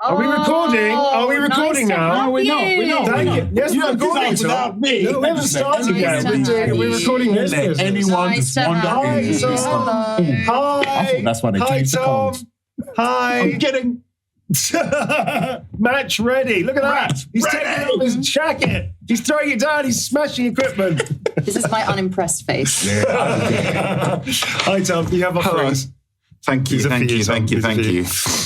Are we recording? Are we recording now? No, we're not. Thank you. Yes, You we're have to recording say without me. No, we haven't started yet. We're recording this business. Anyone just wander Hi, in. Tom. Hi. I thought that's why they changed the Tom. code. Hi. I'm getting Match ready. Look at that. He's taking off his jacket. He's throwing it down. He's smashing equipment. This is my unimpressed face. Hi, Tom. You have my friends. Thank you.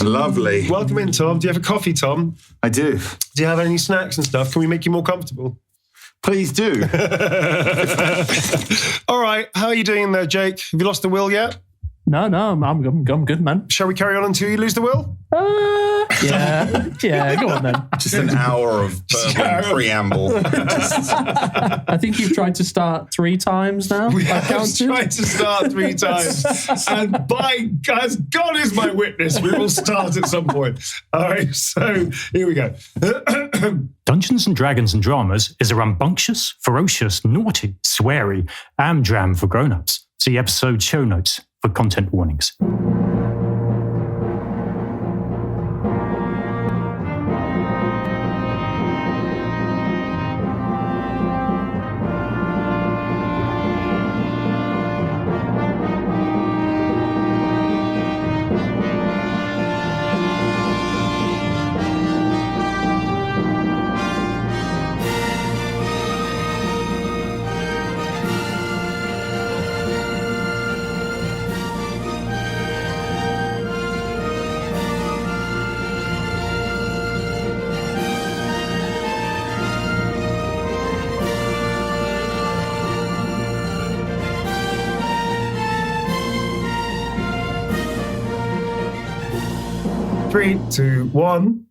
Lovely. Welcome in, Tom. Do you have a coffee, Tom? I do. Do you have any snacks and stuff? Can we make you more comfortable? Please do. All right. How are you doing there, Jake? Have you lost the will yet? No, I'm good, man. Shall we carry on until you lose the will? Yeah, go on then. Just an hour of preamble. I think you've tried to start 3 times now. We have tried to start 3 times. And as God is my witness, we will start at some point. All right, so here we go. Dungeons and Dragons and Dramas is a rambunctious, ferocious, naughty, sweary, amdram for grown-ups. See episode show notes for content warnings. Three, 2, 1.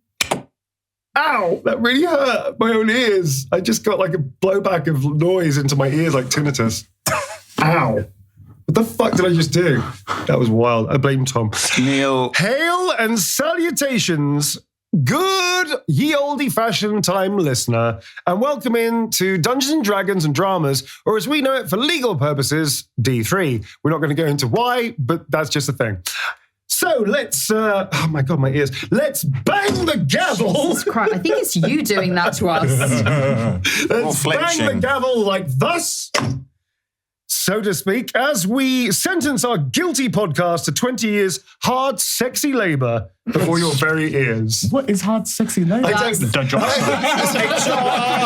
Ow! That really hurt my own ears. I just got like a blowback of noise into my ears, like tinnitus. Ow! What the fuck did I just do? That was wild. I blame Tom. Neil. Hail and salutations, good ye oldie-fashioned time listener, and welcome in to Dungeons and Dragons and Dramas, or as we know it for legal purposes, D3. We're not going to go into why, but that's just a thing. So let's, oh my God, my ears. Let's bang the gavel. Jesus Christ, I think it's you doing that to us. Let's bang the gavel like thus, so to speak, as we sentence our guilty podcast to 20 years hard, sexy labor before your very ears. What is hard, sexy labor? Don't drop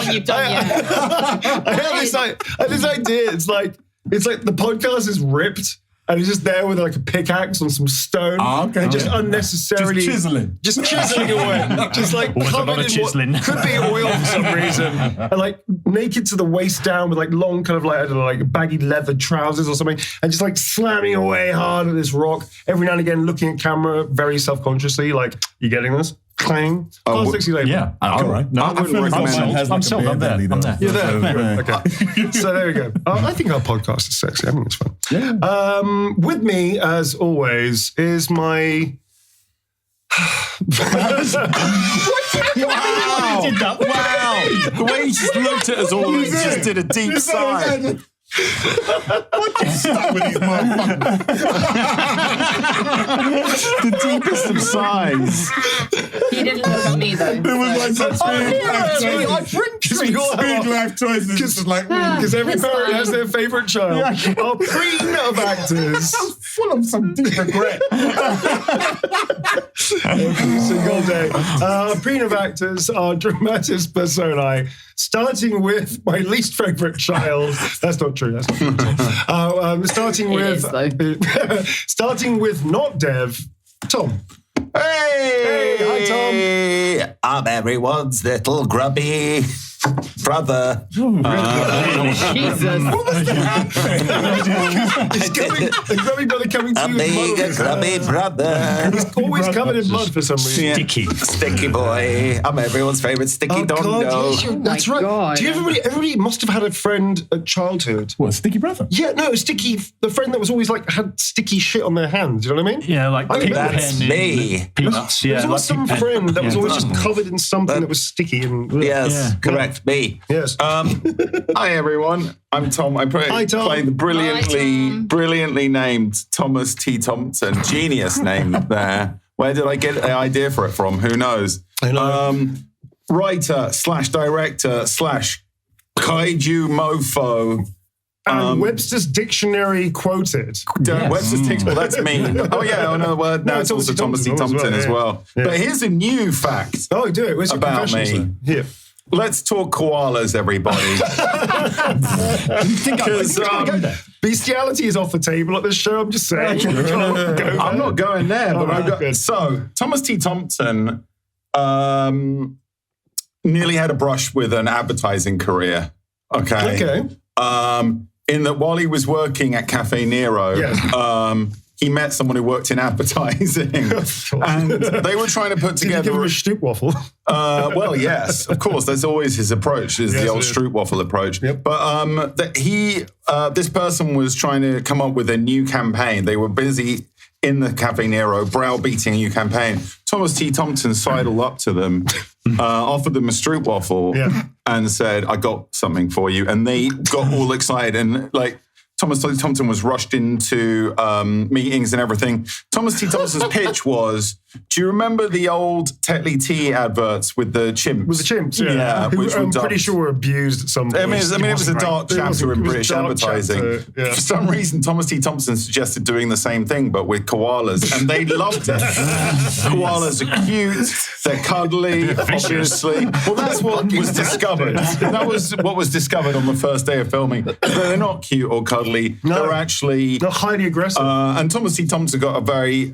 You've done yet. I have this idea. It's like the podcast is ripped. And he's just there with like a pickaxe on some stone. And just unnecessarily... Just chiseling away. Just like covered in chiseling. What could be oil for some reason. And like naked to the waist down with like long kind of like, I don't know, like baggy leather trousers or something. And just like slamming away hard at this rock. Every now and again looking at camera very self-consciously like, you getting this? Clang. Hard, sexy labor. Yeah. All right. No, I wouldn't recommend I'm sold. I'm there. You're there. Okay. So there we go. I think our podcast is sexy. I think it's fun. Yeah. With me, as always, is my... Wow. The way he just looked at us all and just did a deep sigh. Stuck with these motherfuckers. The deepest of sighs. He didn't look at me though. It was like such big life choices. Because every parent has their favourite child. Our preen of actors. Full of some deep regret. Every single day. Our preen of actors, our dramatis personae, starting with my least favourite child. That's not true. That's not true. Starting with not Dev, Tom. Hey, hi Tom. I'm everyone's little grubby brother. Jesus. What was that? The grubby brother coming to you. A grubby brother. He's always covered in mud for some reason. Sticky boy. I'm everyone's favourite sticky dondo. Yes, that's right. God. Do you everybody must have had a friend at childhood? What, sticky brother? Yeah, no, sticky. The friend that was always like had sticky shit on their hands. You know what I mean? Yeah, like pig That's pen me. in peanuts. There Yeah, was always some friend that was always just Yeah. covered in something that was sticky and. Yes, correct. Me. Yes. Hi everyone. I'm Tom. I'm playing the brilliantly named Thomas T. Thompson. Genius name there. Where did I get the idea for it from? Who knows? I know. Writer / director / kaiju mofo. And Webster's Dictionary quoted. Webster's Dictionary. Well, that's me. Oh, yeah, I know the word. No, it's also Thomas T. Thompson as well. Yeah. But here's a new fact. Oh, do it. Where's your about confessions, me. then? Here. Let's talk koalas, everybody. Because Bestiality is off the table at this show. I'm just saying. I'm not going there. But Right, good. So, Thomas T. Thompson nearly had a brush with an advertising career. Okay. In that while he was working at Cafe Nero, he met someone who worked in advertising. And they were trying to put together... Did you give him a stroopwafel? Well, yes, of course. That's always his approach, is the old stroopwafel approach. Yep. But this person was trying to come up with a new campaign. They were busy in the Cafe Nero, browbeating a new campaign. Thomas T. Thompson sidled up to them, offered them a stroopwafel, and said, I got something for you. And they got all excited. And Thomas T. Thompson was rushed into meetings and everything. Thomas T. Thompson's pitch was, do you remember the old Tetley Tea adverts with the chimps? With the chimps, yeah. which I'm were pretty sure were abused at some point. I mean, it was a dark chapter in British advertising. For some reason, Thomas T. Thompson suggested doing the same thing, but with koalas, and they loved it. Koalas are cute, they're cuddly, obviously. Well, that's what was discovered. That was what was discovered on the first day of filming. They're not cute or cuddly. No. They're actually... They're highly aggressive. And Thomas T. Thompson got a very...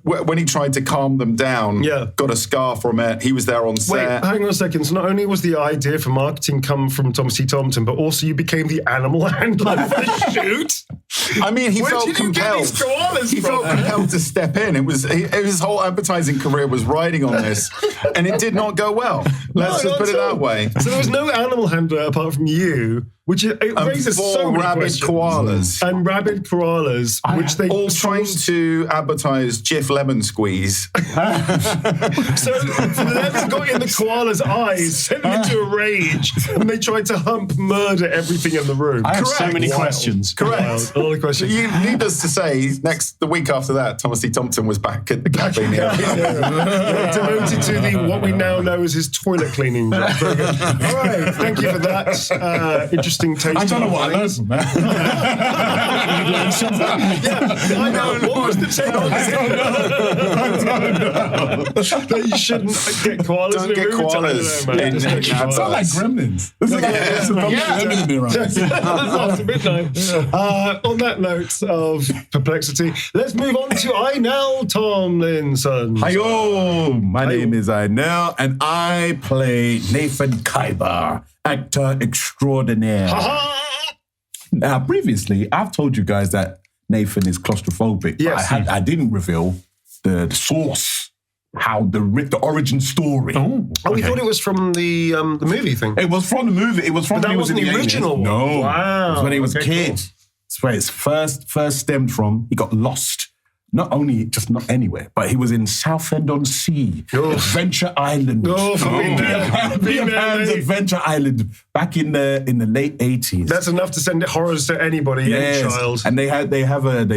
when he tried to calm them down, got a scar from it. He was there on set. Wait, hang on a second. So not only was the idea for marketing come from Thomas T. Thompson, but also you became the animal handler for the shoot? I mean, he Where felt did you get compelled. these koalas He felt from? compelled to step in. His whole advertising career was riding on this, and it did not go well. Let's just put it that way. So there was no animal handler apart from you, which it raises so many rabid questions. koalas. And rabid koalas, which they all trying to advertise Jif Lemon Squeeze. So the lemon got in the koala's eyes, sent them into a rage, and they tried to murder everything in the room. I have so many Wild. questions. Correct. All the questions. You need us to say the week after that, Thomas T. Thompson was back at the cafe near. Devoted to what we now know as his toilet cleaning job. Very good. All right, thank you for that interesting taste. I don't know what I learned from that. I know. What was the take on this? That you shouldn't get koalas Don't in get a room. koalas I don't know, man. in It's not like Gremlins. It's like After midnight. On that note of perplexity, let's move on to Inel Tomlinson. Hi-yo! My name is Inel, and I play Nathan Kaiba, actor extraordinaire. Now, previously, I've told you guys that Nathan is claustrophobic. Yes. But I didn't reveal the source, how the origin story. Oh, we thought it was from the movie thing. It was from the movie. It was from But when that he was in wasn't the original one. No. Wow. It was when he was a Okay, kid. cool. That's where it's first stemmed from. He got lost. Not anywhere, but he was in Southend-on-Sea, Adventure Island. Been there, mate. Adventure Island, back in the late 80s. That's enough to send horrors to anybody, any child. And they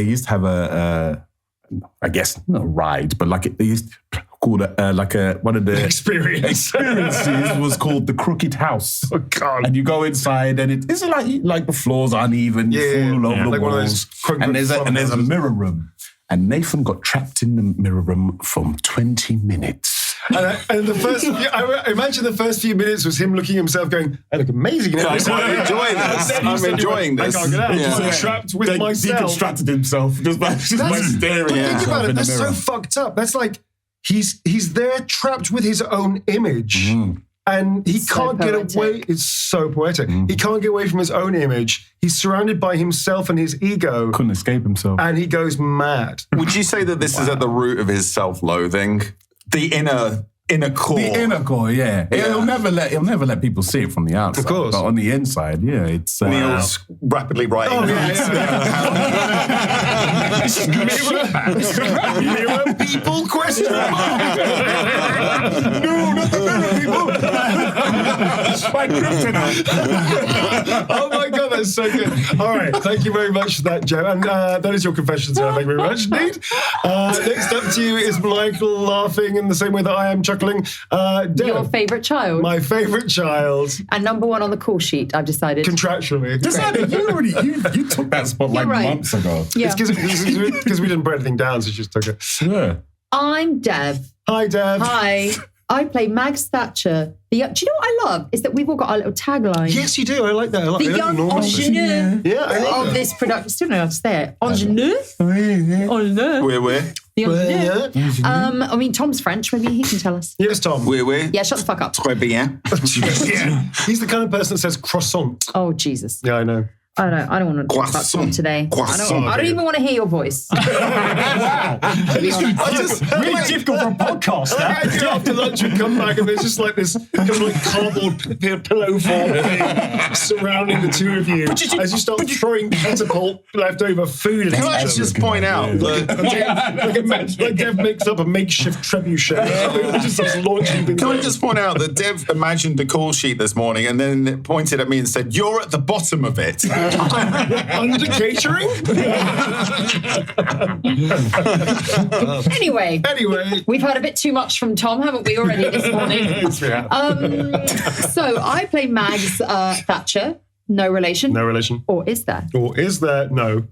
used to have a I guess not a ride, but they used to call it one of the Experiences was called the Crooked House. Oh God! And you go inside, and it's like the floors are uneven, you fall all over the like one of walls, those and there's a mirror room. And Nathan got trapped in the mirror room for 20 minutes. And the first, I imagine the first few minutes was him looking at himself going, I look amazing. I'm enjoying this. I'm enjoying this. I can't get out. Yeah. I'm trapped with myself. Deconstructed himself just by staring But at think himself about it, in the that's mirror. so fucked up. That's like, he's there trapped with his own image. And he can't get away. It's so poetic. He can't get away from his own image. He's surrounded by himself and his ego. Couldn't escape himself. And he goes mad. Would you say that this is at the root of his self-loathing? The inner core. The inner core, yeah. He'll never let people see it from the outside. Of course. But on the inside, yeah, it's... Neil's rapidly writing. Mirror people question. No, not the mirror people. my kryptonite. Oh my God, that's so good. All right, thank you very much for that, Joe. And that is your confession, sir. Thank you very much indeed. Next up to you is Michael laughing in the same way that I am chuckling. Deb, Your favourite child. my favourite child, And number one on the call sheet, I've decided. contractually. Decided you took that spot like right. months ago. Yeah. It's because we didn't put anything down, so she just took it. Yeah. I'm Dev. Hi, Deb. Hi. I play Mags Thatcher. Do you know what I love? Is that we've all got our little tagline. Yes, you do. I like that. I like The that. young Normal. ingénieur Yeah, I like of that. this production. Still don't know how to say it. Ingénieur? Ingénieur. We're. The ingénieur. Yeah. I mean, Tom's French. Maybe he can tell us. Yes, Tom. We're. Yeah, shut the fuck up. Très bien. Yeah. He's the kind of person that says croissant. Oh, Jesus. Yeah, I know. I don't want to talk about Tom today. Croissant. I don't even want to hear your voice. Really difficult for a podcast. I think after lunch we come back and there's just like this kind of like cardboard pillow form thing surrounding the two of you as you start throwing catapult leftover food at Can each I other. just point out that like Dev makes up a makeshift trebuchet. Just starts launching things. Can I just point out that Dev imagined a call sheet this morning and then pointed at me and said, "You're at the bottom of it." Under catering? Anyway, Anyway. we've heard a bit too much from Tom, haven't we, already this morning? Yes, we have. So I play Mags Thatcher. No relation. No relation. Or is there? Or is there? No.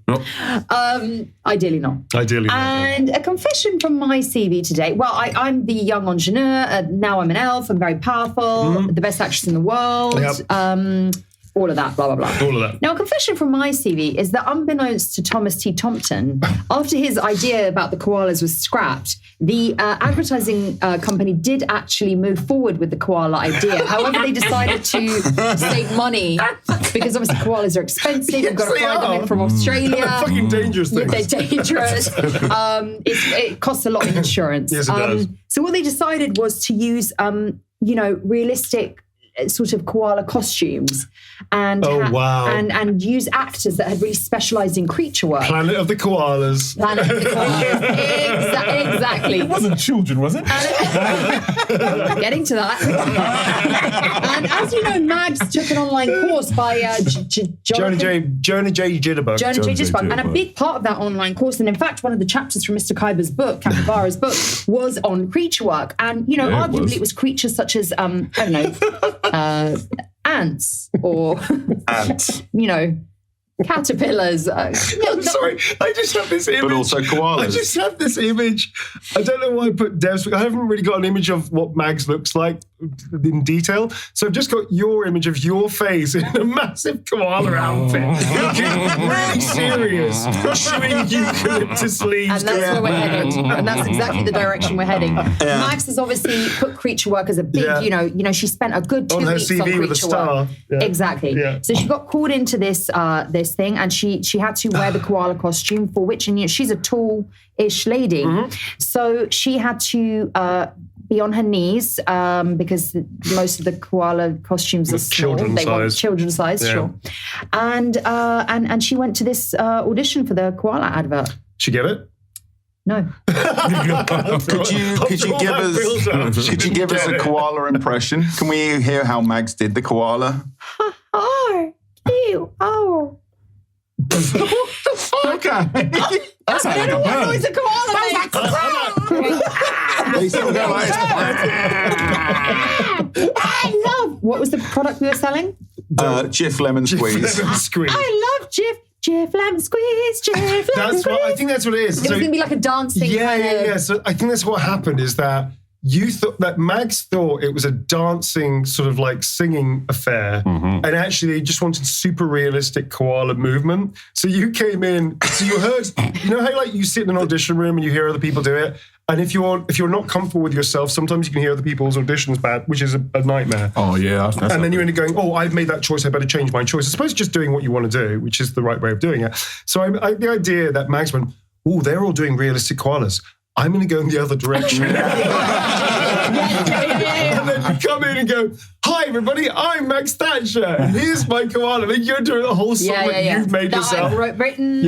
Ideally not. Ideally not. And a confession from my CV today. Well, I'm the young ingénieur. Now I'm an elf. I'm very powerful. The best actress in the world. Yep. All of that, blah, blah, blah. All of that. Now, a confession from my CV is that unbeknownst to Thomas T. Thompson, after his idea about the koalas was scrapped, the advertising company did actually move forward with the koala idea. However, they decided to save money because obviously koalas are expensive. You've got to they fly them are. in from Australia. Fucking dangerous Yeah, things. they're dangerous. It costs a lot in insurance. Yes, it does. So what they decided was to use, realistic sort of koala costumes and wow. and use actors that had really specialised in creature work. Planet of the Koalas. Planet of the Koalas. Exactly. It wasn't children, was it? Getting to that. And as you know, Mags took an online course by Jonah J. Jitterbug. Jonah J. Jitterbug. And a Jitterbug. big part of that online course, and in fact, one of the chapters from Mr. Kaiba's book, Capybara's book, was on creature work. And, arguably it was creatures such as, ants or, caterpillars. Sorry, I just have this image. But also koalas. I just have this image. I don't know why I put Dev's. I haven't really got an image of what Mags looks like in detail. So I've just got your image of your face in a massive koala outfit. Looking really serious. Chewing eucalyptus leaves. And that's where we're headed. And that's exactly the direction we're heading. Max has obviously put creature work as a big, she spent a good 2 On her weeks CV on creature with a star. work. Yeah. Exactly. Yeah. So she got called into this thing, and she had to wear the koala costume for which, and she's a tall-ish lady. Mm-hmm. So she had to be on her knees because most of the koala costumes are small. Children's They want size. children's size, Yeah. sure. And she went to this audition for the koala advert. Did you get it? No. Could you give us a koala impression? Can we hear how Mags did the koala? R-Q-O. Okay. That's how I don't know what noise a koala makes. I love. What was the product we were selling? Jif lemon squeeze. Lemon squeeze. I love Jif lemon squeeze, Jif lemon That's squeeze. what I think. That's what it is. It was going to be like a dancing. kind of- So I think that's what happened is that you thought that Mags thought it was a dancing sort of like singing affair, and actually they just wanted super realistic koala movement. So you came in, so you heard, how like you sit in an audition room and you hear other people do it, and if you're not comfortable with yourself, sometimes you can hear other people's auditions bad, which is a nightmare. Oh, yeah. That's And then you end up going, I've made that choice, I better change my choice. I suppose just doing what you want to do, which is the right way of doing it. So the idea that Mags went, they're all doing realistic koalas. I'm going to go in the other direction. And then I come in and go, "Hi everybody, I'm Max Thatcher. And here's my koala." Like you're doing a whole song that you've made that yourself. I've written.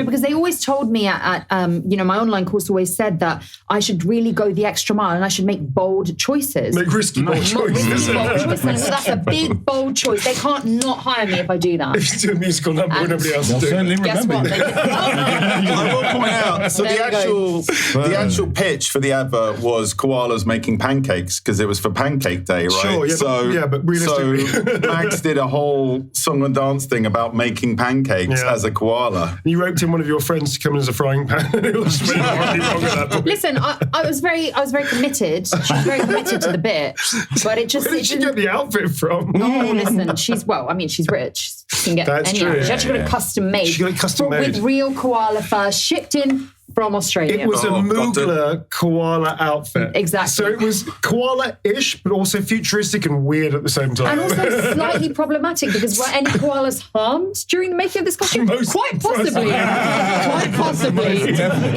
Because they always told me at my online course always said that I should really go the extra mile and I should make bold choices. Make risky bold choices. That's a big bold choice. They can't not hire me if I do that. If you do a musical number, And nobody else They'll is doing. certainly Guess remember what? you. I will point out. So There you the actual pitch for the advert was koalas making pancakes because it was for Pancake Day, right? Sure, yeah, but realistically, so Max did a whole song and dance thing about making pancakes as a koala. You roped in one of your friends to come in as a frying pan. It was really wrong at that point. Listen, I was very committed. She was very committed to the bit, but it just Where did she get the outfit from? Oh, listen, she's rich. She can get That's any true. outfit. She actually got it custom made. She got it custom made. With real koala fur, shipped in from Australia. It was a Moogler koala outfit. Exactly. So it was koala-ish, but also futuristic and weird at the same time. And also slightly problematic because were any koalas harmed during the making of this costume? Quite possibly. Quite possibly.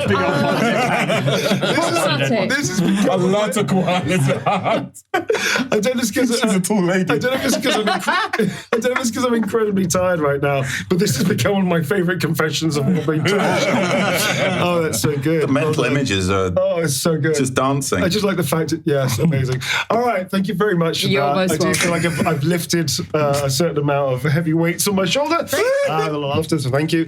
Problematic. This is A lot of koalas. I don't know if it's because She's a tall lady. I don't know if it's because I'm incredibly tired right now, but this has become one of my favourite confessions of all being tired. Oh, that's so good. The mental images are it's so good. just dancing. I just like the fact that, yes, amazing. All right, thank you very much for You're that. most I do feel like I've lifted a certain amount of heavy weights on my shoulder. A little laughter, so thank you.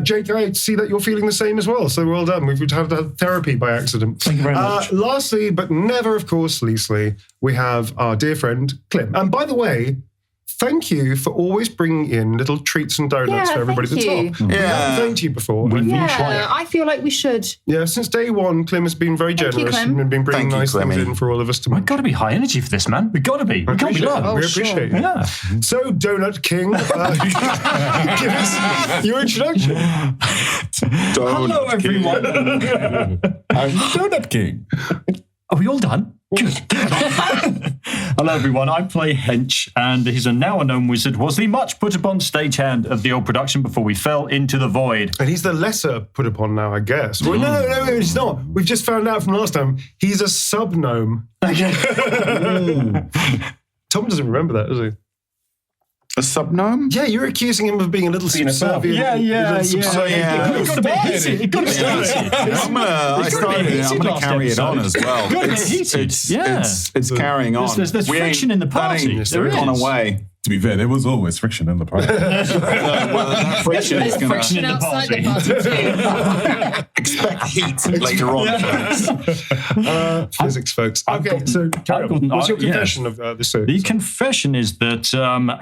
Jake, I see that you're feeling the same as well, so well done. We've had therapy by accident. Thank you very much. Lastly, but never, of course, leastly, we have our dear friend, Clym. And by the way, thank you for always bringing in little treats and donuts for everybody thank to you. talk. We haven't thanked you before. Yeah, I feel like we should. Yeah, since day one, Clym has been very Thank you, generous Clym. and been bringing Thank you, nice things Clemmy. in for all of us to We've got to be high energy for this, man. We've got to be. We can't be low. We sure. appreciate it. Yeah. So, Donut King, give us your introduction. Hello, everyone. I'm the Donut King. Are we all done? Good. Hello, everyone. I play Hench, and he's a now unknown wizard, was the much put upon stagehand of the old production before we fell into the void. And he's the lesser put upon now, I guess. Well, no, he's not. We've just found out from last time he's a sub-gnome. Tom doesn't remember that, does he? A subgnome? Yeah, you're accusing him of being a little subservient. Yeah. It's got to be easy. It's got to be easy. I'm gonna carry it on as well. Gotta be heated. Yeah. It's carrying on. There's friction in the party. That There ain't gone is. away. To be fair, there was always friction in the party. That friction is gonna Friction in the outside party. the party too. expect heat later on. Physics, folks. Okay, so carry on. What's your confession of this series? The confession is that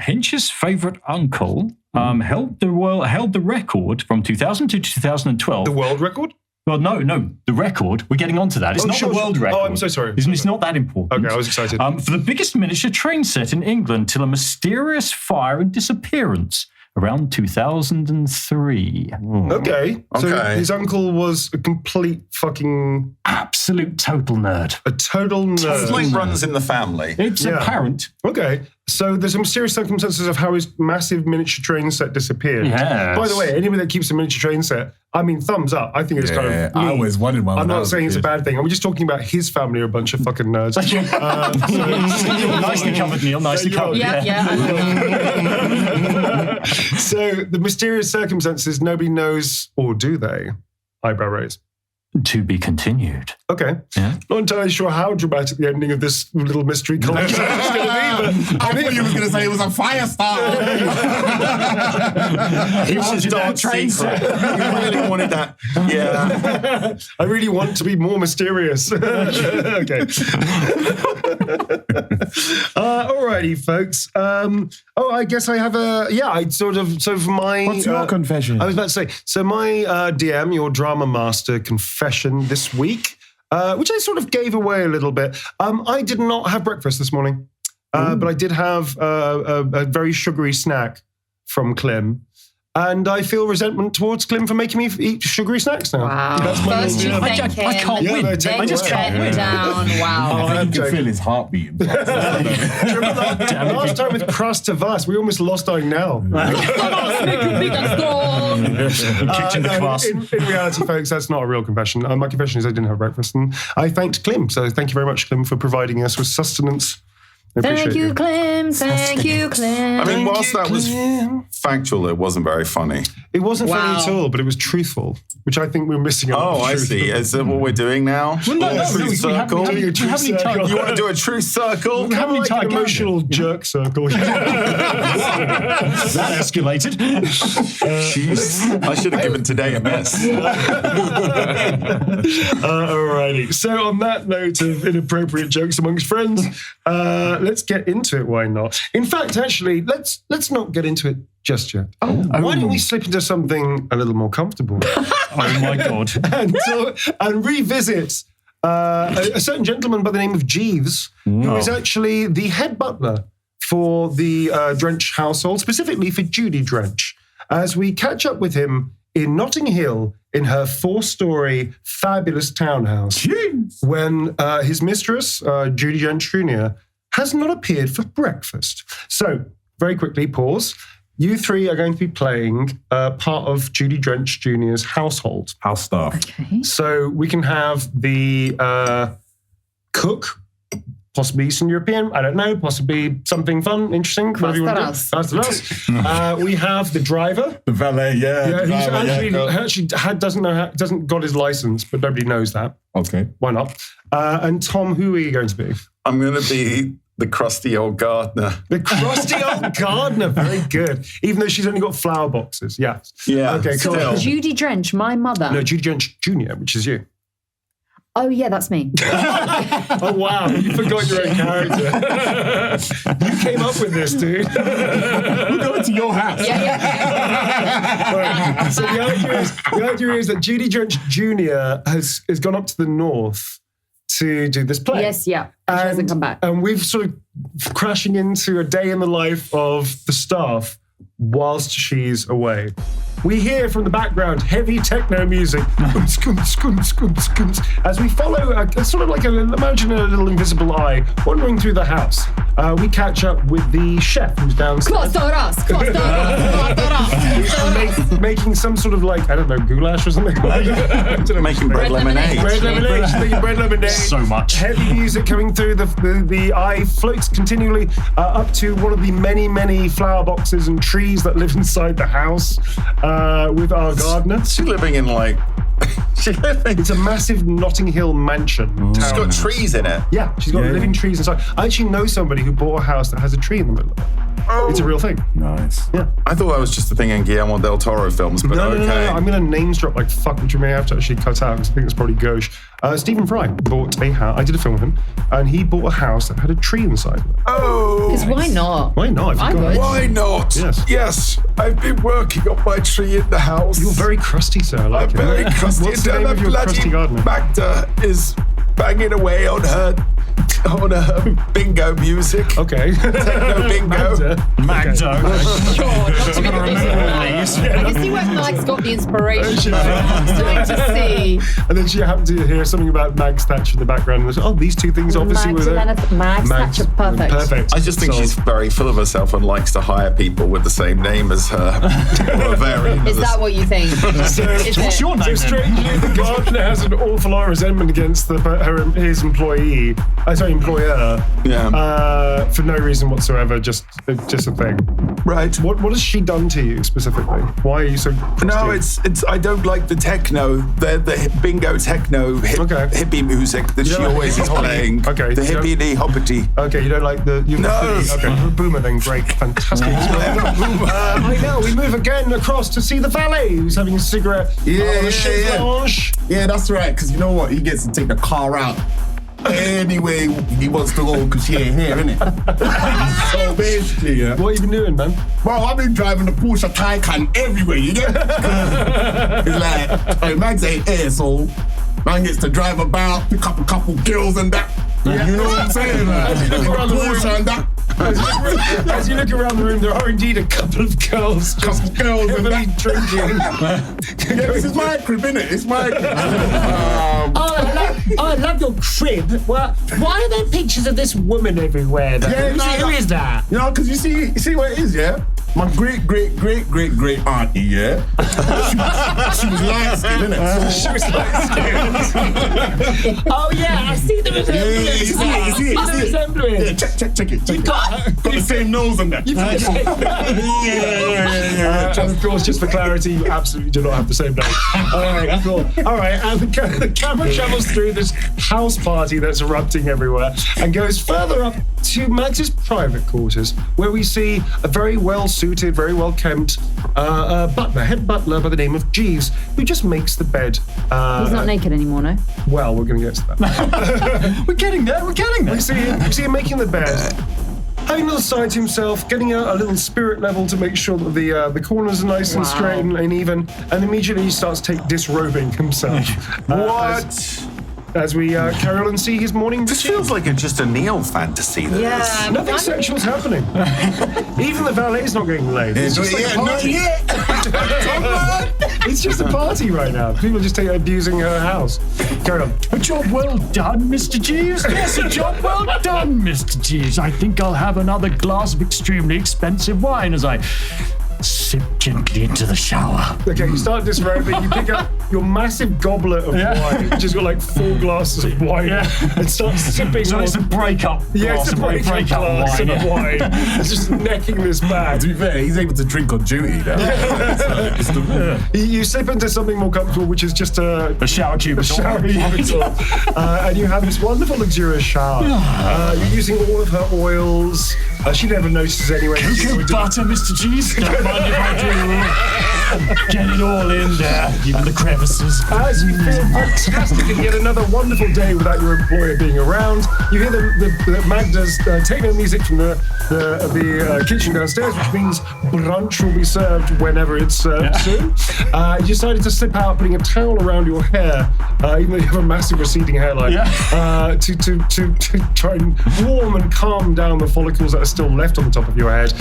Hench's favourite uncle held the record from 2000 to 2012. The world record? Well, no, the record. We're getting onto that. It's not the world record. Oh, I'm so sorry. It's not that important. Okay, I was excited. For the biggest miniature train set in England till a mysterious fire and disappearance around 2003. Okay. So Okay. his uncle was a complete fucking... Absolute total nerd. A total nerd. Something runs in the family. It's Yeah. apparent. Okay. So there's some mysterious circumstances of how his massive miniature train set disappeared. Yes. By the way, anybody that keeps a miniature train set, I mean, thumbs up. I think it's kind of I neat. always wanted one. I'm when I not was saying it's a kid. bad thing. I'm just talking about his family are a bunch of fucking nerds. Nicely covered, Neil. Nicely covered. Yeah. So the mysterious circumstances, nobody knows, or do they? Eyebrow raise. To be continued. Okay. Yeah. Not entirely sure how dramatic the ending of this little mystery collection is going to be, but I thought you was going to say it was a fire star. He wants Dodds' secret. He really wanted that. Yeah. I really want to be more mysterious. Okay. Alrighty, folks. I guess I have so for my... What's your confession? I was about to say, so my DM, your drama master confession this week, which I sort of gave away a little bit. I did not have breakfast this morning, but I did have a very sugary snack from Clym. And I feel resentment towards Clym for making me eat sugary snacks now. Wow. That's my First you I thank him, can't win. they take I just away. can't win. down. Wow. I think you can feel his heart beating. Last time with Crust to Us, we almost lost our now. Kitchen the class. In reality, folks, that's not a real confession. My confession is I didn't have breakfast, and I thanked Clym. So thank you very much, Clym, for providing us with sustenance. I Thank appreciate you, Clym. Thank you, Clym. I mean, whilst that was factual, it wasn't very funny. It wasn't funny Wow. at all, but it was truthful, which I think we're missing out. Oh, I see. Is that what we're doing now? Well, no, True we circle? haven't Doing a true circle. You want to do a true circle? We have an like an entire emotional jerk circle. That escalated. Jeez. I should have given today a miss. Alrighty. So on that note of inappropriate jokes amongst friends, let's get into it. Why not? In fact, actually, let's not get into it just yet. Why don't we slip into something a little more comfortable Oh my God. and revisit a certain gentleman by the name of Jeeves, who is actually the head butler for the Drench household, specifically for Judy Drench, as we catch up with him in Notting Hill in her 4-story fabulous townhouse when his mistress, Judy Drench Jr., has not appeared for breakfast. So, very quickly, pause. You three are going to be playing part of Judy Drench Jr.'s household. House staff. Okay. So we can have the cook, possibly Eastern European, I don't know, possibly something fun, interesting. whatever you want to do. Pastaras. We have the driver. The valet, Yeah, who's driver, actually doesn't got his license, but nobody knows that. Okay. Why not? And Tom, who are you going to be? I'm going to be the crusty old gardener. The crusty old gardener. Very good. Even though she's only got flower boxes. Yeah. Yeah, Okay, cool. still. Judy Drench, my mother. No, Judy Drench Jr., which is you. Oh, yeah, that's me. Oh, wow. You forgot your own character. You came up with this, dude. We're going to your house. Right. So the idea is that Judy Drench Jr. has gone up to the north to do this play. Yes, yeah. She hasn't come back. And we've sort of crashing into a day in the life of the staff whilst she's away. We hear from the background heavy techno music as we follow sort of like imagine a little invisible eye wandering through the house. We catch up with the chef who's downstairs. Making some sort of like, I don't know, goulash or something. Making bread lemonade. Bread lemonade. She's making bread lemonade. So much. Heavy music coming through. The eye floats continually up to one of the many, many flower boxes and trees that live inside the house with our gardener. She's living in like... It's a massive Notting Hill mansion. She's got townhouse. trees in it. Yeah, she's got living trees inside. I actually know somebody who bought a house that has a tree in the middle of it. It's a real thing. Nice. Yeah. I thought that was just a thing in Guillermo del Toro films, but No, okay. I'm going to names drop like fuck, which you may have to actually cut out because I think it's probably gauche. Stephen Fry bought a house. I did a film with him, and he bought a house that had a tree inside of it. Oh! Because why not? Why not? If I you've got would. it. Why not? Yes. I've been working on my tree in the house. You're very crusty, sir. I like I'm it. very crusty. What's the name of your crusty gardener? Magda is banging away on her bingo music. Okay. Techno bingo. Magda. Sure, not I'm going to remember all these. I can see where Mike's got the inspiration. I'm starting to see. And then she happened to hear something about Mag's Thatcher in the background. And was, oh, these two things obviously were there. Mag's Thatcher, perfect. Perfect. I just think So- she's very full of herself and likes to hire people with the same name as her. Or a variant of Is the- that what you think? What's your name So then? strangely, the gardener has an awful lot of resentment against his employer. Yeah. For no reason whatsoever, just a thing. Right. What has she done to you specifically? Why are you so? No, crusty? it's. I don't like the techno, the bingo techno hippie music that she don't like always is hippie? playing. Okay, The you don't- hippie hoppity. Okay, you don't like the... No. Okay, boomer then, great, fantastic. I know, we move again across to see the valet who's having a cigarette. Yeah, on the chaise lounge. Yeah, that's right. Because you know what? He gets to take the car out anyway he wants to go because he ain't here, innit? So basically, yeah. What have you been doing, man? Well, I've been driving the Porsche Taycan everywhere, you get? It's like, hey, man's ain't here, so man gets to drive about, pick up a couple girls and that. You know what I'm saying? Like, As you look around the room- Porsche and that. As you look around the room, there are indeed a couple of girls just heavily drinking. This is my crib, innit? It's my crib. I love your crib. Well, why are there pictures of this woman everywhere? Who is that? You know, because you see what it is, yeah? My great auntie, yeah? she was light-skinned, innit? She was like, Oh yeah, I see the resemblance. You see it. The resemblance. Yeah, check it. You've got the same nose and that. and of course, just for clarity, you absolutely do not have the same name. All right, cool. All right, and the camera travels through this house party that's erupting everywhere and goes further up to Max's private quarters, where we see a very well-suited, very well-kempt head butler by the name of Jeeves, who just makes the bed. He's not naked anymore, no? Well, we're going to get to that. We're getting there. We see him making the bed, having a little side to himself, getting a little spirit level to make sure that the corners are nice and straight and even, and immediately he starts disrobing himself. As we carry on and see his morning This routine. feels like just a Neil fantasy. Nothing sexual's happening. Even the valet's not getting laid. It's just like a party. It's just a party right now. People are just abusing her house. Carry on. A job well done, Mr. Jeeves. Yes, a job well done, Mr. Jeeves. I think I'll have another glass of extremely expensive wine as I sip gently into the shower. Okay, you start disrobing, you pick up your massive goblet of wine, which has got like 4 glasses of wine, and start sipping. So it's a break-up glass of break-up glass wine. of wine. It's just necking this bag. To be fair, he's able to drink on duty now. You slip into something more comfortable, which is just a shower cubicle. And you have this wonderful, luxurious shower. You're using all of her oils. She never notices anyway. Cocoa butter, Mr. Jeeves. Don't mind if I do. Get it all in there, even the crevices. As you feel fantastic and yet another wonderful day without your employer being around, you hear the Magda's techno music from the kitchen downstairs, which means brunch will be served whenever it's served soon. You decided to slip out, putting a towel around your hair, even though you have a massive receding hairline, to try and warm and calm down the follicles that are still left on the top of your head.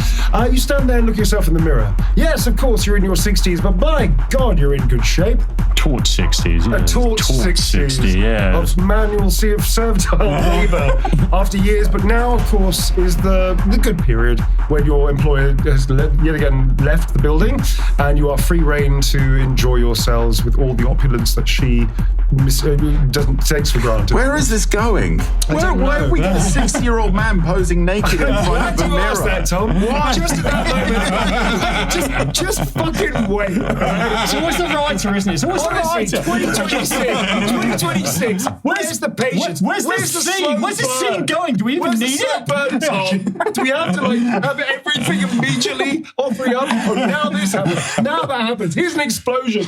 You stand there and look at yourself in the mirror. Yes, of course, you're in your 60s, but by God, you're in good shape. Torch 60s, yeah. A torch 60s yeah. of manual servile labour after years, but now, of course, is the good period when your employer has yet again left the building and you are free rein to enjoy yourselves with all the opulence that she takes for granted. Where is this going? Where have we got a 60-year-old man posing naked in front of the mirror? Ask that, Tom. Just at that moment. Just fucking wait. It's always the writer, isn't it? It's always Honestly, the writer. 2026. Where's the patience? Where's the scene? Where's the scene going? Do we even Where's need the it? Tom? Do we have to have everything immediately offering up? Oh, now this happens. Now that happens. Here's an explosion.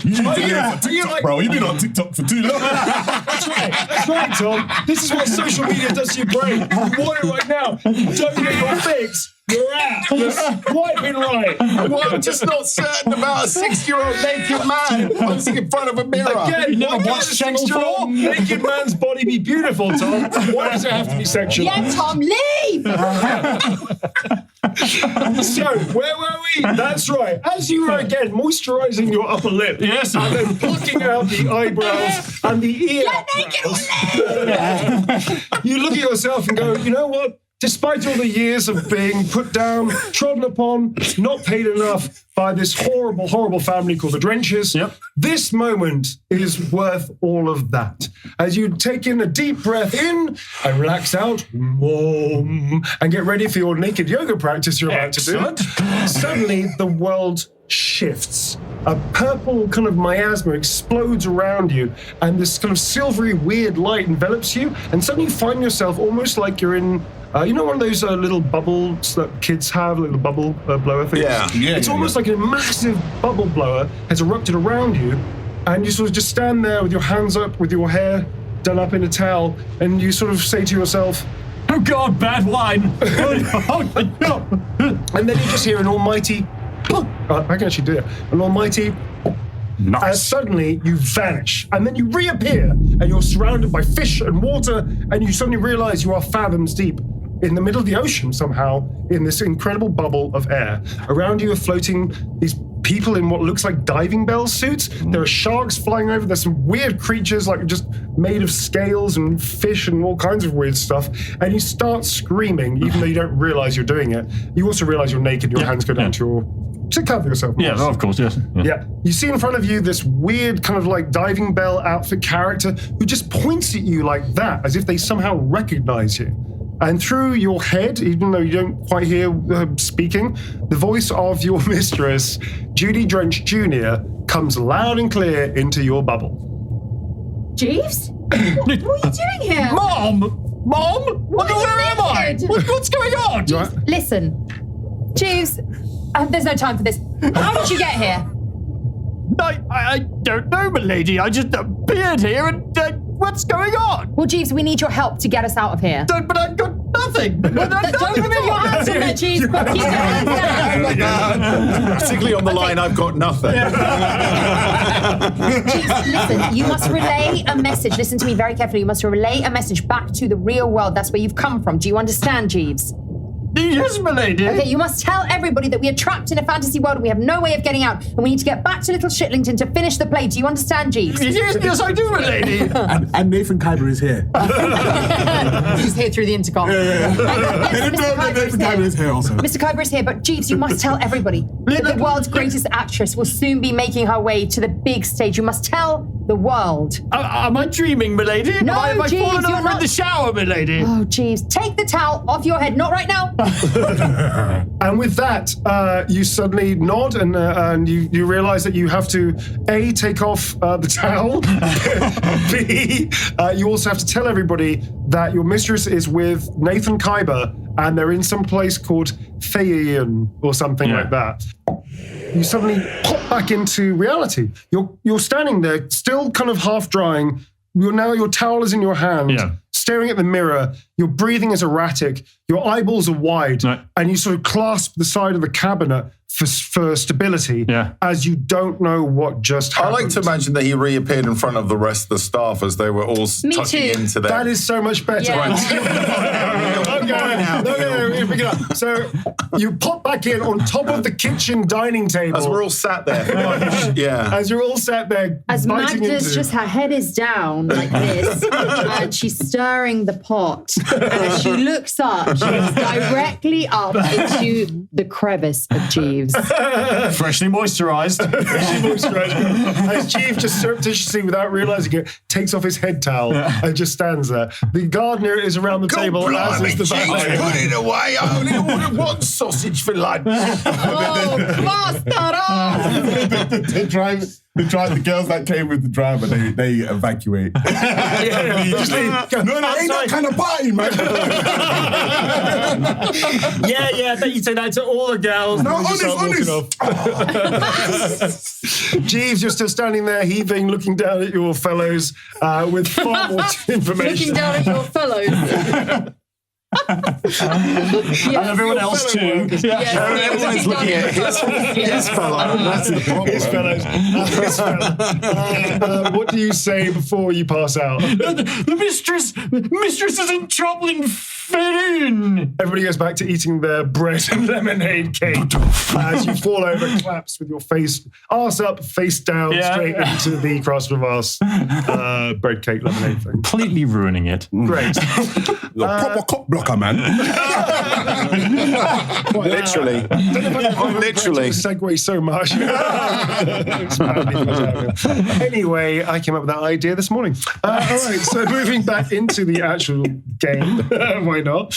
Bro, you've been on TikTok for too long. That's right, Tom. This is what social media does to your brain. You want it right now. You don't get your fix. You're out. You're swiping right. Well, I'm just not certain about a 60-year-old naked man posing in front of a mirror. Again, why can't a 60-year-old naked man's body be beautiful, Tom? Why does it have to be sexual? Yeah, Tom, leave! So, where were we? That's right. As you were again moisturising your upper lip, Yes. and then plucking out the eyebrows and the ear. You look at yourself and go, you know what? Despite all the years of being put down, trodden upon, not paid enough by this horrible, horrible family called the Drenchers, this moment is worth all of that. As you take in a deep breath in and relax out, and get ready for your naked yoga practice you're about to do, suddenly the world shifts. A purple kind of miasma explodes around you, and this kind of silvery, weird light envelops you, and suddenly you find yourself almost like you're in you know one of those little bubbles that kids have, little bubble blower things? It's almost like a massive bubble blower has erupted around you, and you sort of just stand there with your hands up, with your hair done up in a towel, and you sort of say to yourself, oh God, bad wine. And then you just hear an almighty, I can actually do it, an almighty, as suddenly you vanish, and then you reappear, and you're surrounded by fish and water, and you suddenly realize you are fathoms deep in the middle of the ocean somehow, in this incredible bubble of air. Around you are floating these people in what looks like diving bell suits. There are sharks flying over. There's some weird creatures like just made of scales and fish and all kinds of weird stuff. And you start screaming, even though you don't realize you're doing it. You also realize you're naked. Your hands go down to cover yourself. Yeah, of course, yes. Yeah. You see in front of you this weird kind of like diving bell outfit character who just points at you like that, as if they somehow recognize you. And through your head, even though you don't quite hear her speaking, the voice of your mistress, Judy Drench Jr., comes loud and clear into your bubble. Jeeves? What are you doing here? Mom! Where am I? What's going on? Right. Listen, Jeeves, there's no time for this. How did you get here? I don't know, milady. I just appeared here and what's going on? Well, Jeeves, we need your help to get us out of here. But I've got nothing. Don't remove your hands from it, Jeeves. Keep your hands down. Particularly on the line, I've got nothing. Jeeves, listen, you must relay a message. Listen to me very carefully. You must relay a message back to the real world. That's where you've come from. Do you understand, Jeeves? Yes, milady. Okay, you must tell everybody that we are trapped in a fantasy world and we have no way of getting out, and we need to get back to Little Shitlington to finish the play. Do you understand, Jeeves? Yes, I do, milady. And Nathan Kyber is here. He's here through the intercom. Nathan Mr. Kyber is here also. Mr. Kyber is here, but Jeeves, you must tell everybody that the world's greatest actress will soon be making her way to the big stage. You must tell the world. Am I dreaming, milady? No, Have I Jeeves, fallen you're over not. in the shower, milady? Oh, Jeeves, take the towel off your head. Not right now. And with that, you suddenly nod and you realize that you have to A, take off the towel, B, you also have to tell everybody that your mistress is with Nathan Kyber and they're in some place called Thayan or something like that. You suddenly pop back into reality. You're standing there, still kind of half drying. Your towel is in your hand, staring at the mirror. Your breathing is erratic. Your eyeballs are wide, and you sort of clasp the side of the cabinet for stability, as you don't know what just happened. I like to imagine that he reappeared in front of the rest of the staff as they were all tucking into their... That is so much better. Okay, so you pop back in on top of the kitchen dining table. As we're all sat there. As you're all sat there. As Magda's just, her head is down like this, and she's stirring the pot. And as she looks up, she looks directly up into the crevice of Jeeves. Freshly moisturized. As Jeeves just surreptitiously, without realizing it, takes off his head towel and just stands there. The gardener is around the table, as is the valet. Put it away. I only ordered one sausage for lunch. Oh, bastard! The girls that came with the driver, they evacuate. No, ain't that kind of party, man. Yeah, I bet you say that to all the girls. No, honest. Jeeves, you're still standing there, heaving, looking down at your fellows with far more information. Looking down at your fellows. And everyone else too. Everyone's looking at his fellow. That's the problem. His fellow. What do you say before you pass out? The mistress is in trouble and fit in. Everybody goes back to eating their bread and lemonade cake as you fall over, collapse with your arse up, face down, straight into the cross-reverse bread cake lemonade thing. Completely ruining it. Great. Proper cock blocker, man. Quite literally. Literally. Segue so much. Anyway, I came up with that idea this morning. All right, so moving back into the actual game, why not?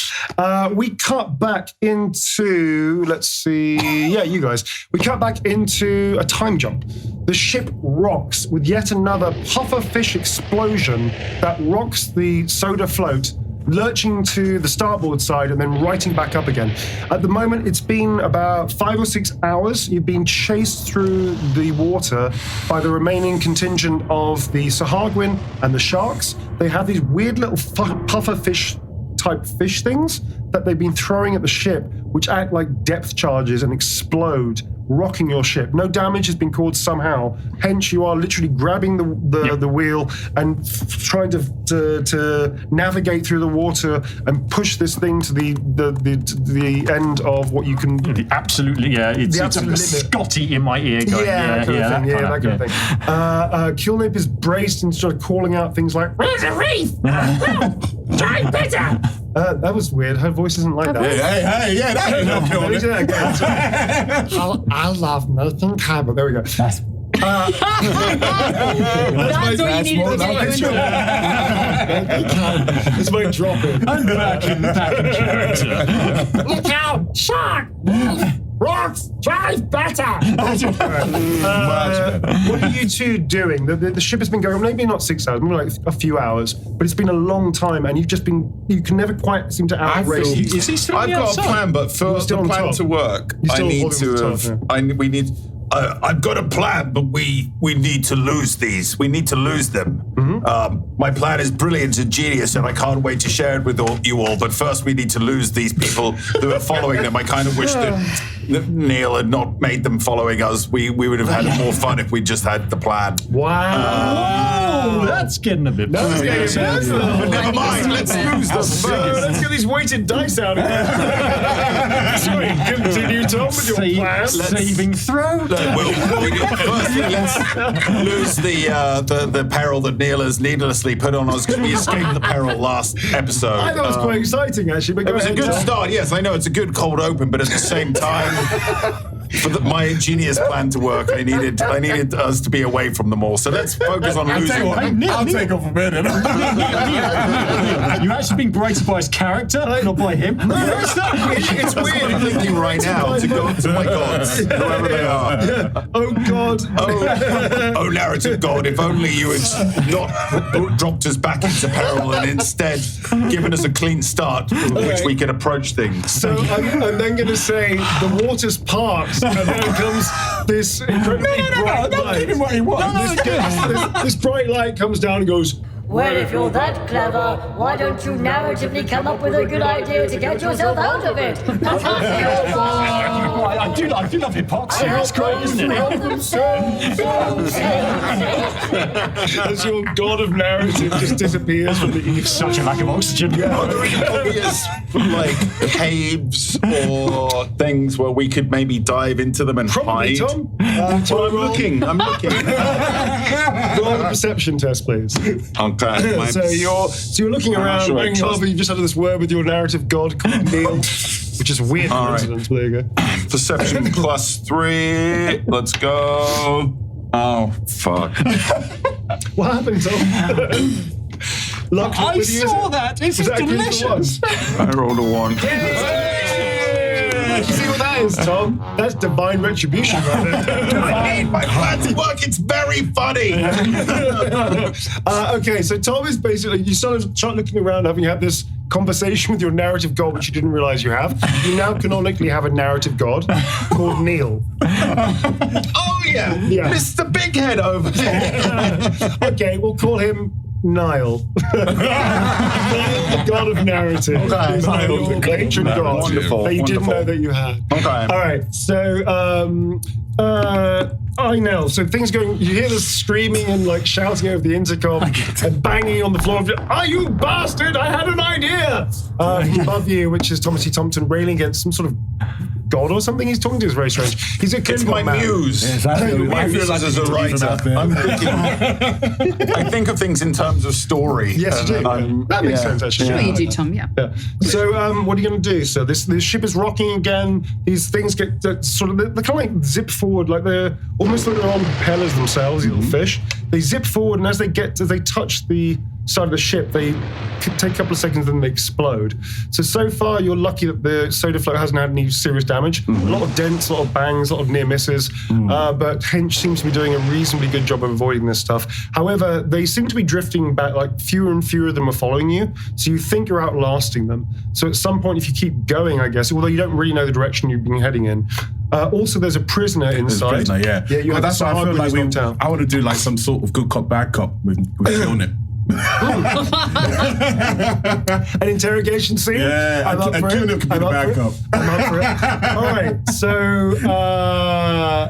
We cut back into, let's see, you guys. We cut back into a time jump. The ship rocks with yet another pufferfish explosion that rocks the soda float, lurching to the starboard side and then righting back up again. At the moment, it's been about 5 or 6 hours. You've been chased through the water by the remaining contingent of the Sahagwin and the sharks. They have these weird little pufferfish type fish things that they've been throwing at the ship, which act like depth charges and explode rocking your ship. No damage has been caused somehow. Hence, you are literally grabbing the wheel and trying to navigate through the water and push this thing to the end of what you can. Absolutely, yeah. It's a Scotty in my ear going, that kind of thing. Clym is braced and sort of calling out things like, Where's the reef? Try better. that was weird. Her voice isn't like that. Hey, yeah, that ain't no I love Nathan Cabot. There we go. That's all you needed to get you into It's my drop in. I'm back in character. Look out! Shark! Rocks! Drive better! What are you two doing? The ship has been going, maybe not 6 hours, maybe like a few hours, but it's been a long time, and you can never quite seem to outrace. Is he still I've got a plan, but for the plan to work, I need to have. We need. I've got a plan, but we need to lose these. We need to lose them. My plan is brilliant and genius, and I can't wait to share it with you all. But first, we need to lose these people who are following them. I kind of wish that Neil had not made them following us. We would have had more fun if we just had the plan. Wow. That's getting a bit... Never mind. Let's lose them first. Let's get these weighted dice out again. Sorry, continue, Tom, with your plan. Saving throw. First, let's lose the peril that Neil has needlessly put on us because we escaped the peril last episode. I thought it was quite exciting, actually. But it was a good start. Yes, I know it's a good cold open, but at the same time, for my ingenious plan to work, I needed us to be away from them all. So let's focus on losing them. I'll take off a minute. You're actually being berated by his character, not by him. It's weird thinking right now to my gods, whoever they are. Oh God! Oh narrative God! If only you had not dropped us back into peril and instead given us a clean start from which we could approach things. So I'm then going to say the water's parked, and then comes this incredibly bright light. Give him what he wants. This bright light comes down and goes. Well, if you're that clever, why don't you narratively come up with a good idea to get yourself out of it? I do love hypocrisy. It's great, isn't it? As your god of narrative just disappears from the ether. Such a lack of oxygen. Are there any obvious caves or things where we could maybe dive into them and Probably, hide? Tom. I'm looking. Roll a perception test, please. Okay. So you're looking around, sure banging off, and you just had this word with your narrative god called Neil, which is a weird coincidence. There you go. Perception +3. Let's go. Oh, fuck. What happened, Tom? Luck I with you, saw that. This is delicious. I rolled a 1. You see what that is, Tom? That's divine retribution right there. I need my plan to work. It's very funny. Okay, so Tom is basically, you sort of start looking around, having had this conversation with your narrative god, which you didn't realize you have. You now canonically have a narrative god called Neil. Oh, yeah. Mr. Big Head over there. Okay, we'll call him Nile. Nile, the god of narrative. Okay, is Nile, your the patron god Wonderful, that you didn't know that you had. Okay. All right, so Inel, so things going, you hear this screaming and like shouting over the intercom and banging on the floor. Oh, you bastard, I had an idea! From above you, which is Thomas T. Thompson railing against some sort of god or something he's talking to. Is very strange. He's a It's my muse. I feel like as a writer, I'm thinking. I think of things in terms of story. Yes, you do. That makes sense, actually. Sure you do, Tom, yeah. So what are you going to do? So this ship is rocking again. These things get sort of, they're kind of like zip forward, like they're almost like they're on propellers themselves, these little fish. They zip forward, and as they touch the side of the ship, they take a couple of seconds and then they explode. So far, you're lucky that the soda float hasn't had any serious damage. A lot of dents, a lot of bangs, a lot of near misses. But Hench seems to be doing a reasonably good job of avoiding this stuff. However, they seem to be drifting back, like fewer and fewer of them are following you. So you think you're outlasting them. So at some point, if you keep going, I guess, although you don't really know the direction you've been heading in. Also, there's a prisoner inside. Yeah, you have that's why I feel like I I want to do like some sort of good cop, bad cop with killing it. An interrogation scene? Yeah, I'm up for Clym it. could be I'm the up for it. backup. I'm up for it. All right, so...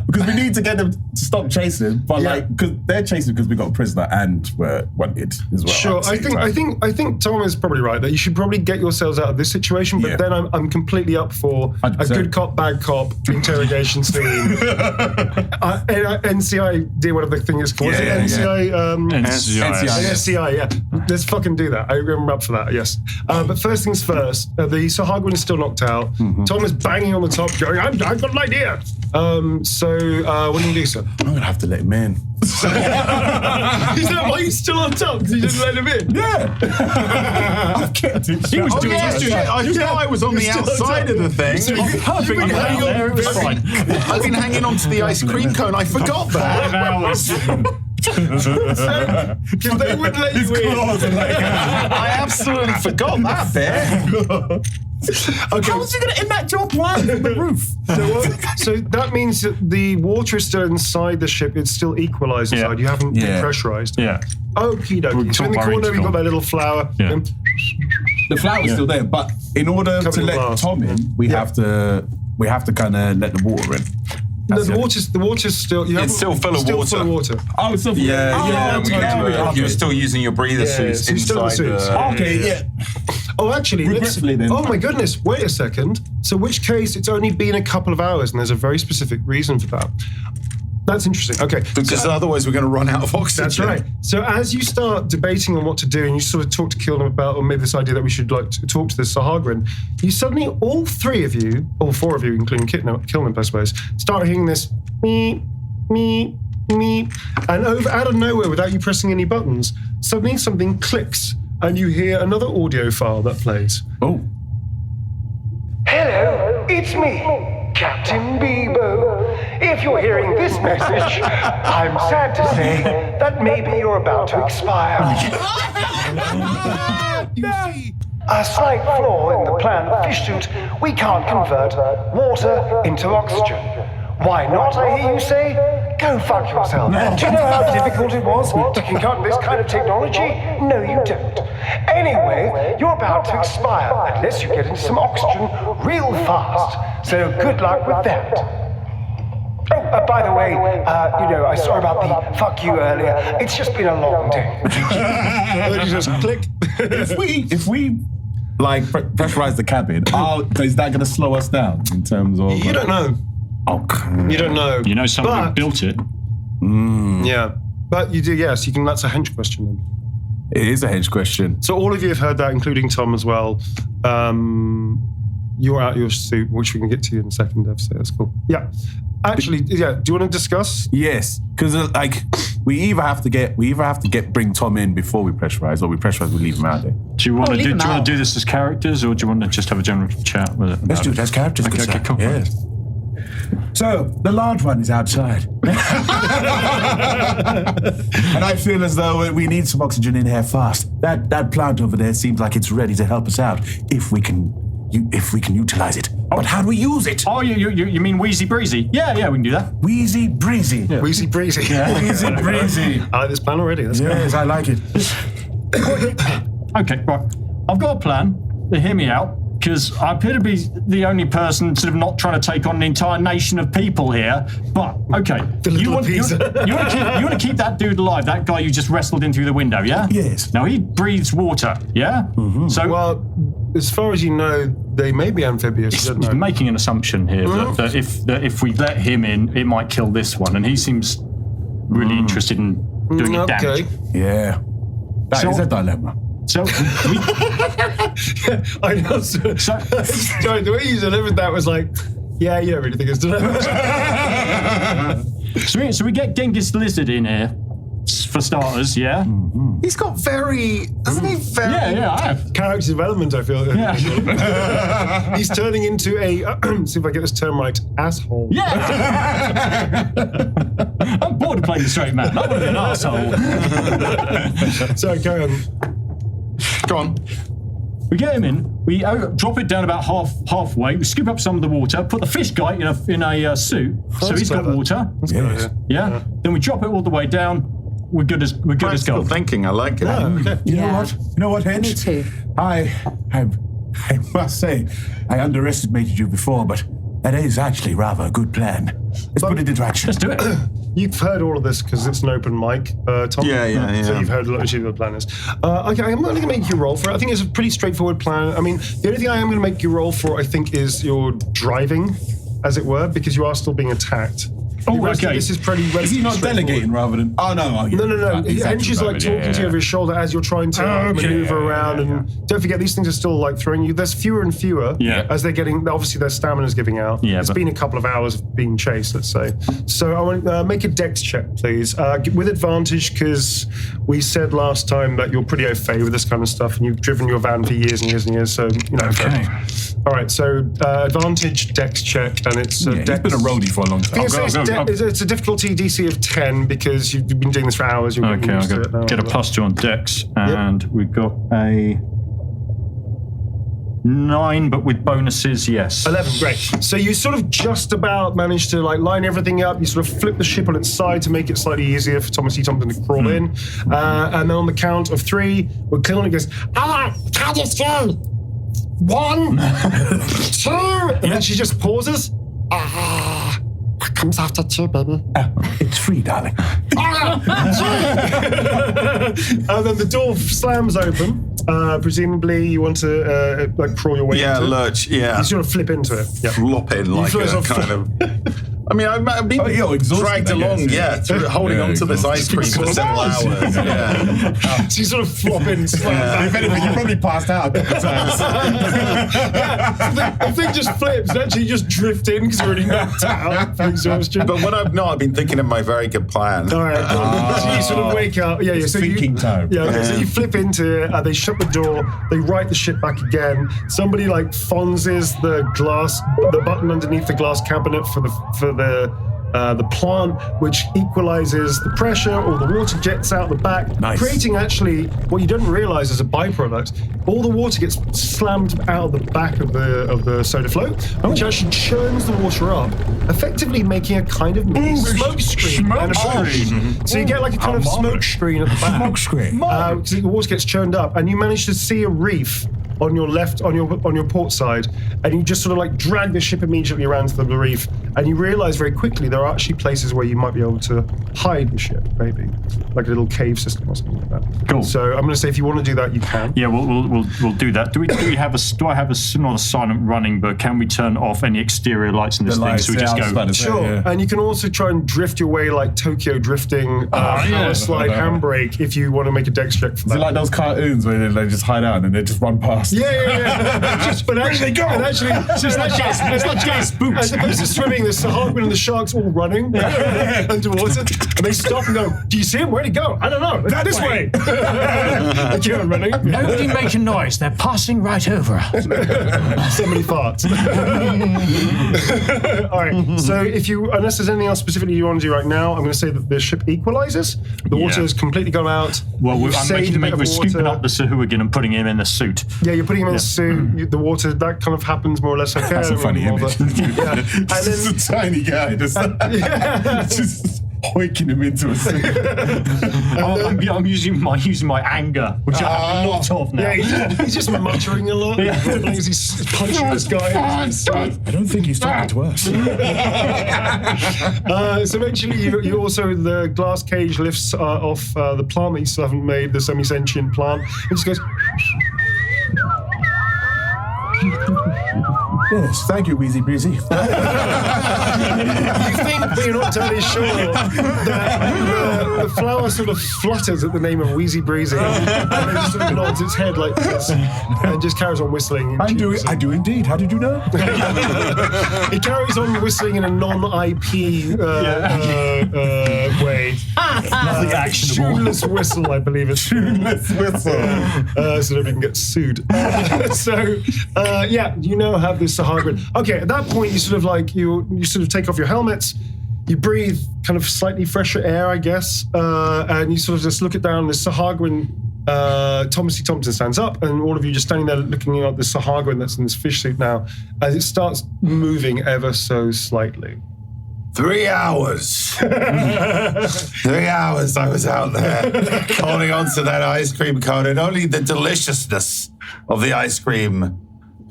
Because we need to get them to stop chasing, but because they're chasing because we got a prisoner and we're wanted as well. Sure, I think Tom is probably right that you should probably get yourselves out of this situation. But then I'm completely up for 100%. a good cop, bad cop interrogation scene. NCI, dear, whatever the thing is called. Is it NCI? NCI. Yeah. Let's fucking do that. I'm up for that. Yes. But first things first. The Sahagwin is still knocked out. Tom is banging on the top, going, "I've got an idea." So what do you do, sir? I'm gonna have to let him in. Is that why he's still on top? Because you didn't let him in? Yeah. I've kept it. I was on the outside of the thing. I've been hanging on to the ice cream cone. I forgot that. 5 hours. Because they wouldn't let you in. I absolutely forgot that bit. Okay. How is he going to enact your plan from the roof? So that means that the water is still inside the ship. It's still equalised inside. You haven't depressurized. Yeah. Okie dokie. So in the corner, we've got that little flower. Yeah. The flower's still there, but in order to let Tom in, we have to kind of let the water in. No, the water's still... It's still full of water. Oh, it's still full. You're still using your breather suits so still inside the suits. Okay, yeah. Oh, actually, Regretfully then. oh my goodness, wait a second. So which case, it's only been a couple of hours and there's a very specific reason for that. That's interesting. Okay. Because otherwise we're going to run out of oxygen. That's right. So as you start debating on what to do and you sort of talk to Clym about, or maybe this idea that we should like to talk to the Sahagwin, you suddenly, all 4 of you, including Clym, I suppose, start hearing this meep, meep, meep. And out of nowhere, without you pressing any buttons, suddenly something clicks and you hear another audio file that plays. Oh. Hello, it's me, Captain Bebo. If you're hearing this message, I'm sad to say that maybe you're about to expire. A slight flaw in the plan of fish suit, we can't convert water into oxygen. Why not, I hear you say? Go fuck yourself. Do you know how difficult it was to concoct this kind of technology? No, you don't. Anyway, you're about to expire unless you get into some oxygen real fast. So good luck with that. Oh, by the way, I saw about the fuck you earlier. It's just been a long day. You just click. If we like pressurize the cabin, is that going to slow us down in terms of? You don't know. You don't know. You know someone built it. Yeah. But you do, yes. You can. That's a hench question then. It is a hedge question. So all of you have heard that, including Tom as well. You're out your suit, which we can get to in a second, Dev, so that's cool. Yeah. Actually, yeah, do you want to discuss? Yes, because we either have to bring Tom in before we pressurize, or we pressurize, we leave him out there. Do you want to do this as characters, or do you want to just have a general chat with it? Let's do it as characters. Okay, cool. Yes. So, the large one is outside. And I feel as though we need some oxygen in here fast. That plant over there seems like it's ready to help us out if we can utilize it. But how do we use it? Oh, you mean Wheezy Breezy? Yeah, we can do that. Wheezy Breezy. Yeah. Wheezy Breezy. Yeah. Wheezy Breezy. I like this plan already. That's Yes, I like it. Okay, right. I've got a plan. Hear me out. Because I appear to be the only person sort of not trying to take on an entire nation of people here. But, okay. You want to keep that dude alive, that guy you just wrestled in through the window, yeah? Yes. Now, he breathes water, yeah? Mm-hmm. So, well, as far as you know, they may be amphibious. He's making an assumption here that if we let him in, it might kill this one. And he seems really interested in doing it damage. Yeah. That is a dilemma. So I know. Sorry, the way you delivered that was like, yeah, you don't really think it's dilemma. So we get Genghis Lizard in here, for starters, yeah? Mm-hmm. He's got very, hasn't he? Yeah, I have. Character development, I feel. Yeah. He's turning into a, see if I get this term right, asshole. Yeah! I'm bored of playing the straight man. I want to be an asshole. Sorry, carry on. Go on. We get him in, we drop it down about halfway, we scoop up some of the water, put the fish guy in a suit, so he's got water. That's good. Yeah. Then we drop it all the way down, we're good as Practical gold. thinking, I like it. Okay. You know what, Hench? Me too. I must say, I underestimated you before, but that is actually rather a good plan. Let's put it into action. Let's do it. You've heard all of this because it's an open mic, Tom. Yeah. So you've heard what the plan is. Okay, I'm only going to make you roll for it. I think it's a pretty straightforward plan. I mean, the only thing I am going to make you roll for, I think, is your driving, as it were, because you are still being attacked. Oh, The rest of okay. This is pretty. Is he not delegating rather than? Oh no! No. Hench is like talking to you over his shoulder as you're trying to maneuver around, and don't forget these things are still like throwing you. There's fewer and fewer as they're getting. Obviously, their stamina's giving out. Yeah, it's been a couple of hours of being chased, let's say. So I want make a dex check, please, with advantage because we said last time that you're pretty au fait with this kind of stuff, and you've driven your van for years and years and years. So you know. Okay. All right. So advantage dex check, and it's He's dex. been a roadie for a long time. It's a difficulty DC of 10 because you've been doing this for hours. You're Okay, used to it now. I'll get a +2 on Dex, and we've got a 9, but with bonuses, yes. 11, great. So you sort of just about managed to like line everything up. You sort of flip the ship on its side to make it slightly easier for Thomas E. Thompson to crawl in. And then on the count of 3, we're clearly goes, count of 3. 1, 2, and then she just pauses. What comes after 2, baby? It's free, darling. And then the door slams open. Presumably, you want to like crawl your way into it. Lurch, You sort of flip into it. Flop in like flip a off. kind of... I mean, I've been exhausted, dragged I along, guess, through holding on to this ice cream for several hours. So you sort of flop in. If anything, you probably passed out a couple of times. The thing just flips, and actually you just drift in because you're already knocked out from exhaustion. But when I've been thinking of my very good plan. All right. So you sort of wake up. Yeah. So thinking time. Yeah. Okay, so you flip into it. They shut the door. They right the ship back again. Somebody like fonzes the button underneath the glass cabinet for the plant, which equalizes the pressure. All the water jets out the back, creating actually what you don't realize as a byproduct. All the water gets slammed out of the back of the soda float, which actually churns the water up, effectively making a kind of mini smoke screen. So you get like a kind of smoke screen at the back. Smoke screen. So the water gets churned up, and you manage to see a reef on your left, on your port side, and you just sort of like drag the ship immediately around to the reef, and you realize very quickly there are actually places where you might be able to hide the ship, maybe like a little cave system or something like that. Cool. So I'm going to say if you want to do that, you can. Yeah, we'll do that. Do I have a not a silent running, but can we turn off any exterior lights in this thing so we just go? Sure. And you can also try and drift your way like Tokyo drifting, power slide handbrake if you want to make a dex check for that. Is it like those cartoons where they just hide out and they just run past? Yeah. But actually, they go? It's not gas boots. As opposed to swimming, there's the Hartman and the sharks all running underwater, and they stop and go, "Do you see him? Where'd he go? I don't know. This way." They keep on running. Nobody make a noise. They're passing right over us. Somebody farts. All right. So unless there's anything else specifically you want to do right now, I'm going to say that the ship equalizes. The water has completely gone out. Well, we're scooping up the Sahuagin and putting him in the suit. Yeah, you're putting him in the suit. The water, that kind of happens more or less. Okay. That's a funny image. And then, This is a tiny guy just hoiking him into a suit. I'm using my anger, which I have a lot of now. Yeah, he's just muttering a lot. He's punching this guy. I don't think he's talking to us. So eventually, you also, the glass cage lifts off the plant that you still haven't made, the semi-sentient plant. It just goes. Yes, thank you, Wheezy Breezy. You think, but you're not totally sure that the flower sort of flutters at the name of Wheezy Breezy, and then just sort of nods its head like this, and just carries on whistling. I do indeed. How did you know? It carries on whistling in a non-IP way. Nothing actionable. Tuneless whistle, I believe it's. Tuneless whistle. So nobody can get sued. You now have this Sahagrin. Okay, at that point, you sort of like you sort of take off your helmets. You breathe kind of slightly fresher air, I guess, and you sort of just look it down. This Sahagrin, Thomas E. Thompson stands up, and all of you just standing there looking at the Sahagrin that's in this fish suit now, as it starts moving ever so slightly. 3 hours. 3 hours I was out there holding on to that ice cream cone, and only the deliciousness of the ice cream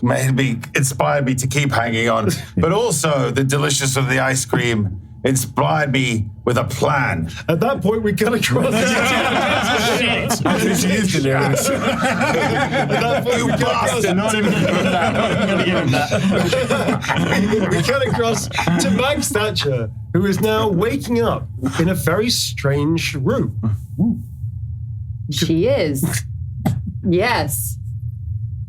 inspired me to keep hanging on. But also the deliciousness of the ice cream inspired me with a plan. At that point, we cut across. At that point, we cut across. Not even going to give him that. We cut across to Mag's Thatcher, who is now waking up in a very strange room. She is. Yes.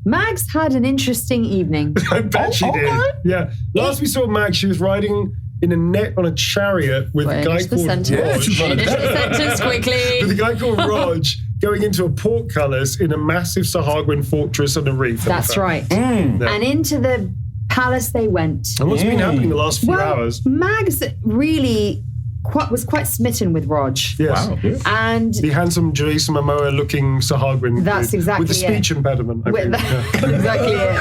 Mags had an interesting evening. I bet she did. Yeah. Last we saw Mag, she was riding in a net on a chariot with a guy called Rog. Finish the sentence quickly. With a guy called Rog going into a portcullis in a massive Sahagwin fortress on a reef. That's right. And into the palace they went. And what's been happening the last few hours? Mags really was quite smitten with Rog. Yes. Wow. Yeah. And the handsome Jason Momoa looking Sahagwin. That's exactly with a speech impediment. Exactly it.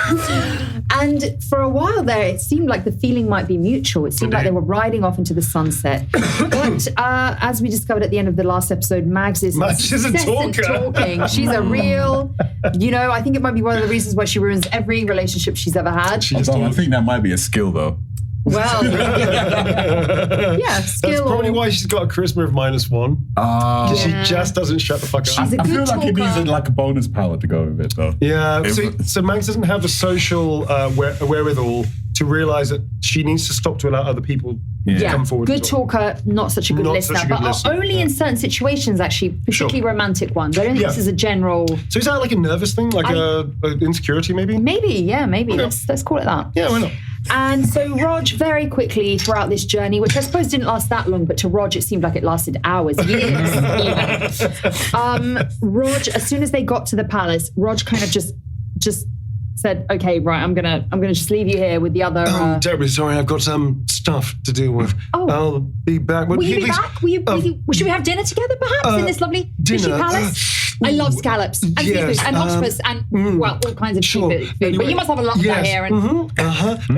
And for a while there, it seemed like the feeling might be mutual. It seemed like they were riding off into the sunset. But as we discovered at the end of the last episode, Mags is a talker. Talking. She's a real, I think it might be one of the reasons why she ruins every relationship she's ever had. Although I think that might be a skill, though. Well, yeah, skill. That's probably why she's got a charisma of -1. Because she just doesn't shut the fuck up. She's a I good feel like it talker. needs a bonus power to go with it, though. Yeah, so Mags doesn't have the social wherewithal to realise that she needs to stop to allow other people to come forward. Good talker, not such a good listener, but only in certain situations, actually, particularly romantic ones. I don't think this is a general. So is that like a nervous thing, like a insecurity, maybe? Maybe. Okay. Let's call it that. Yeah, why not? And so Rog very quickly throughout this journey, which I suppose didn't last that long, but to Rog it seemed like it lasted hours, years even. Rog, as soon as they got to the palace, Rog kind of just said, "Okay, right, I'm gonna just leave you here with the other." Terribly sorry, I've got some stuff to deal with. I'll be back. Will you be back? Should we have dinner together, perhaps, in this lovely fishy palace? I love scallops and seafood and octopus and all kinds of seafood. But you must have a lot of that here. And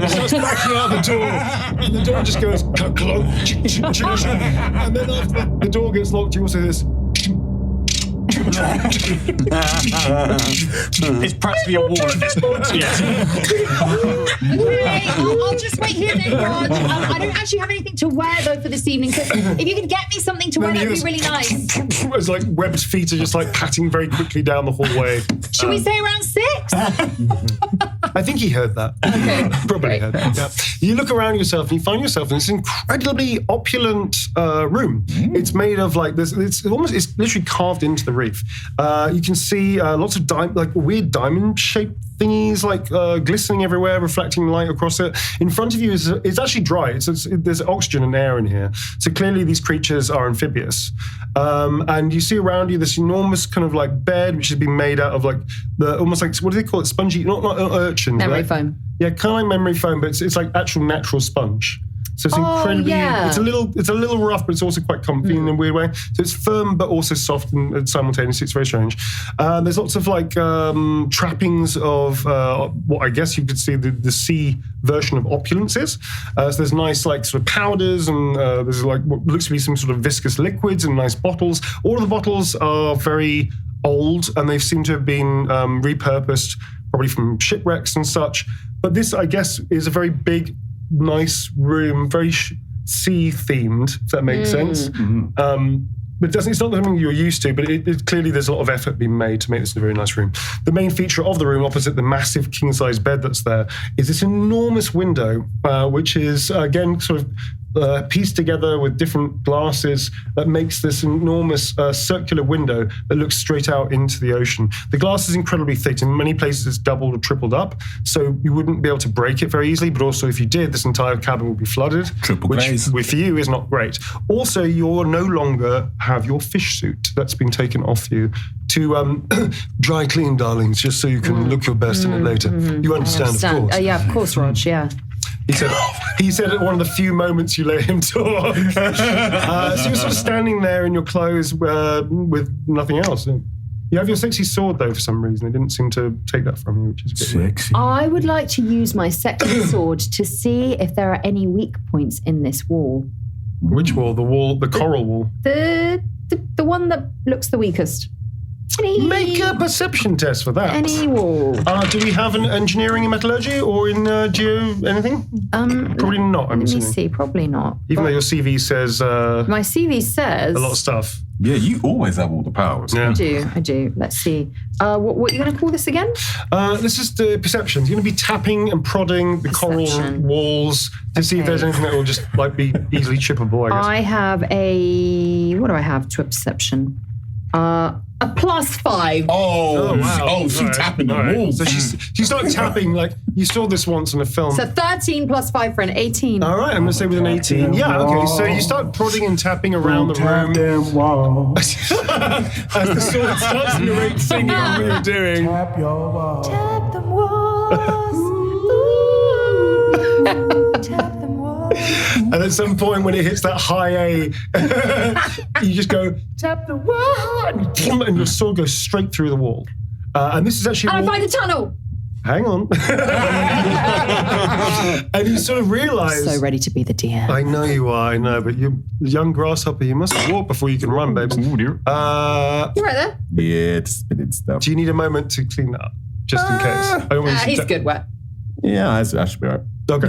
it starts backing out the door, and the door just goes clunk, and then after the door gets locked, you also hear this. It's practically a wall at this point. Okay, I'll just wait here then, Rog. I don't actually have anything to wear though for this evening, so if you could get me something to wear, that'd be really nice. It's like webbed feet are just like patting very quickly down the hallway. Should we say around 6? I think he heard that. Okay. Probably heard that. Yeah. You look around yourself and you find yourself in this incredibly opulent room. It's made of like this. It's literally carved into the reef. You can see lots of weird diamond-shaped thingies, like glistening everywhere, reflecting light across it. In front of you it's actually dry. There's oxygen and air in here. So clearly these creatures are amphibious. And you see around you this enormous kind of like bed, which has been made out of like almost like, what do they call it? Spongy, not urchin. Memory foam. Yeah, kind of like memory foam, but it's like actual natural sponge. So it's incredibly, it's a little rough, but it's also quite comfy in a weird way. So it's firm, but also soft and simultaneously. It's very strange. There's lots of like trappings of what I guess you could see the sea version of opulence is. So there's nice like sort of powders and there's like what looks to be some sort of viscous liquids and nice bottles. All of the bottles are very old and they seem to have been repurposed probably from shipwrecks and such. But this, I guess, is a very big, nice room, very sea themed, if that makes sense. But it's not something you're used to, but it clearly there's a lot of effort being made to make this a very nice room. The main feature of the room, opposite the massive king-size bed that's there, is this enormous window, which is, again, sort of pieced together with different glasses that makes this enormous circular window that looks straight out into the ocean. The glass is incredibly thick. In many places it's doubled or tripled up, so you wouldn't be able to break it very easily, but also if you did, this entire cabin would be flooded, which for you is not great. Also, you no longer have your fish suit that's been taken off you to dry clean, darlings, just so you can look your best in it later. You understand, of course. Yeah, of course, Rog, yeah. He said at one of the few moments you let him talk. So you're sort of standing there in your clothes with nothing else. You have your sexy sword, though, for some reason. They didn't seem to take that from you, which is a bit weird. Sexy. I would like to use my sexy sword to see if there are any weak points in this wall. Which wall? The coral wall. The one that looks the weakest. Make a perception test for that. Any wall. Do we have an engineering in metallurgy or in geo anything? Probably not, I'm Let me assuming. see, probably not. Even though your CV says My CV says... a lot of stuff. Yeah, you always have all the powers. Yeah. I do. Let's see. What are you going to call this again? This is the perceptions. You're going to be tapping and prodding the coral Perception. walls to see if there's anything that will just like be easily chippable, I guess. I have a... What do I have to a perception? A +5. Oh, wow. she tapping the All walls. So she started tapping, like, you saw this once in a film. So 13 +5 for an 18. All right, I'm going to say with an 18. Yeah, okay. So you start prodding and tapping around the room. As the sword starts to narrate singing what we were doing. Tap them walls. Tap them walls. And at some point when it hits that high A, you just go, tap the wall, and your sword goes straight through the wall. And this is actually... And I find a tunnel. Hang on. And you sort of realise... So ready to be the DM. I know you are, I know, but you're a young grasshopper. You must walk before you can run, babes. Oh, dear. You're right there. Yeah, it's spinning stuff. Do you need a moment to clean that up? Just in case. I don't want you to He's good wet. Yeah, I should be all right. Okay.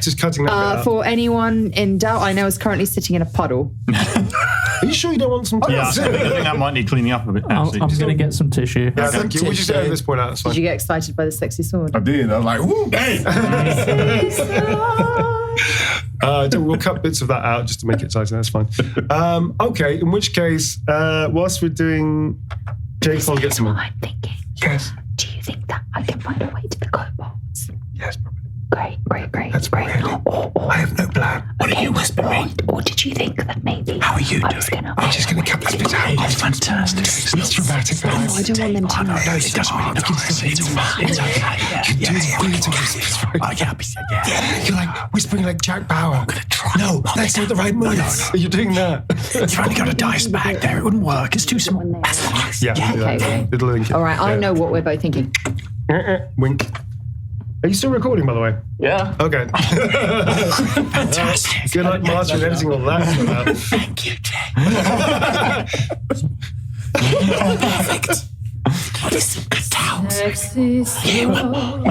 Just cutting that bit out. For anyone in doubt, I know is currently sitting in a puddle. Are you sure you don't want some Yeah, I think that might need cleaning up a bit. I'm Actually. going to get some tissue. Yeah, thank you. Would you say at this point out? That's fine. Did you get excited by the sexy sword? I did. I was like, ooh, dang. We'll cut bits of that out just to make it exciting. That's fine. Okay, in which case, whilst we're doing... Jake, I'll get some... I'm thinking. Yes. Do you think that I can find a way to the kobolds? Yes, probably. Great. That's great. I have no plan. What are you whispering? Or did you think that maybe... How are you doing? I'm just going to cut this bit out. Oh, fantastic. It's dramatic. I don't want them to know. No, it doesn't really look it's okay. You're like whispering like Jack Bauer. I'm going to try. No, that's not the right move. No. You're doing that. You've only got a dice bag there. It wouldn't work. It's too small. Yeah. Okay. It'll link it. All right, I Yeah. know what we're both thinking. Wink. Are you still recording, by the way? Yeah. Okay. Fantastic. Good luck, Marta, and editing all that stuff out. Thank you, Jay. Perfect. This is good towels. Sexy sword.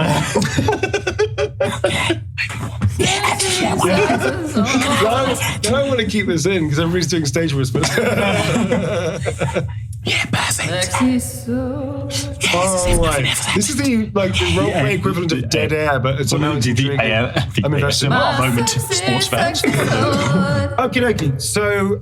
I don't want to keep this in because everybody's doing stage whispers. Yeah, perfect. Sexy sword. Oh, right. This is the roleplay equivalent of dead air, but it's The intriguing. I'm invested. moment, sports fans. Okie dokie. So,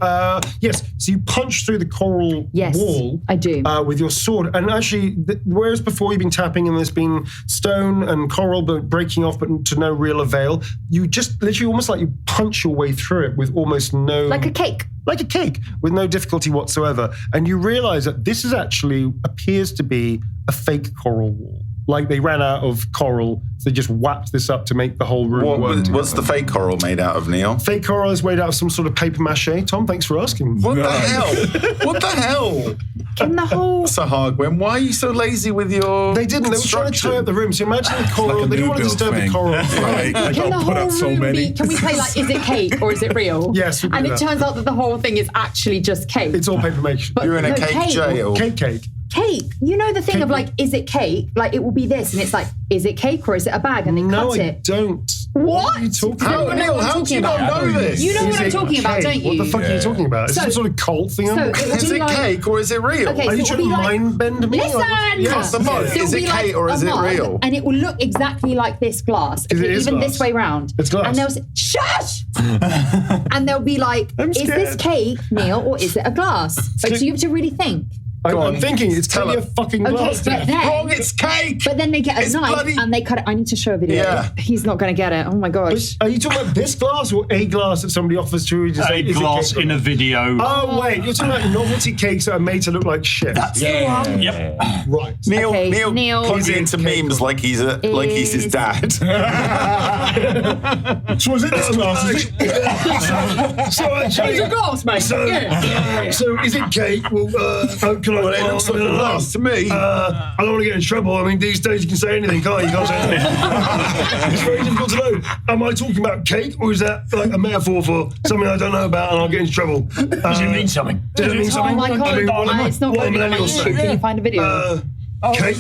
yes, so you punch through the coral Yes, wall. I do. With your sword. And actually, whereas before you've been tapping and there's been stone and coral but breaking off but to no real avail, you just literally almost like you punch your way through it with almost no... Like a cake. Like a cake, with no difficulty whatsoever. And you realize that this is actually appears to be a fake coral wall. Like they ran out of coral, so they just whapped this up to make the whole room work. What's the fake coral made out of, Neil? Fake coral is made out of some sort of paper mache. Tom, thanks for asking. What the hell? What the hell? In the whole... That's a hard one. Why are you so lazy with your They didn't. They were trying to tie up the room. So imagine the coral. They didn't want to disturb the coral. Right. I Can the got put whole up so room many. be... Can we play like, is it cake or is it real? Yes, we can And do it that. turns out that the whole thing is actually just cake. It's all paper mache. But You're in a no, cake jail. Cake. Cake. You know the thing of like, is it cake? Like it will be this, and it's like, is it cake or is it a bag? And they No, cut I it. don't. What? are you talking How, about? Neil, how do you not know this? You know what I'm Is it talking about, cake? don't you? What the fuck are you talking about? Is So- it some sort of cult thing? so it will Is be it like- cake or is it real? Okay, Are you so trying to it'll be like- mind bend me? Listen! Yes. The mug. So it'll Is it be like cake or is a it mug, real? And it will look exactly like this glass. Because it is even glass. this way round. It's glass. And they'll say, shush! And they'll be like, I'm is this scared. cake, Neil, or is it a glass? Like, so you have to really think. I'm thinking it's Tell clearly a her. fucking Okay, glass. but then, Wrong, it's cake! but then they get a It's knife bloody- and they cut it. I need to show a video. Yeah. He's not going to get it. Oh my gosh. Are you talking about this glass or a glass that somebody offers to you? Just A say, is it glass cake? in a video. Oh, wait. You're talking about novelty cakes that are made to look like shit. Yep. Right. Neil, Okay, Neil, Neil. plugs it into memes like he's his dad. So is it this glass? So actually, glass, mate. so is it cake? Well, okay. Well, it looks like it lasts to me. I don't want to get in trouble. I mean, these days you can say anything, can't you? You can't say anything. It's very difficult to know. Am I talking about cake, or is that like a metaphor for something I don't know about and I'll get into trouble? Does it mean something? Does it mean something? Oh my God, it's not what working on my millennials ear. say. Can you find a video? Cake?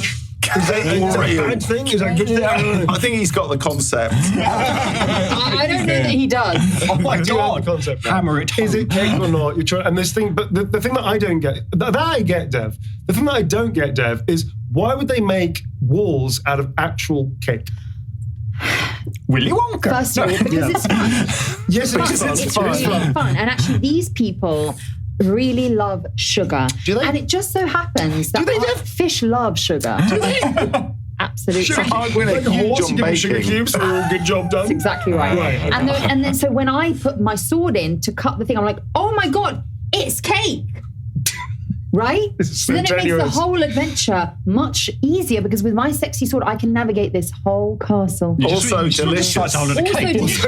Is that a bad thing? Is that a good thing? I don't know. I think he's got the concept. I don't know that he does. Oh my I do have God. the concept now. Hammer it home. Is it cake or not? You're trying, and this thing, but the thing that I don't get, that I get, Dev, the thing that I don't get, Dev, is why would they make walls out of actual cake? Willy Wonka. First of all, because it's fun. Yes, it is. It's really fun. And actually, these people really love sugar. Do they? And it just so happens that Do they, our Dev? fish love sugar. Do they? Absolutely. Sugar I'm going like to a horse, huge you on give them sugar baking. cubes, good job done. That's exactly right. Right, okay. And then so when I put my sword in to cut the thing, I'm like, oh my God, it's cake. Right? It's So then it makes the tenuous. whole adventure much easier because with my sexy sword, I can navigate this whole castle. Also delicious. Also So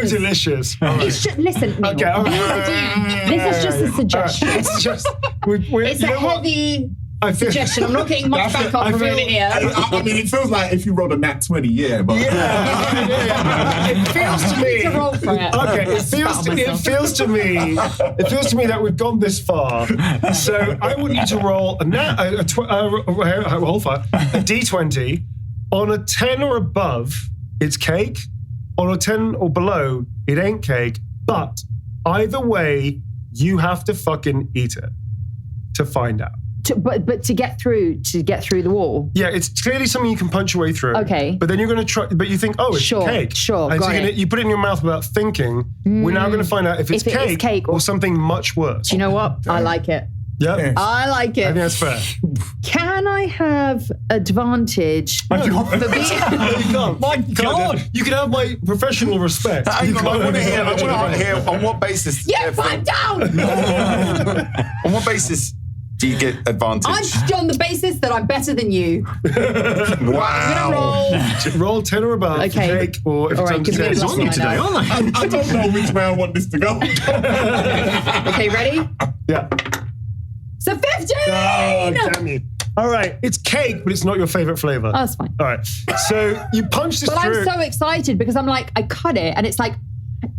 delicious. All right. It's just, listen, Neil, Okay, all right. this is just a All right. suggestion. It's just, we're, It's you a know what? heavy I feel, suggestion. I'm not getting much back up from it here. I mean, it feels like if you rolled a nat 20, yeah, but It feels to me. To roll for it. Okay, it feels to me that we've gone this far. So I want you to roll a d20. On a 10 or above, it's cake. On a 10 or below, it ain't cake. But either way, you have to fucking eat it to find out. But to get through the wall. Yeah, it's clearly something you can punch your way through. Okay. But then you're going to try, but you think, oh, it's Sure, cake. sure, And so got you're it. you put it in your mouth without thinking. We're now going to find out if it's If it is cake or or- something much worse. Do you know what? I like it. Yeah. I like I think it. that's fair. Can I have advantage for being... You can't. My God. You can have my professional respect. Hang You on, I can't want to have hear on what basis. Yeah, pipe down! On what basis do you get advantage? I'm on the basis that I'm better than you. Wow. I'm gonna roll. Roll 10 or above Okay. for cake, or if All it's right, under give me a 10. plus one, I know. I don't know which way I want this to go. Okay, ready? Yeah. So 15! Oh, damn you. All right, it's cake, but it's not your favorite flavor. Oh, that's fine. All right, so you punch this But through. I'm so excited because I'm like, I cut it and it's like,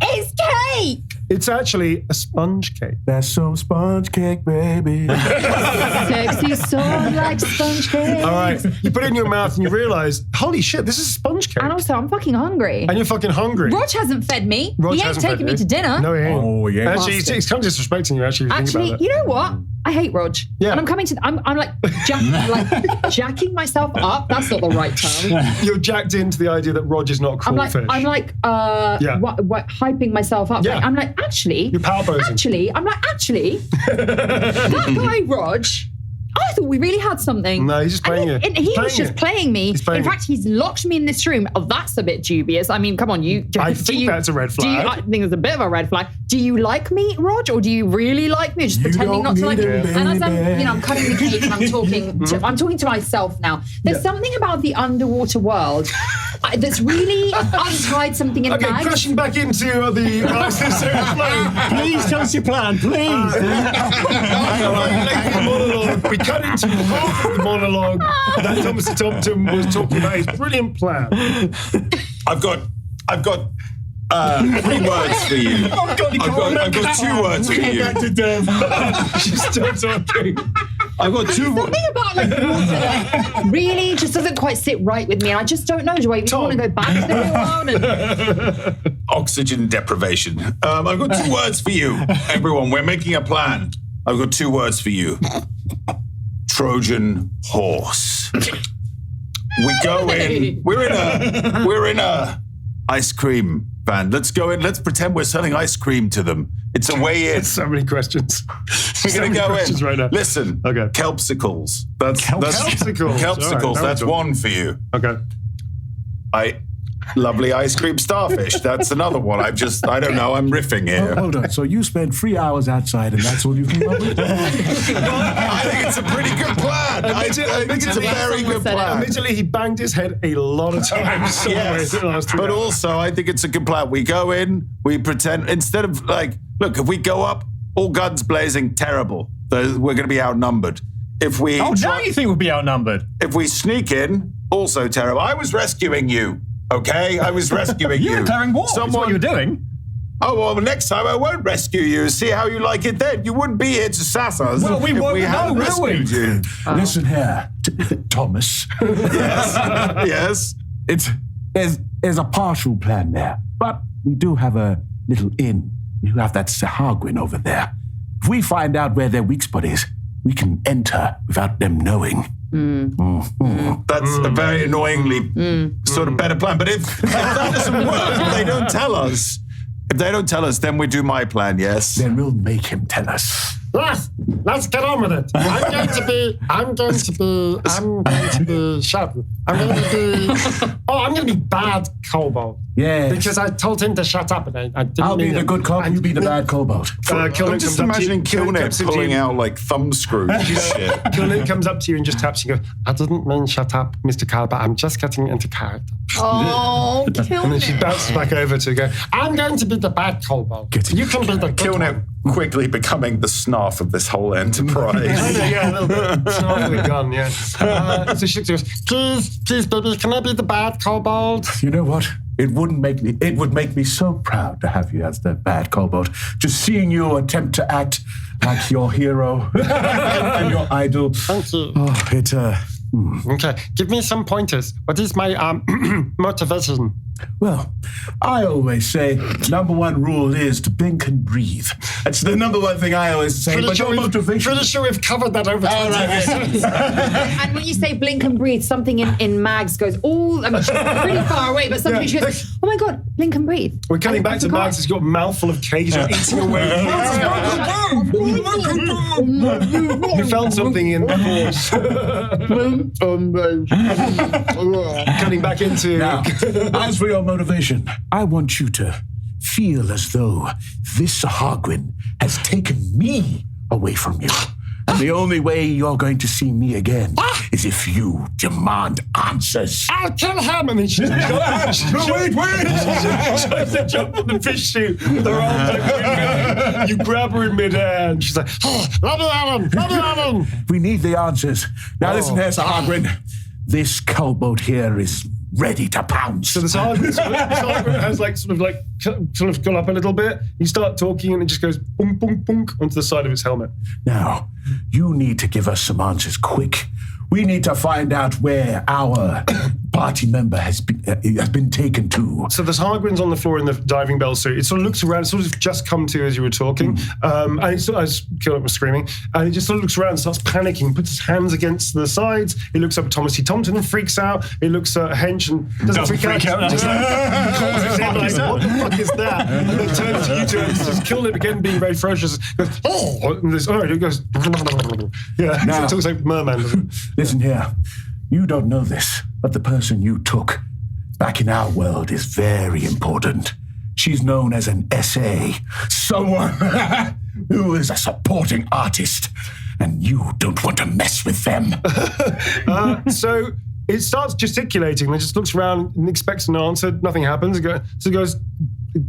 it's cake! It's actually a sponge cake. That's some sponge cake, baby. Sexy sword like sponge cake. All right, you put it in your mouth and you realize, holy shit, this is sponge cake. And also, I'm fucking hungry. And you're fucking hungry. Rog hasn't fed me. Rog He ain't hasn't fed taking me you. to dinner. No, he ain't. Oh, yeah. Actually, he's kind of disrespecting you, actually, if you think Actually, about it. you know what? I hate Rog. Yeah. And I'm coming to, I'm like jacking myself up. That's not the right term. You're jacked into the idea that Rog is not a cruel fish. I'm like, Yeah. what, hyping myself up. Yeah. I'm like, actually, You're power posing. that guy Rog, I thought we really had something. No, he's just playing you. And he He's was playing just you. playing me. He's playing In you. fact, he's locked me in this room. Oh, that's a bit dubious. I mean, come on, you. I think that's a red flag. I think it's a bit of a red flag. Do you like me, Rog, or do you really like me, or just pretending not to like me? And as I'm cutting the cake and I'm talking to myself now. There's something about the underwater world that's really untied something in Okay, bags. crashing back into the Please tell us your plan, please. monologue. We cut into half of the monologue that Thomas Tompton was talking about his brilliant plan. I've got 3 words for you. I've got 2 words for you. She's still talking. I've got 2 words. Something about like water that really just doesn't quite sit right with me. And I just don't know. Do I even want to go back to the real world? And... Oxygen deprivation. I've got 2 words for you. Everyone, we're making a plan. I've got 2 words for you. Trojan horse. We go in. We're in a ice cream van. Let's go in. Let's pretend we're selling ice cream to them. It's a way in. So many questions. We're going to go in. Right now. Listen. Okay. Kelpsicles. That's Kelpsicles. Kelpsicles. All right, now That's we're talking. 1 for you. Okay. Lovely ice cream starfish. That's another one. I don't know. I'm riffing here. Hold on. So you spent 3 hours outside and that's all you came up with? I think it's a pretty good plan. I think it's a very good plan. Admittedly, he banged his head a lot of times. Yes, but also I think it's a good plan. We go in, we pretend, instead of look, if we go up, all guns blazing, terrible. We're going to be outnumbered. If we now you think we'll be outnumbered. If we sneak in, also terrible. I was rescuing you, okay? I was rescuing you. You were declaring war. That's what you were doing. Oh, well, next time I won't rescue you. See how you like it then. You wouldn't be here to sass us. Well, we won't know, will we? You. Listen here, Thomas. Yes. There's a partial plan there, but we do have a little inn. You have that Sahagwin over there. If we find out where their weak spot is, we can enter without them knowing. That's a very annoyingly sort of better plan. But if that doesn't work, if they don't tell us, then we do my plan, yes? Then we'll make him tell us. Yes, let's get on with it. I'm going to be shut. I'm going to be bad kobold. Yes. Because I told him to shut up and I didn't I'll be mean the it. good cop, you be the bad kobold. I'm just imagining Kilnip pulling out like thumb screws and shit. Kilnip comes up to you and just taps you and goes, I didn't mean shut up, Mr. Calber. I'm just getting into character. Oh, And then she Kilnip. bounces back over to go, I'm going to be the bad kobold. You can be the good Kilnip one. quickly becoming the snarf of this whole enterprise. yeah, a little bit. Snarf with a gun, yeah. So she goes, Please, baby, can I be the bad kobold? You know what? It would make me so proud to have you as the bad kobold. Just seeing you attempt to act like your hero and your idol. Thank you. Oh, it Okay, give me some pointers. What is my motivation? Well, I always say number one rule is to blink and breathe. That's the number one thing I always say. Pretty sure we've covered that over 20 years. And when you say blink and breathe, something in Mags goes, oh, I mean, she's pretty far away, but something she goes, oh my God, blink and breathe. we're coming back to Max. He's got a mouthful of cake. He's eating away. You found something in the horse. Cutting back into... Now, as for your motivation, I want you to feel as though this Sahagwin has taken me away from you. And the only way you're going to see me again is if you demand answers. I'll kill him! And then she Wait! She tries to jump on the fish chute with her arms open. You grab her in midair and she's like, Oh, let me at him! We need the answers. Now listen here, Sahagwin. This cowboat here is ready to pounce. So the sergeant has sort of gone up a little bit. You start talking and it just goes boom, boom, boom onto the side of his helmet. Now, you need to give us some answers quick. We need to find out where our party member has been taken to. So the Hargrin's on the floor in the diving bell suit. It sort of looks around, sort of just come to as you were talking. And it sort of, as Kilnip was screaming, and he just sort of looks around and starts panicking, puts his hands against the sides. He looks up at Thomas T. Thompson and freaks out. He looks at Hench and doesn't freak out. Just calls his head like, what the fuck is that? And then turns to you two and it's just Kilnip again being very ferocious. Goes, oh! And this, it goes, yeah, Now- it talks like merman, doesn't it? Listen here, you don't know this, but the person you took back in our world is very important. She's known as an SA, someone who is a supporting artist, and you don't want to mess with them. So it starts gesticulating and it just looks around and expects an answer. Nothing happens. It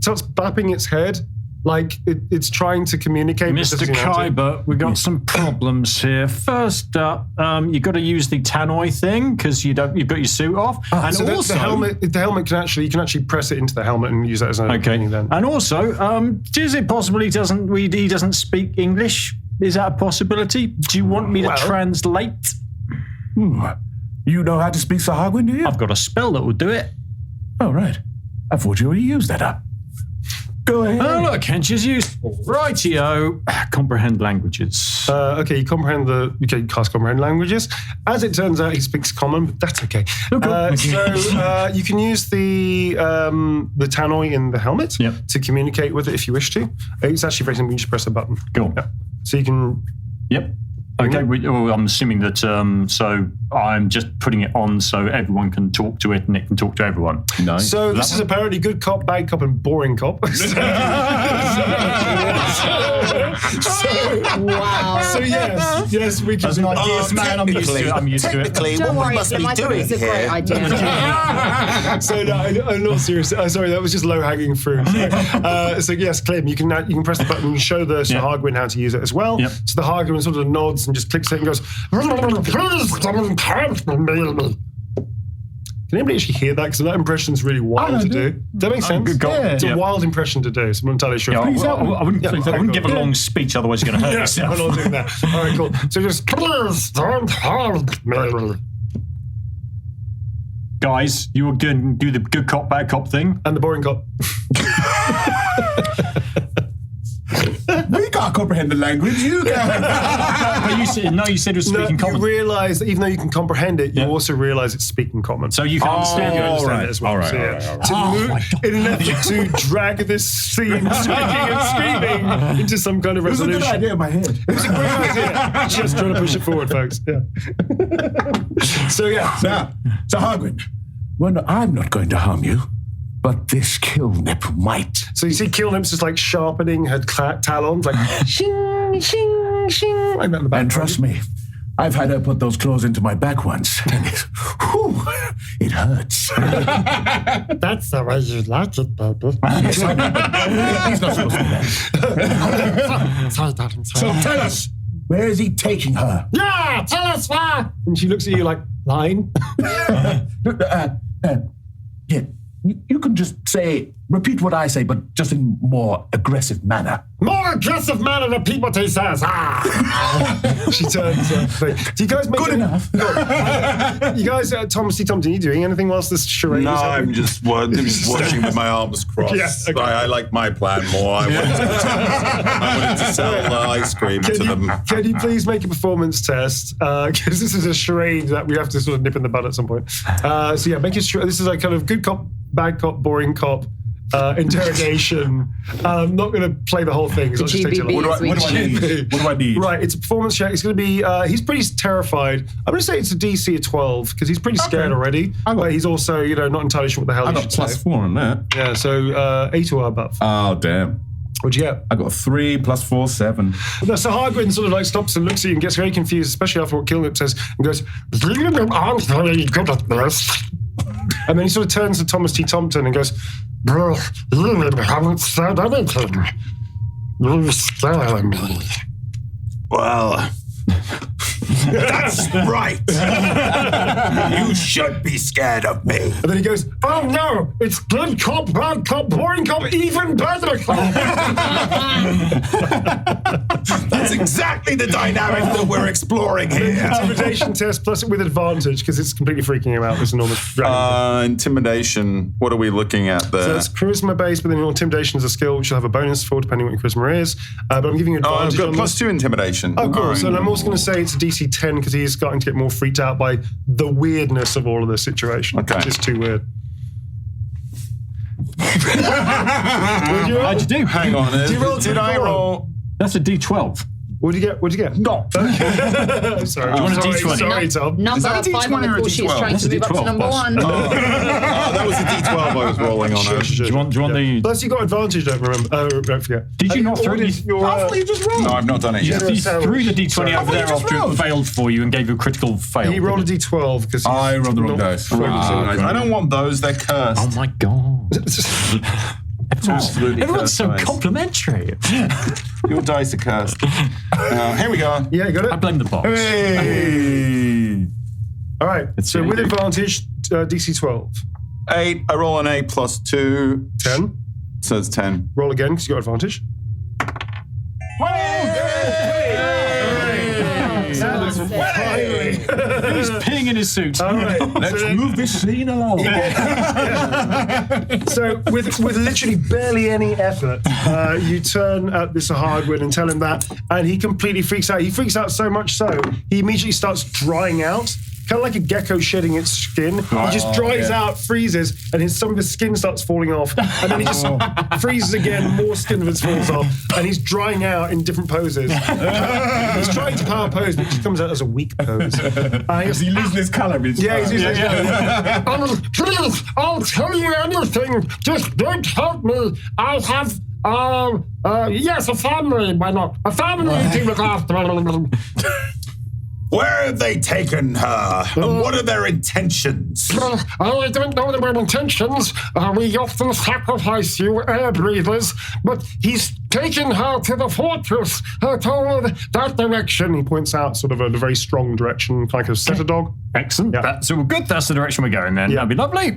starts bapping its head like it's trying to communicate. Mr. Kyber, we've got some problems here. First up, you've got to use the tannoy thing because you've got your suit off. And so also, the helmet you can actually press it into the helmet and use that as an okay. then. And also, is it possible he doesn't speak English? Is that a possibility? Do you want me to translate? You know how to speak Sahagwin, do you? I've got a spell that will do it. Oh, right. I thought you already used that up. Go ahead. Oh, look, Hench is useful. Rightio. Comprehend languages. Okay, you cast comprehend languages. As it turns out, he speaks common, but that's okay. So you can use the tannoy in the helmet to communicate with it if you wish to. It's actually very simple. You just press a button. Cool. Yeah. So you can. Yep. Okay, I'm assuming that, so I'm just putting it on so everyone can talk to it and it can talk to everyone. Nice. So this is apparently good cop, bad cop, and boring cop. Wow. So yes, we can. As an ideas man, I'm used to it. Technically, Don't what worry, we must Clym, be I thought it doing was a great here. idea. So no, I'm not serious. Sorry, that was just low hanging fruit. So yes, Clym, you can press the button. You can show the Sahagwin how to use it as well. Yep. So the Sahagwin sort of nods and just clicks it and goes. Can anybody actually hear that? Because that impression's really wild to do. Does that make sense? good call. It's a Yeah. wild impression to do, so I'm not entirely sure. I wouldn't, Yeah, I wouldn't give a long speech, otherwise you're going to hurt Yeah, yourself. I'm not doing that. All right, cool. So just Guys, you were going to do the good cop, bad cop thing. and the boring cop. We can't comprehend the language. You can. But you said it was No, speaking you common. realise that even though you can comprehend it, you Yeah. also realise it's speaking common. So you can understand You it. understand right. it as well. All right, So, all yeah. right, all right. To move, in an effort to drag this scene, speaking and screaming, into some kind of It was a resolution. good idea in my head. It's a great idea. Just trying to push it forward, folks. Yeah. So yeah. Now, Sahagwin, well, I'm not going to harm you, but this Kelped might. So you see Kilnip's just like sharpening her talons, like shing, shing, shing, like that in the back. And trust me, I've had her put those claws into my back once, and it hurts. That's the way you like it, baby. Yes, I know, but he's not supposed to do that. Sorry, darling. So Sorry. tell us, where is he taking her? Yeah, tell us why. And she looks at you like, lying. Yeah, you can just repeat what I say, but just in more aggressive manner. More aggressive manner, repeat what he says. She turns. Do you guys make Good enough. You guys, Thomas T. Thompson, are you doing anything whilst this charade No, is happening? I'm just watching with my arms crossed. Yeah, okay. I like my plan more. I wanted to sell ice cream to them. Can you please make a performance test? Because this is a charade that we have to sort of nip in the bud at some point. So yeah, make it. This is a kind of good cop, bad cop, boring cop interrogation. I'm not going to play the whole thing. 'Cause it'll just take too long. What do I need? What do I need? Right, it's a performance check. It's going to be, he's pretty terrified. I'm going to say it's a DC of 12 because he's pretty scared already. But he's also, not entirely sure what the hell I he got should plus say. 4 on that. Yeah, so 8 or above. Oh, damn. What'd you get? I got 3 plus 4, 7. No, so Hargwin sort of like stops and looks at you and gets very confused, especially after what Kilnip says, and goes, I'm very good at this. And then he sort of turns to Thomas T. Thompson and goes, You haven't said anything. You scare me. Well, that's right. You should be scared of me. and then he goes, Oh no, it's good cop, bad cop, boring cop, even better cop. That's exactly the dynamic that we're exploring here. intimidation test plus it with advantage because it's completely freaking him out, this enormous dragon. Intimidation. What are we looking at there? So it's charisma based, but then your intimidation is a skill which you'll have a bonus for depending on what your charisma is. But I'm giving you I've advantage got on plus this. 2 intimidation. Of course, All and right. I'm also going to say it's a DC 10 because he's starting to get more freaked out by the weirdness of all of this situation, Okay. which is too weird. How'd you do? Hang on. Did I roll? That's a D12. What'd you get? No. Sorry, you want a sorry, D20? sorry, Tom. Number Is that a 5 on the D20 or a call sheet is D12? trying That's to a move up to D12 number plus. 1. Oh, that was a D12 I was rolling on. Sure. Do you want the? Plus, you got advantage. Don't remember. Don't forget. Did you not throw the? You just rolled. No, I've not done it You yet. threw the D20 Sorry. over there after it failed for you and gave you a critical fail. He rolled a D12 because I rolled the wrong dice. I don't want those. They're cursed. Oh my god! Absolutely Everyone's cursed so dice. complimentary. Your dice are cursed. Here we go. Yeah, you got I it. blame the box. Hey! All right. So see. with advantage, DC 12. 8. I roll an 8 plus 2. 10. So it's 10. Roll again because you got advantage. He's peeing in his suit. All right. Let's move this scene along. So with literally barely any effort, you turn at this Hardwin and tell him that, and he completely freaks out. He freaks out so much so, he immediately starts drying out. Kind of like a gecko shedding its skin. He just dries out, freezes, and some of his skin starts falling off. And then he just freezes again, more skin of his falls off. And he's drying out in different poses. He's trying to power pose, but it just comes out as a weak pose. Is he losing his colour? Yeah, he's Please, I'll tell you anything. Just don't help me. I have Yes, a family. Why not? A family to look after. Where have they taken her? And what are their intentions? I don't know their intentions. We often sacrifice you air breathers, but he's taken her to the fortress, toward that direction. He points out sort of a very strong direction, like a setter dog. Excellent. That's all good. That's the direction we're going then. That'd be lovely.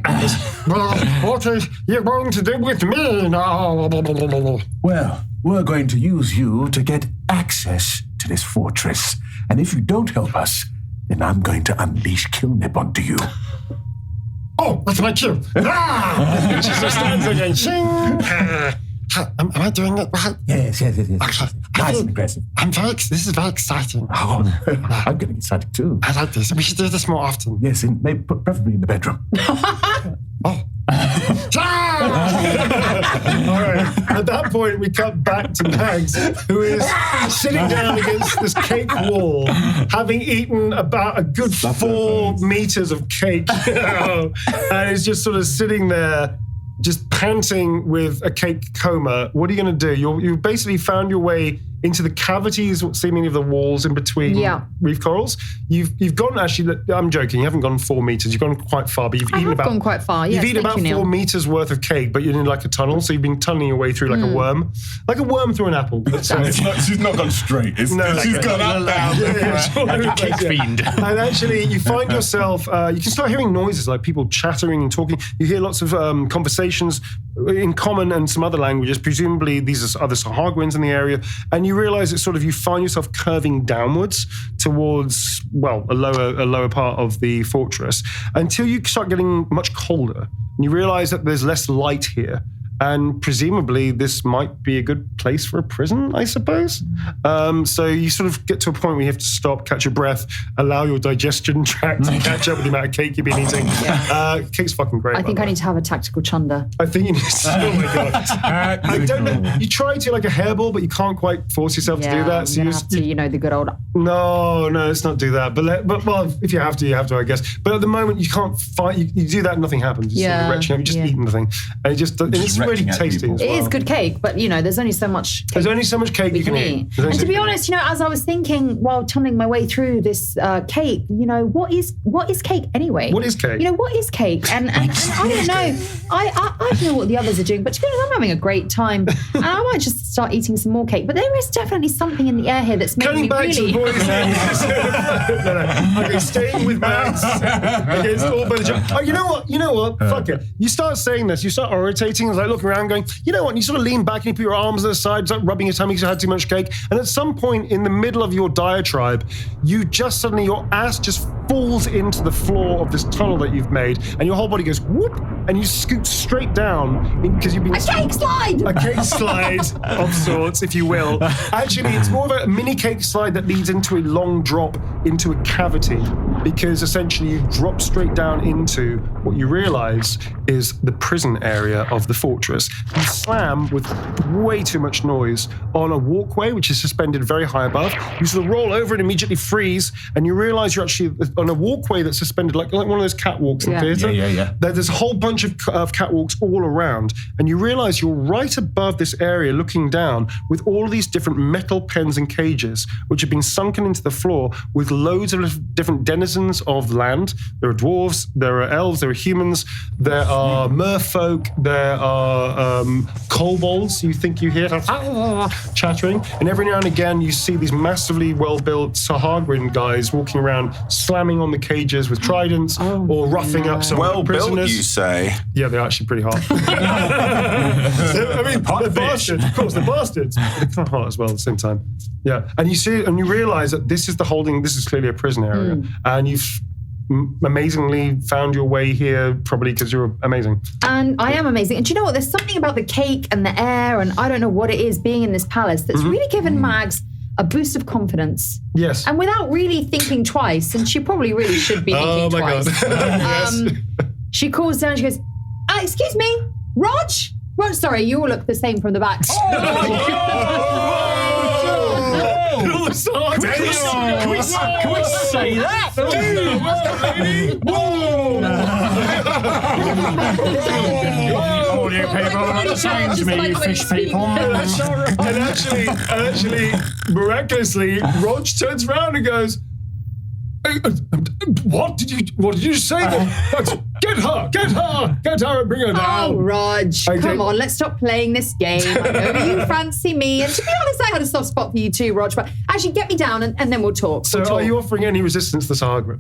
What are you going to do with me now? Well, we're going to use you to get access to this fortress. And if you don't help us, then I'm going to unleash Clym onto you. Oh, that's my cue. She just stands again. Shing. Am I doing it right? Yes. Nice and aggressive. This is very exciting. Oh, I'm getting excited too. I like this. We should do this more often. Yes, preferably in the bedroom. All right. At that point, we cut back to Mags, who is sitting down against this cake wall, having eaten about a good 4 meters of cake, and is just sort of sitting there, just panting with a cake coma. What are you going to do? You basically found your way into the cavities, seemingly of the walls in between reef corals. You've gone, actually, I'm joking, you haven't gone 4 meters, you've gone quite far, but you've eaten about... gone quite far, You've eaten about 4 meters worth of cake, but you're in like a tunnel, so you've been tunneling your way through like a worm. Like a worm through an apple. She's not gone straight. She's gone up, down. Like a cake fiend. And actually, you find yourself, you can start hearing noises like people chattering and talking. You hear lots of conversations in common and some other languages. Presumably, these are other Sahagwins in the area. And you realize it's sort of, you find yourself curving downwards towards, well, a lower part of the fortress until you start getting much colder. And you realize that there's less light here. And presumably this might be a good place for a prison, I suppose. So you sort of get to a point where you have to stop, catch your breath, allow your digestion tract to catch up with the amount of cake you've been eating. Cake's fucking great. I think I need to have a tactical chunder. I think you need to, oh my God. I don't know. You try to like a hairball, but you can't quite force yourself to do that. So you have to, the good old... No, let's not do that. But well, if you have to, I guess. But at the moment, you can't fight. You do that and nothing happens. It's sort of retching up. You just eat nothing. And it's really tasty as well. It is good cake, but there's only so much cake. There's only so much cake you can eat. And to be honest, as I was thinking while tunneling my way through this cake, what is cake anyway? What is cake? What is cake? And I don't know. I don't know what the others are doing, but to be honest, I'm having a great time. And I might just start eating some more cake. But there is definitely something in the air here that's making me really... Okay, staying with Max against all but you know what? Fuck it. You start saying this, you start irritating, like looking around going, you know what? And you sort of lean back and you put your arms to the side, start rubbing your tummy because you had too much cake. And at some point in the middle of your diatribe, you just suddenly, your ass just falls into the floor of this tunnel that you've made, and your whole body goes whoop, and you scoot straight down because you've been... A cake slide! A cake slide of sorts, if you will. Actually, it's more of a mini cake slide that leads into a long drop into a cavity, because essentially you drop straight down into what you realize is the prison area of the fortress. You slam with way too much noise on a walkway which is suspended very high above. You sort of roll over and immediately freeze, and you realize you're actually on a walkway that's suspended like one of those catwalks in theatre. Yeah. There's a whole bunch of catwalks all around, and you realize you're right above this area looking down with all of these different metal pens and cages which have been sunken into the floor with loads of different denizens of land. There are dwarves, there are elves, there are humans, there are merfolk, there are kobolds. You think you hear chattering, and every now and again you see these massively well-built Sahagwin guys walking around slamming on the cages with tridents or roughing up some prisoners. Well-built, you say? Yeah, they're actually pretty hot. I mean, they're bastards. Of course, they're bastards. But they're kind of hot as well at the same time. Yeah, and you see, and you realize that this is clearly a prison area, and you've amazingly found your way here, probably because you're amazing. And I am amazing. And do you know what? There's something about the cake and the air, and I don't know what it is, being in this palace, that's really given Mags a boost of confidence. Yes. And without really thinking twice, and she probably really should be thinking twice. Yes. She calls down and she goes, excuse me, Rog? Sorry, you all look the same from the back. Can we say that? all you people are the same to me, you fish people. And actually, miraculously, Rog turns around and goes, What did you say? Get her, and bring her down. Oh, Rog, Okay. come on, let's stop playing this game. I know you fancy me, and to be honest, I had a soft spot for you too, Rog. But actually, get me down, and then we'll talk. So, are you offering any resistance to the Sahagrin?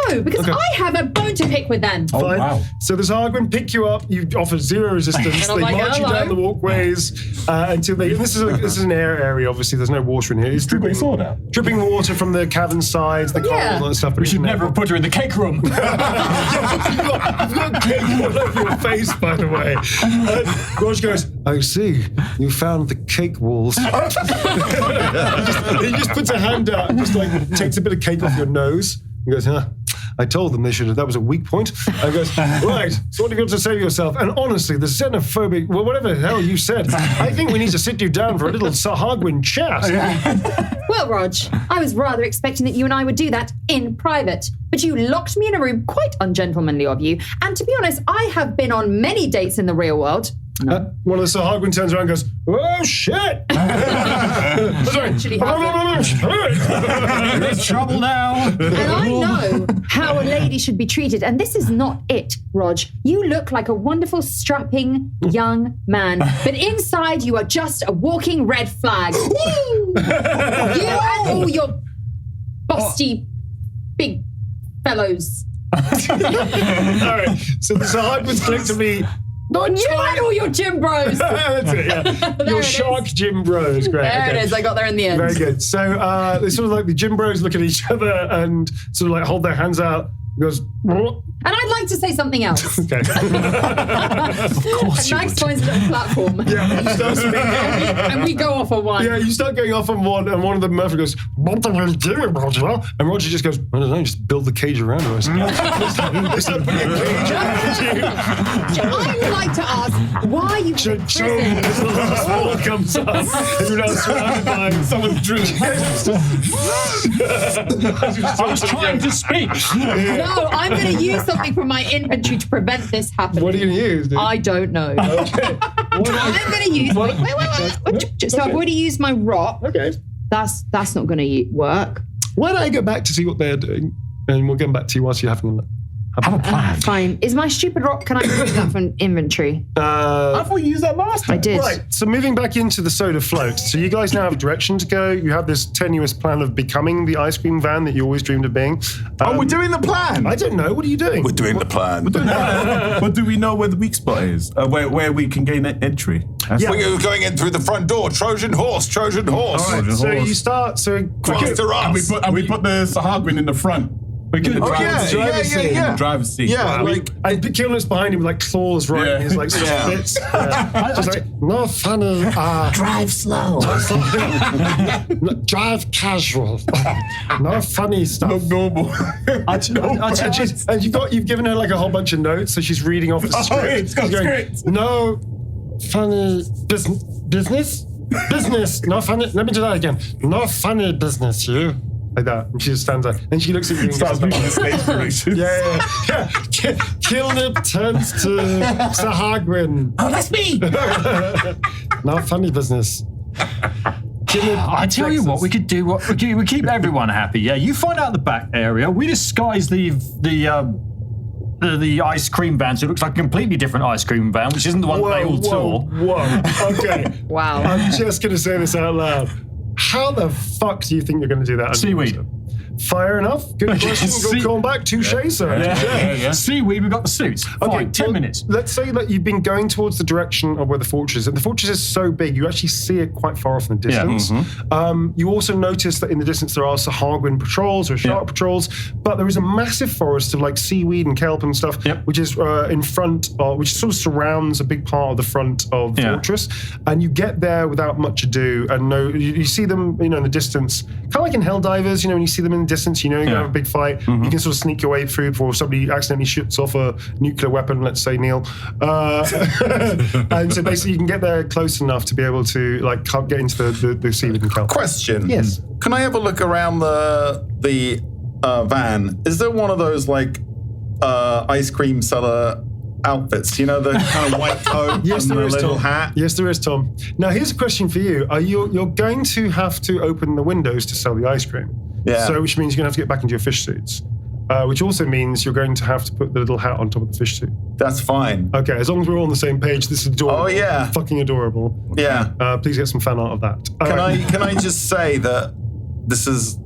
No, because I have a bone to pick with them. Fine. wow. So the Sahagrin pick you up. You offer zero resistance. And They I'm like, march you hello. down the walkways until they. This is an air area. Obviously, there's no water in here. It's Drip my sword out. dripping water from the cavern sides, the corals, all that stuff. We should never have put her in the cake room. You've got cake all over your face, by the way. Rog goes, I see. You found the cake walls. he just puts a hand out and just like takes a bit of cake off your nose. He goes, I told them they should have. That was a weak point. And goes, right, so what have you got to say to yourself? And honestly, the xenophobic, well, whatever the hell you said, I think we need to sit you down for a little Sahagrin chat. Well, Rog, I was rather expecting that you and I would do that in private. But you locked me in a room, quite ungentlemanly of you. And to be honest, I have been on many dates in the real world. One of the Sahagrin turns around and goes, oh, shit! Actually You're in trouble now. And I know how a lady should be treated. And this is not it, Rog. You look like a wonderful, strapping young man. But inside, you are just a walking red flag. You and all your busty big fellows. All right, so the Sahagrin's click to me. Not You and all your gym bros. That's it, yeah. Your it shark gym bros. Great. There okay. it is. I got there in the end. Very good. So they sort of like the gym bros look at each other and sort of like hold their hands out. He goes, what? And I'd like to say something else. Okay. Of course And you Max would. finds a little platform. Yeah, you start speaking. And we go off on one. Yeah, you start going off on one, and one of them Murphy goes, what the hell are you doing, Roger? And Roger just goes, I don't know, just build the cage around us. They start putting a cage around you. I would like to ask why you were in Cha-ching, prison. this little last ball comes up, and you're now surrounded by someone's dream. I was trying to speak. No, I'm going to use something from my inventory to prevent this happening. What are you going to use, dude? I don't know. Okay. I'm going to use. Wait. So I've already used my rock. Okay. That's not going to work. Why don't I go back to see what they're doing, and we'll get back to you whilst you're having a look. Have a plan. Fine. Is my stupid rock? Can I remove that from inventory? I thought you used that last time. I did. Right, so moving back into the soda float. So you guys now have a direction to go. You have this tenuous plan of becoming the ice cream van that you always dreamed of being. We're doing the plan. I don't know. What are you doing? We're doing the plan. But do we know where the weak spot is? Where we can gain an entry? We're going in through the front door. Trojan horse. All right, so horse. you start. So Faster us. And we put the Sahagrin in the front. We can yeah. driver's seat. Yeah, like and Kilner's behind him with like claws right in his like sort of bits. Just like, no funny. Drive slow. Drive casual. No funny stuff. Normal. And you've given her like a whole bunch of notes, so she's reading off the script. it's got She's going, script. no funny business. No funny. Let me do that again. No funny business, you. Like that. And she just stands there. And she looks at you and Starts goes, moving the stage directions. yeah. Kilnip turns to Sahagrin. Oh, that's me. No funny business. I tell you what, we could do. We keep everyone happy. Yeah, you find out the back area. We disguise the ice cream van, so it looks like a completely different ice cream van, which isn't the one they all saw. Whoa. Okay. Wow. I'm just going to say this out loud. How the fuck do you think you're going to do that? Seaweed. Fire enough? Good question. Good call back. Touche, sir. Yeah. Seaweed, we've got the suits. Fine, 10 minutes. Let's say that you've been going towards the direction of where the fortress is. And the fortress is so big, you actually see it quite far off in the distance. You also notice that in the distance there are Sahagrin patrols or shark patrols, but there is a massive forest of like seaweed and kelp and stuff, which is in front of, which sort of surrounds a big part of the front of the fortress. And you get there without much ado, and you see them, in the distance, kind of like in Helldivers, when you see them in the distance, you're going to have a big fight. You can sort of sneak your way through before somebody accidentally shoots off a nuclear weapon, let's say, Neil. And so basically you can get there close enough to be able to get into the seaweed and kelp. question. Yes. Can I have a look around the van? Is there one of those ice cream seller outfits. You know, the kind of white coat Yes, and there the is, little Tom. hat. Yes, there is, Tom. Now, here's a question for you. You're going to have to open the windows to sell the ice cream. Yeah. So, which means you're going to have to get back into your fish suits. Which also means you're going to have to put the little hat on top of the fish suit. That's fine. Okay, as long as we're all on the same page, this is adorable. Oh, yeah. Fucking adorable. Yeah. Please get some fan art of that. Can I just say that this is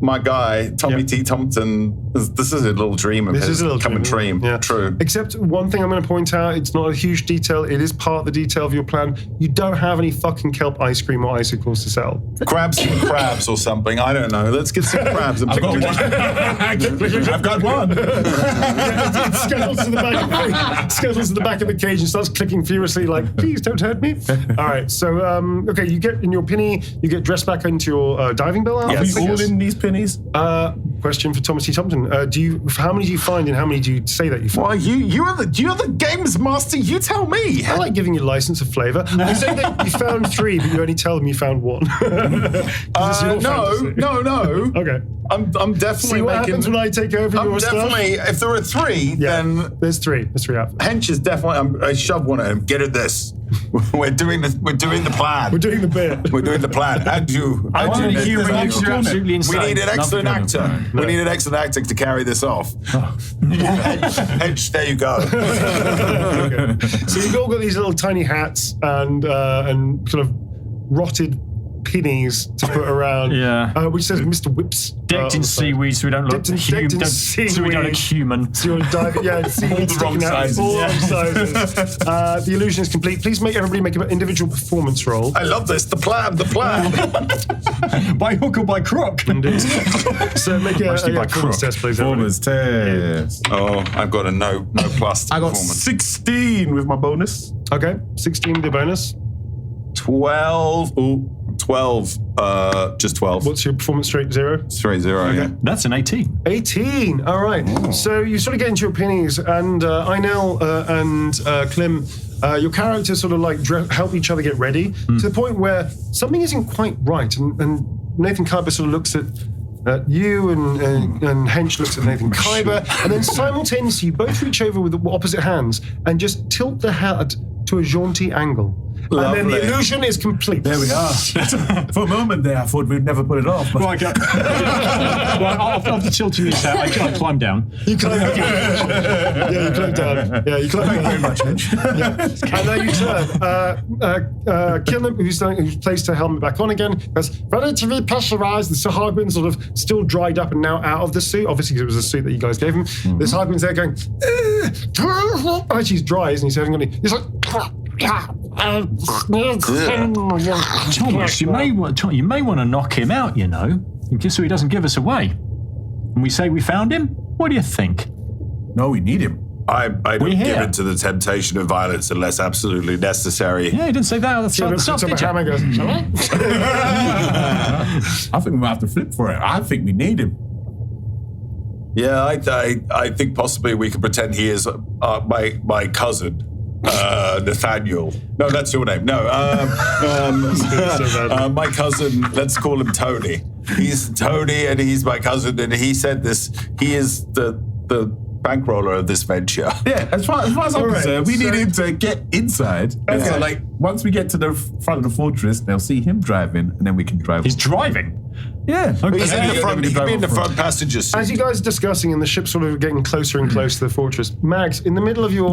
my guy, Tommy T. Thompson. This is a little dream of This his is a little coming dream, dream. yeah. True. Except one thing I'm going to point out, it's not a huge detail, it is part of the detail of your plan. You don't have any fucking kelp ice cream or icicles to sell. Grab some crabs or something. I don't know. Let's get some crabs and pick them. I've got one. It scuttles to the back of the cage and starts clicking furiously like, please don't hurt me. All right, so, okay, you get in your penny, you get dressed back into your diving bell outfit. Are we all in these pennies? Question for Thomas T. Thompson. How many do you find and how many do you say that you find? Well, you're the games master. You tell me. I like giving you license of flavour. You say that you found 3, but you only tell them you found 1. No. Okay. I'm definitely See what making. happens when I take over I'm your definitely. stuff? If there are 3, then There's 3. There's 3 outfits. Hench is definitely. I shove one at him. Get at this. We're doing the plan. We're doing the bit. We're doing the plan. And you. I want to hear when you're absolutely We insane. need an excellent Nothing on actor. We need an excellent actor to carry this off. Hench, there you go. Okay. So you've all got these little tiny hats and sort of rotted pennies to put around. Yeah. Which says Mr. Whips. Decked in seaweed so we don't look Decked in so we don't seaweed. look human. So you're diving, seaweed sticking out. All wrong sizes. The illusion is complete. Please everybody make an individual performance roll. I love this. The plan. By hook or by crook. So make a Mostly by performance crook. test, please. everybody. Performance test. Oh, I've got a no plus. To I got performance. 16 with my bonus. Okay, 16 with your bonus. 12. Ooh, 12. Just 12. What's your performance rate? 0? Straight 0. Yeah. That's an 18. 18. All right. So you sort of get into your pennies, and Inel and Clym, your characters sort of like help each other get ready to the point where something isn't quite right, and Nathan Kyber sort of looks at you, and Hench looks at Nathan Kyber, and then simultaneously you both reach over with the opposite hands and just tilt the hat to a jaunty angle. And then the illusion is complete. There we are. For a moment there, I thought we'd never put it off. But Well, after tilting this out, I climb down. You climb down. Yeah, you climb down. Yeah, you climb down. very much, Hench. Yeah. And now you turn. Clym, who's placed her helmet back on again, goes, ready to repressurize. The Sahagwin sort of still dried up and now out of the suit, obviously because it was a suit that you guys gave him. The Sahagwin's there going, oh, she's dry, isn't he? So he's like, Thomas, you may want to knock him out, just so he doesn't give us away. And we say we found him. What do you think? No, we need him. I don't We're give here. in to the temptation of violence unless absolutely necessary. Yeah, he didn't say that. That's looks at the hammer and goes, shall I? I think we might have to flip for it. I think we need him. Yeah, I think possibly we could pretend he is my cousin. Nathaniel. No, that's your name. No, my cousin. Let's call him Tony. He's Tony, and he's my cousin. And he said this. He is the bankroller of this venture. Yeah, as far as I'm concerned, we need him to get inside. And so, like, once we get to the front of the fortress, they'll see him driving, and then we can drive. He's driving. Yeah. Okay. He's in the front. He can be in the front passenger seat. As you guys are discussing, and the ship's sort of getting closer and closer to the fortress, Mags, in the middle of your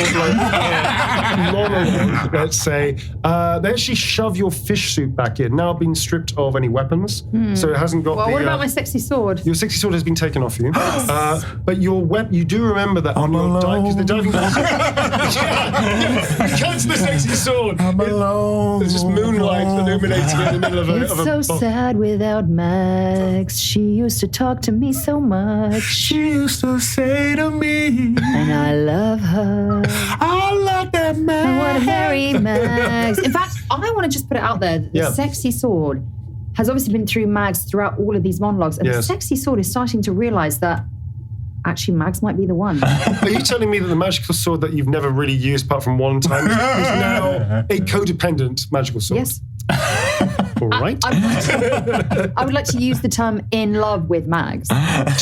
monologue, let's say, they actually shove your fish suit back in, now been stripped of any weapons, so it hasn't got Well, what about my sexy sword? Your sexy sword has been taken off you, but your you do remember that on your because the diving board. You catch the sexy sword. I'm alone. There's just moonlight illuminating in the middle of a. It's so sad without Max. She used to talk to me so much. She used to say to me, And I love her. I love that man. I want to marry Max. In fact, I want to just put it out there. The sexy sword has obviously been through Mags throughout all of these monologues. And the sexy sword is starting to realize that actually Mags might be the one. Are you telling me that the magical sword that you've never really used apart from one time is now a codependent magical sword? Yes. All right. I would like to use the term in love with Mags.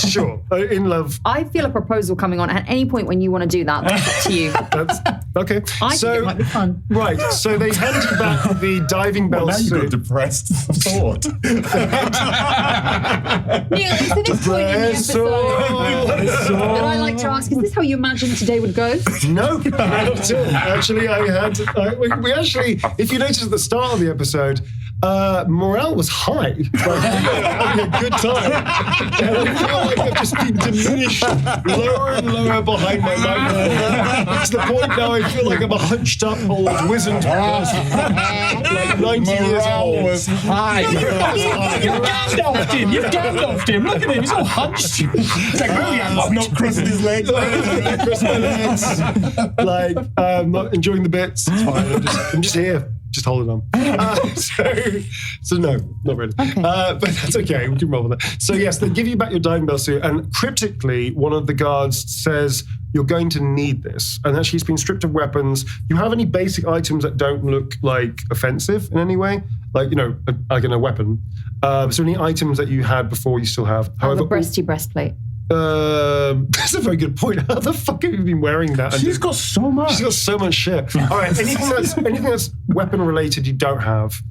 Sure. In love. I feel a proposal coming on at any point when you want to do that. That's up to you. That's okay. I think it might be fun. Right. So they hand you back the diving bell Now you got suit. depressed thought. Neil, it's at this point in the episode that I like to ask, is this how you imagined today would go? No, not at all. Actually, we actually, if you notice at the start of the episode, morale was high. Like, having a good time. And I feel like I've just been diminished lower and lower behind my microphone. To the point now I feel like I'm a hunched up old wizened person. Like 90 years old. Was high. You've Gandalfed him. You've Gandalfed him. Look at him. He's all hunched. It's like, really, I'm Not crossing his legs. Cross my legs. Like, I'm not enjoying the bits. It's fine. I'm just here. Just holding on. So no, not really. Okay. But that's okay. We can roll with that. So yes, they give you back your diving bell suit, and cryptically, one of the guards says, you're going to need this. And actually, he's been stripped of weapons. You have any basic items that don't look like offensive in any way? Like, like in a weapon. So any items that you had before you still have? The breastplate. That's a very good point. How the fuck have you been wearing that? She's got so much. She's got so much shit. All right, anything that's weapon related you don't have.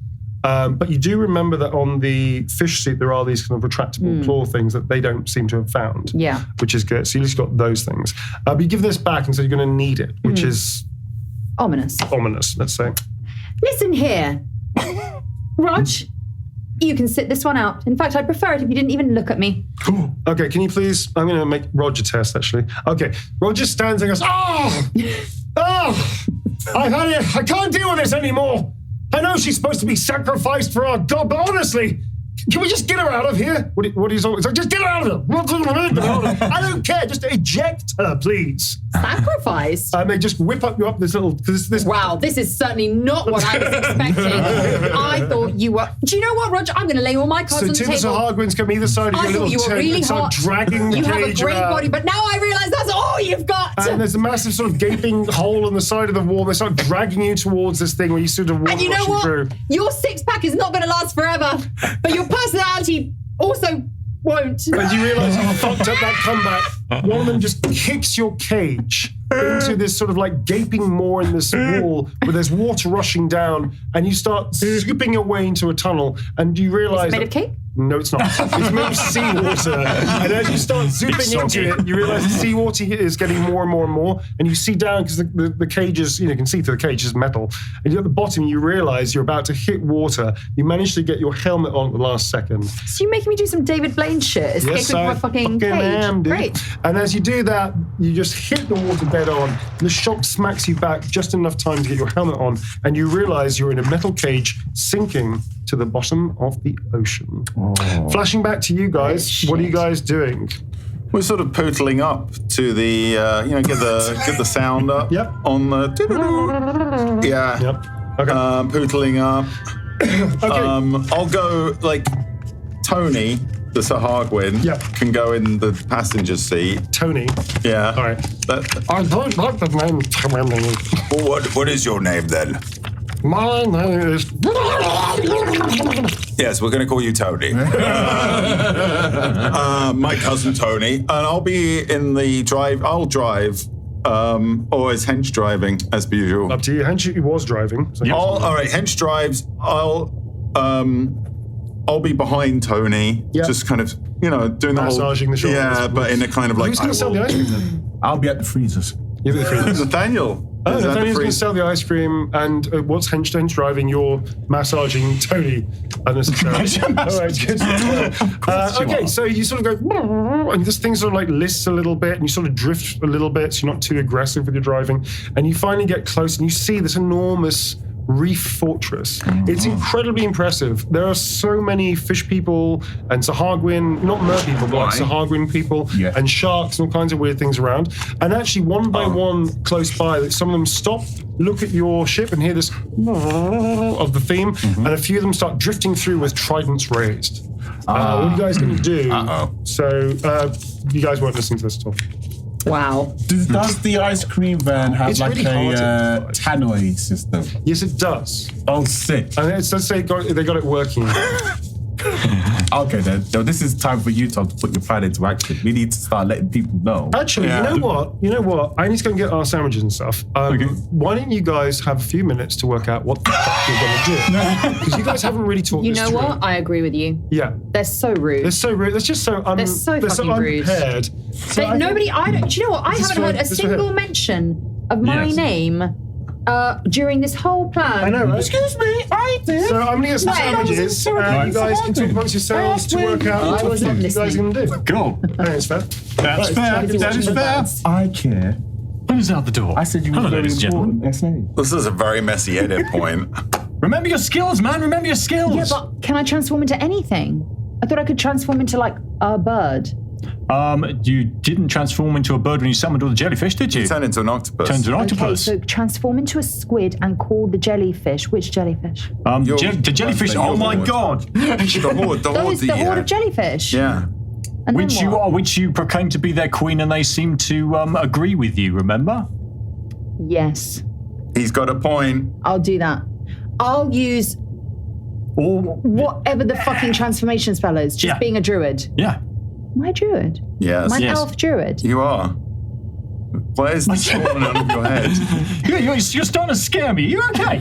But you do remember that on the fish suit there are these kind of retractable claw things that they don't seem to have found. Yeah. Which is good. So you just got those things. But you give this back and so you're going to need it, which is Ominous, let's say. Listen here, Rog. You can sit this one out. In fact, I'd prefer it if you didn't even look at me. Okay, can you please? I'm going to make Roger test, actually. Okay, Roger stands and goes, I've had it. I can't deal with this anymore. I know she's supposed to be sacrificed for our God, but honestly, can we just get her out of here? What is always like, just get her out of here. I don't care. Just eject her, please. Sacrifice? They just whip you up this little. This. Wow, this is certainly not what I was expecting. I thought you were. Do you know what, Roger? I'm going to lay all my cards on the So table. two Sahagwins come either side of I your thought little you were tent really and start hot. dragging the You have a cage great around. body, but now I realise that's all you've got. And there's a massive sort of gaping hole on the side of the wall. They start dragging you towards this thing where you sort of walk And you know what? through. Your six-pack is not going to last forever, but your personality also won't. As you realise you fucked up that comeback, one of them just kicks your cage into this sort of like gaping maw in this wall where there's water rushing down, and you start scooping your way into a tunnel, and you realise... Is it made of cake? No, it's not. It's made of seawater. And as you start zooping into it, you realise the seawater is getting more and more and more, and you see down, because the cage is, you can see through the cage is metal, and at the bottom you realise you're about to hit water. You manage to get your helmet on at the last second. So you're making me do some David Blaine shit, escaping from a fucking cage. Am, dude. Great. And as you do that, you just hit the water dead on. The shock smacks you back just enough time to get your helmet on, and you realise you're in a metal cage sinking to the bottom of the ocean. Flashing back to you guys, what are you guys doing? We're sort of pootling up to the, get the sound up. Yep. On the. Yeah. Yep. Okay. Pootling up. Okay. I'll go like Tony, the Sahagwin, Yep. can go in the passenger seat. Tony. Yeah. All right. I don't like the name Tony. Well, what is your name then? My name is... Yes, we're going to call you Tony. My cousin Tony. And I'll be in the drive. I'll drive. Or is Hench driving, as per usual? Up to you. Hench was driving. So All right, Hench drives. I'll be behind Tony, Yep. just kind of, doing the Massaging the shoulders. Yeah, but in a kind of like... Who's going to sell the ice cream then? I'll be at the freezers. You're the freezers. Nathaniel. Oh, Is that the Nathaniel's going to freeze? sell the ice cream, and what's Hench driving? You're massaging Tony unnecessarily. All right, good. Okay, so you sort of go, and this thing sort of like lists a little bit, and you sort of drift a little bit, so you're not too aggressive with your driving, and you finally get close, and you see this enormous reef fortress. It's incredibly impressive. There are so many fish people and Sahagwin, not mer people, but like Sahagwin people and sharks and all kinds of weird things around. And actually, one by one, close by, some of them stop, look at your ship, and hear this of the theme, and a few of them start drifting through with tridents raised. What are you guys going to do? So, you guys weren't listening to this at all. Wow. Does the ice cream van have It's like really hard to a identify. tannoy system? Yes, it does. Oh, sick. And let's say they got it working. Okay, then. So this is time for you, Tom, to put your plan into action. We need to start letting people know. Actually, you know what? I need to go and get our sandwiches and stuff. Why don't you guys have a few minutes to work out what the fuck you're going to do? Because you guys haven't really talked You this know through. what? I agree with you. Yeah. They're so rude. They're so rude. They're just so They're so fucking rude. unprepared. So I think- Do you know what? I This is haven't heard a for- this is for single him. mention of my Yes. name during this whole plan. I know, right? Excuse me, I did. So I'm going to get some When? sandwiches, and you guys can talk amongst yourselves to work out I what the wasn't fuck you guys are going to do. Cool. I think it's fair. That's fair. That is fair. I care. Who's out the door? I said you were Hello, very ladies and gentlemen. important. This is a very messy edit point. Remember your skills, man. Remember your skills. Yeah, but can I transform into anything? I thought I could transform into like a bird. You didn't transform into a bird when you summoned all the jellyfish, did you? Turn into an octopus. Turned into an Okay, octopus. so transform into a squid and call the jellyfish. Which jellyfish? The jellyfish. You're Oh the my horde. god! The horde The horde of jellyfish. Yeah. And then what? Which you proclaimed to be their queen, and they seem to agree with you. Remember? Yes, He's got a point. I'll do that. I'll use whatever the fucking transformation spell is. Just Yeah. being a druid. Yeah. Am I a druid? Yes. Am I an Yes. elf druid? You are. Why is this falling out of your head? You're starting to scare me. You okay?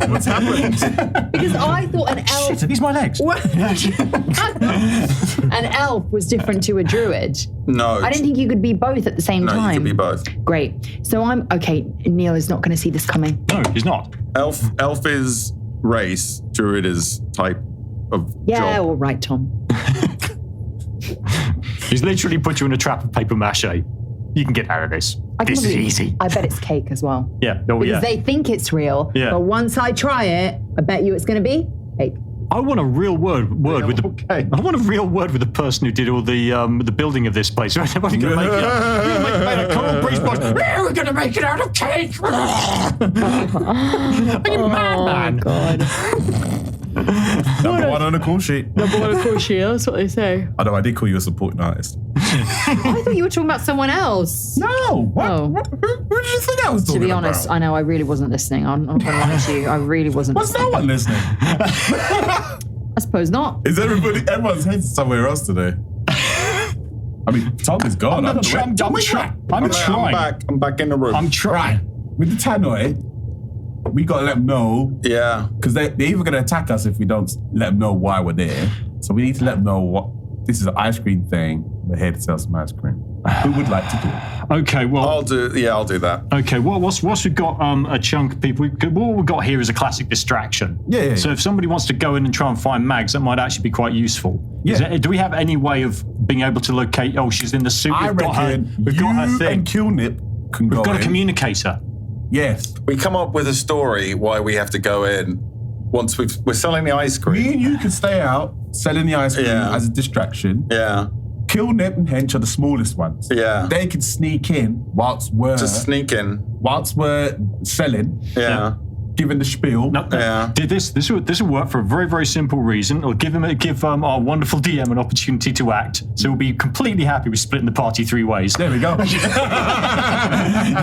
What's happened? Because I thought an elf. Shit, are these my legs? An elf was different to a druid. No. I didn't think you could be both at the same No, time. you could be both. Great. So I'm okay. Neil is not going to see this coming. No, he's not. Elf is race. Druid is type of Yeah, job. all right, Tom. He's literally put you in a trap of paper mache. You can get out of this. I can This is probably- easy. I bet it's cake as well. Yeah. Oh, Because yeah. they think it's real. Yeah. But once I try it, I bet you it's going to be cake. I want a real word with the. Okay. I want a real word with the person who did all the building of this place. We're going to make it. We're going to make a coral breeze box. We're going to make it out of cake. Are you mad, man? God. Number one on the call sheet. Number one, of course, that's what they say. I know, I did call you a supporting artist. I thought you were talking about someone else. No! What? Oh. Who did you think I was To talking be honest, about? I know I really wasn't listening. I'm not going to lie to you. I really wasn't Was listening. no one listening? I suppose not. Is everyone's headed somewhere else today? I mean, Tom is gone. I'm trying. I'm back in the room. I'm trying. With the tannoy, we got to let them know, Yeah. because they're either going to attack us if we don't let them know why we're there. So we need to let them know what this is an ice cream thing. We're here to sell some ice cream. Who would like to do it? Okay. Well. I'll do that. Okay, once we've got a chunk of people, what we've got here is a classic distraction. Yeah. So if somebody wants to go in and try and find Mags, that might actually be quite useful. Yeah. Do we have any way of being able to locate? Oh, she's in the suit. I reckon We've got her you thing. and Killnip can go We've got a in. communicator. Yes. We come up with a story why we have to go in once we're selling the ice cream. Me and you can stay out selling the ice cream Yeah. as a distraction. Yeah. Killnip and Hench are the smallest ones. Yeah. They can sneak in whilst we're selling, Yeah. giving the spiel. No, Yeah. This will work for a very, very simple reason. It'll give our wonderful DM an opportunity to act. So we'll be completely happy with splitting the party 3 ways. There we go. It'll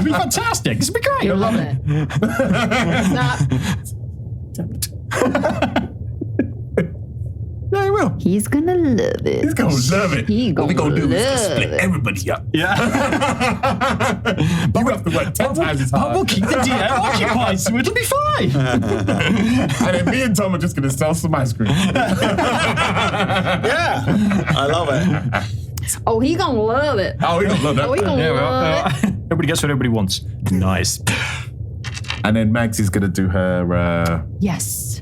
be fantastic. This will be great. You'll love it. Yeah, he will. He's going to love it. He's gonna love it. What we gonna do is love split it. everybody up. Yeah. You have to work 10 times as But hard. we'll keep the DM occupied, so it'll be fine. And then me and Tom are just gonna sell some ice cream. Yeah. I love it. Oh, he going to love it. Oh, we don't love that. Oh, he going to love it. Everybody gets what everybody wants. Nice. And then Mags is gonna do her. Yes.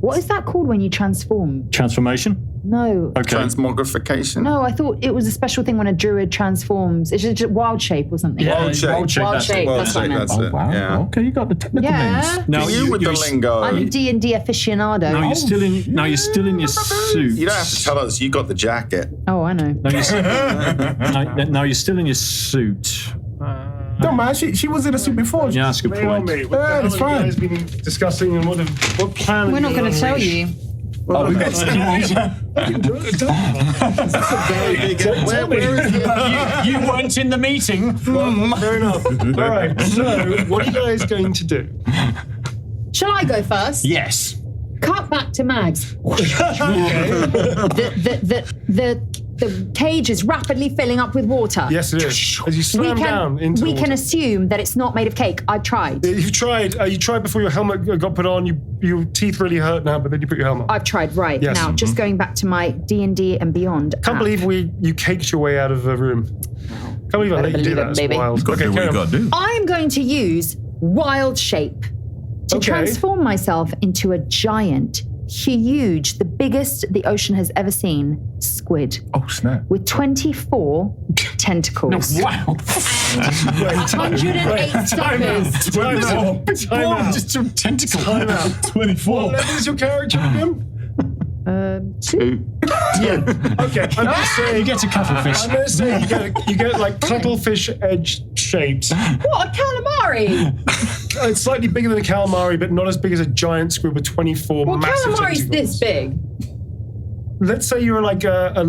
What is that called when you transform? Transformation? No. Okay. Transmogrification. No, I thought it was a special thing when a druid transforms. It's just wild shape or something. Yeah, Wild shape. Wild shape, Wild that's shape, it. Well, that's what I meant. that's it. Yeah. Okay, you got the technical Yeah. names. Now you with the lingo. I'm a D&D aficionado. Now you're still in. Now you're still in your suit. You don't have to tell us you got the jacket. Oh, I know. Now you're still in your suit. Don't mind, she was in a suit before. Yeah, that's a good Lay on point. me. What the hell it's have you fine. guys been discussing and what plan We're have not you going to tell unleashed? you. Oh, we got You weren't in the meeting. Fair enough. All right. So, what are you guys going to do? Shall I go first? Yes. Cut back to Mags. The cage is rapidly filling up with water. Yes, it is. As you slam down into the we water. can assume that it's not made of cake. I've tried. You tried. You tried before your helmet got put on. Your teeth really hurt now, but then you put your helmet on. I've tried. Right Yes. now, just going back to my D&D and Beyond. Can't believe you caked your way out of the room. Can't believe I let you do believe that. it, It's baby. wild. Got to do what you got to do. I'm going to use Wild Shape to transform myself into a giant, huge, the biggest the ocean has ever seen, squid. Oh, snap. With 24 tentacles. Wow. 108 suckers. Time out. Just some tentacles. Time out. 24. What level is your character again? 2. Yeah. Okay. I'm just saying. You get a cuttlefish. I'm going to say you get like cuttlefish edge shapes. What, a calamari? It's slightly bigger than a calamari, but not as big as a giant squid with 24 Well, massive calamari's tentacles. this big. Let's say you're like a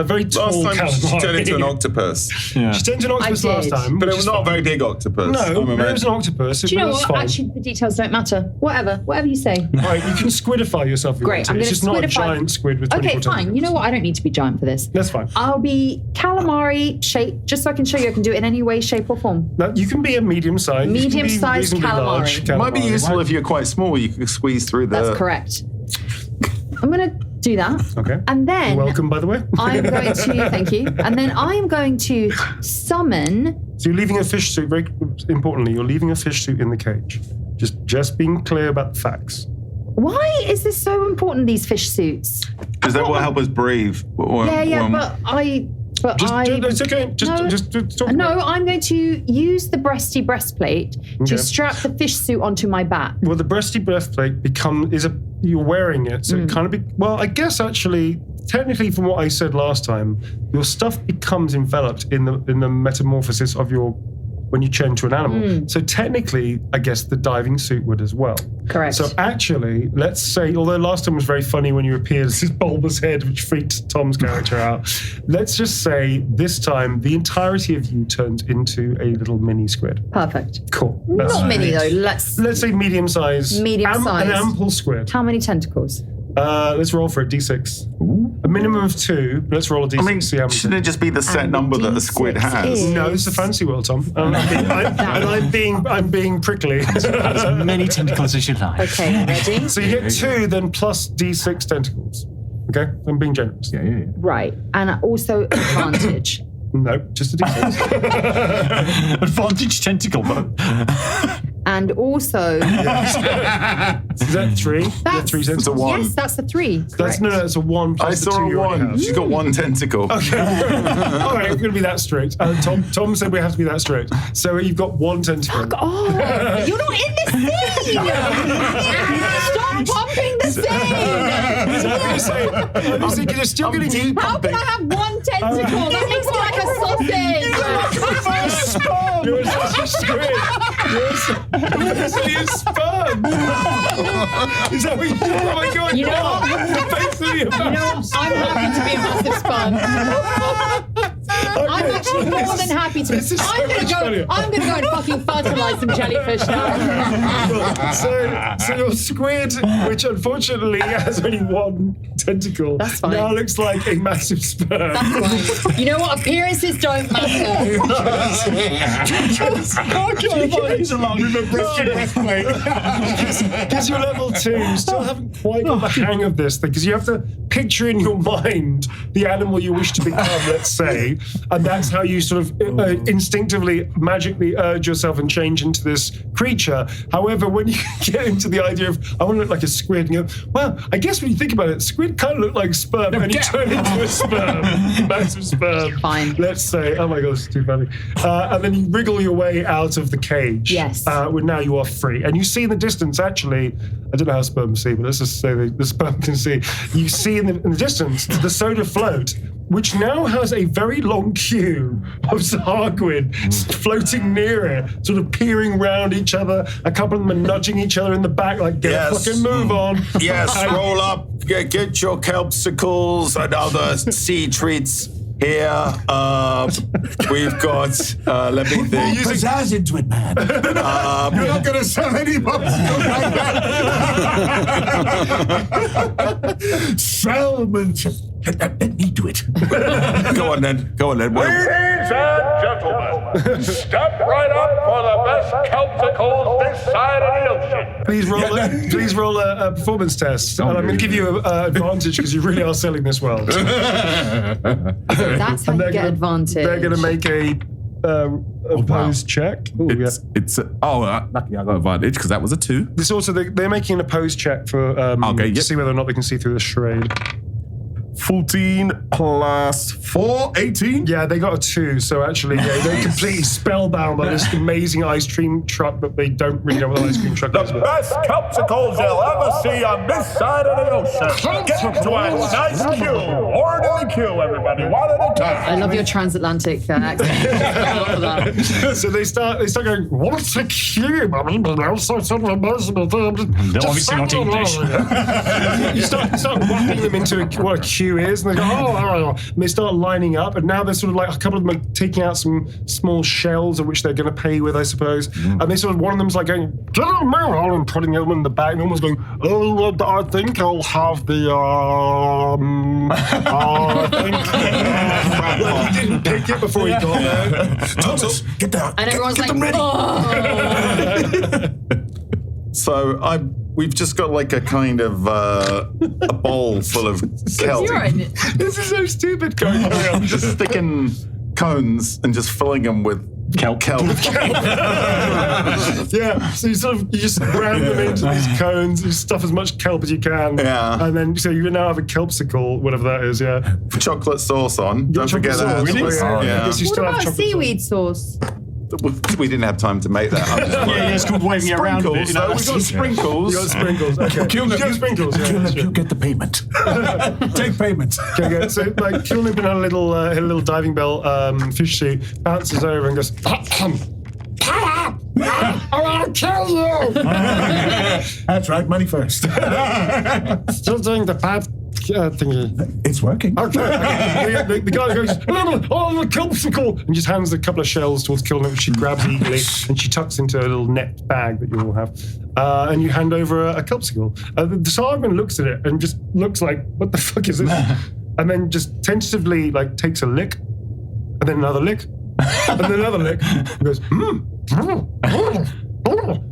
very tall Last time calamari. she turned into an octopus. She turned into an octopus I last did. time. But it which was is not a fine. very big octopus. No, I'm but it amazed. was an octopus. Do you know That's what? fine. Actually, the details don't matter. Whatever you say. All right, you can squidify yourself if you Great, want to. I'm It's going to just not a squidify. giant squid with 24 Okay, fine. tentacles. You know what? I don't need to be giant for this. That's fine. I'll be calamari shape, just so I can show you I can do it in any way, shape, or form. Now, you can be a medium-sized. Medium-sized calamari. It might be useful if you're quite small. You can squeeze through the. That's correct. I'm going to do that. Okay. And then Welcome, by the way. I'm going to, thank you. And then I'm going to summon. So you're leaving a fish suit, very importantly, you're leaving a fish suit in the cage. Just being clear about the facts. Why is this so important, these fish suits? Because that will help us breathe. It's okay. Just talk No, about it. I'm going to use the breastplate Okay. to strap the fish suit onto my back. Well, the breastplate you're wearing it, so it kind of I guess actually, technically from what I said last time, your stuff becomes enveloped in the metamorphosis of when you change to an animal. So technically, I guess the diving suit would as well. Correct. So actually, let's say, although last time was very funny when you appeared as this bulbous head, which freaked Tom's character out, let's just say this time the entirety of you turns into a little mini squid. Perfect. Cool. Not mini though. Let's say medium size. Medium size. An ample squid. How many tentacles? Let's roll for a d6. A minimum of 2. Let's roll a d6. I mean, see how many. shouldn't it just be the set And number the that a squid D6 has? is- No, it's a fancy world, Tom. I'm being prickly. As many tentacles as you like. Okay, ready? So you get 2, then plus d6 tentacles. Okay, I'm being generous. Yeah. Right. And also advantage. No, just a d6. Advantage tentacle, but And also, Is that 3? You get 3 It's a tentacles. 1. yes, that's a 3. That's no, it's a 1 I plus the 2 saw a you already 1. have. She's got 1 tentacle. Okay. All right, we're going to be that strict. Tom said we have to be that strict. So you've got 1 tentacle. Oh, you're not in the scene! Stop pumping the scene! I'm just thinking you're still getting deep. How can I have 1 tentacle? That makes me like a sausage! You're such a squid. You're essentially a sperm. Is that what you do? Oh my God. You know what? You're basically a You know what? I'm happy to be a massive sperm. I'm actually more than happy to. This is so I'm much funnier. gonna go and fucking fertilize some jellyfish now. So your squid, which unfortunately has only 1 tentacle, That's fine. now looks like a massive sperm. You know what? Appearances don't matter. Because you're level 2, you still haven't quite got the hang of this thing, because you have to picture in your mind the animal you wish to become, let's say, and that's how you sort of instinctively, magically urge yourself and change into this creature. However, when you get into the idea of, I want to look like a squid, and you go, well, I guess when you think about it, squid kind of look like sperm, and you turn into a sperm, massive sperm. Fine. Let's say, oh my God, this is too funny. And then you wriggle your way out of the cage. Yes. Where now you are free. And you see in the distance, actually, I don't know how sperm see, but let's just say the sperm can see. You see in the distance the soda float which now has a very long queue of Sarquin floating near it, sort of peering round each other. A couple of them are nudging each other in the back, like, get a fucking move on. Yes, roll up, get your kelpsicles and other sea treats here. We've got, let me think. Pizzazz into it, man. You're not going to sell any popsicles like that. Salmon. Let me do it. Go on then. Ladies and gentlemen, step right up for the best kelpsicles this side of the ocean. Please roll a performance test. And I'm going to give you an advantage because you really are selling this well. That's how you get advantage. They're going to make a opposed check. Ooh, lucky I got advantage because that was a 2. This also they're making an opposed check for to see whether or not they can see through the charade. 14 plus 4, 18. Yeah, they got a 2. So actually, they're completely spellbound by this amazing ice cream truck, but they don't really know what an ice cream truck is. The best kelpsicles you'll ever see on this side of the ocean. Get into a nice queue, orderly queue, everybody, one at a time. I love your transatlantic accent. I love that. So they start going, what's a cube? They're obviously not English. You start wrapping them into what a queue is, and they go, oh, and they start lining up, and now they're sort of like, a couple of them are taking out some small shells of which they're going to pay with, I suppose, and they sort of, one of them's like going, get them out, and prodding the other one in the back, and the other one's going, oh, I think I'll have the, he didn't pick it before he got there. Thomas, get down. And everyone's get like, them ready. So we've just got like a kind of a bowl full of kelp. This is so stupid. I'm just sticking cones and just filling them with kelp. Yeah, so you just ram them into these cones, you stuff as much kelp as you can. Yeah. And then, so you now have a kelpsicle, whatever that is, yeah. Chocolate sauce on. Don't forget that. Really? Yeah. I guess you what still have about chocolate seaweed sauce? We didn't have time to make that. It's called waving it around a bit. Sprinkles, though. We got sprinkles. You got sprinkles. Okay. You got sprinkles. Yeah, Clym, that's you true. get the payment. Take payment. Okay, good. So like Clym in a little diving bell fish suit bounces over and goes, I'll kill you! That's right, money first. still doing the bad thingy. It's working. Okay. The guy goes, oh, the kelpsicle, and just hands a couple of shells towards Clym, which she grabs eagerly, and she tucks into a little net bag that you all have. And you hand over a kelpsicle. The Sargon looks at it and just looks like, what the fuck is this? And then just tentatively like takes a lick, and then another lick, and then another lick, and goes,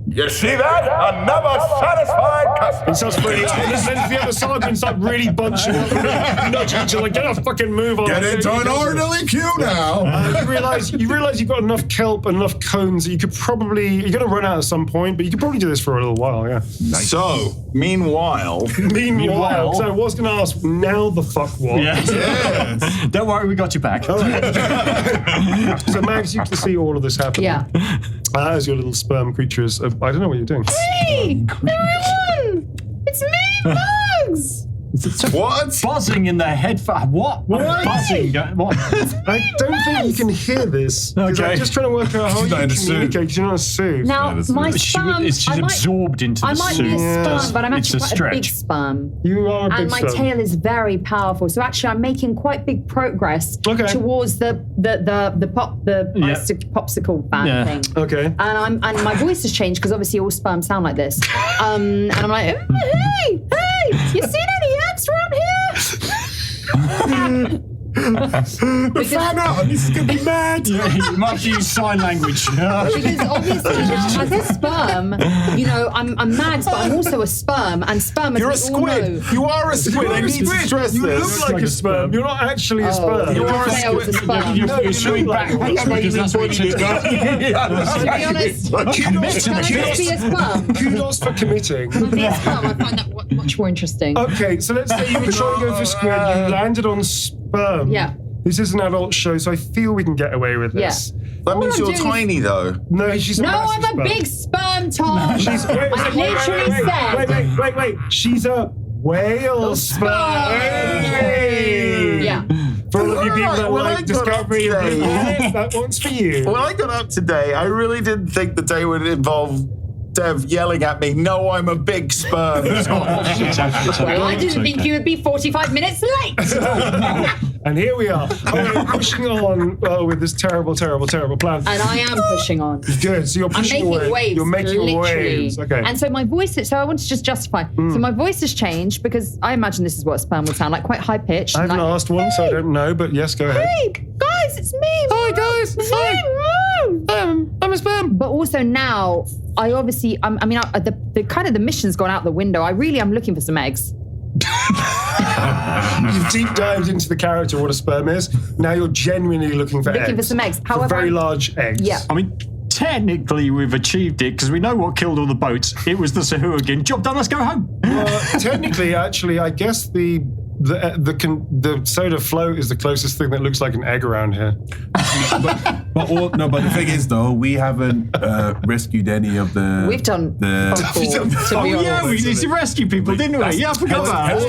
You see that? Another satisfied customer. It starts freaking out. And then the other Sargons start really bunching up, nudging each other, like, get a fucking move on. Get into an orderly queue now. You realize you've got enough kelp and enough cones that you're going to run out at some point, but you could probably do this for a little while, yeah. Nice. So, meanwhile, so I was going to ask, now the fuck what? Yes. Don't worry, we got you back. All right. So, Mags, you can see all of this happen. Yeah. As your little sperm creatures, I don't know what you're doing. Hey, everyone! It's me, Bugs! what? Buzzing in the head. What? Buzzing. What? I don't think you can hear this. Okay. I'm just trying to work out how you communicate because you're not a suit. Now, my sperm... She's absorbed into the I might suit. be a sperm, but I'm It's actually a quite a big stretch. sperm. You are a big And my sperm. tail is very powerful. So actually, I'm making quite big progress towards the popsicle fan thing. Okay. And my voice has changed because obviously all sperm sound like this. And I'm like, hey, you seen any ants around here? We found out, and this is going to be mad. Yeah, you might use sign language. Because obviously, as a sperm, I'm Mags, but I'm also a sperm, and sperm, as You're a we all know. squid. You are a squid. I need to stress You this. look like a sperm. You're not actually a sperm. You are a squid. You're swimming backwards because that's what you To be honest, let's be a sperm. Kudos for committing. Be a sperm. I find that much more interesting. Okay, so let's say you were trying to go for squid, you landed on sperm. Yeah. This is an adult show, so I feel we can get away with this. That means I'm you're doing is- tiny, though. No, she's a No, massive I'm a sperm. big sperm, Tom. I literally said. Wait. She's a whale sperm. Yeah. For all of you people that When I like got up Discovery, today- that one's for you. When I got up today, I really didn't think the day would involve Dev yelling at me, "No, I'm a big sperm." Well, I didn't think you would be 45 minutes late. And here we are. I'm pushing on with this terrible plan. And I am pushing on. Good. So you're I'm pushing making away. waves. You're making literally. waves. Okay. And so my voice, so I want to just justify. So my voice has changed because I imagine this is what a sperm would sound like, quite high pitched. I haven't asked one, so I don't know, but yes, go ahead. Hey, guys, it's me. Hi, guys. Hi. I'm a sperm. But also now, the kind of the mission's gone out the window. I really am looking for some eggs. You've deep dived into the character, what a sperm is. Now you're genuinely looking for eggs. Looking for some eggs. For However, very large eggs. Yeah. I mean, technically we've achieved it because we know what killed all the boats. It was the Sahuagin. Job done, let's go home. Technically, actually, I guess the soda float is the closest thing that looks like an egg around here. But the thing is, though, we haven't rescued any of the. We've done to be honest. Yeah, we used to rescue people, didn't we? Yeah, I forgot that.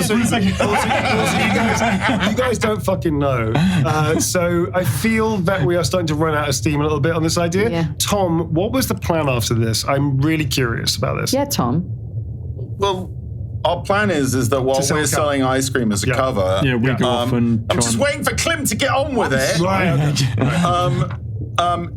You guys don't fucking know. So I feel that we are starting to run out of steam a little bit on this idea. Yeah. Tom, what was the plan after this? I'm really curious about this. Yeah, Tom. Well, our plan is that while sell we're cover. selling ice cream as a cover, Yeah, we go off and I'm just waiting for Clym to get on with it.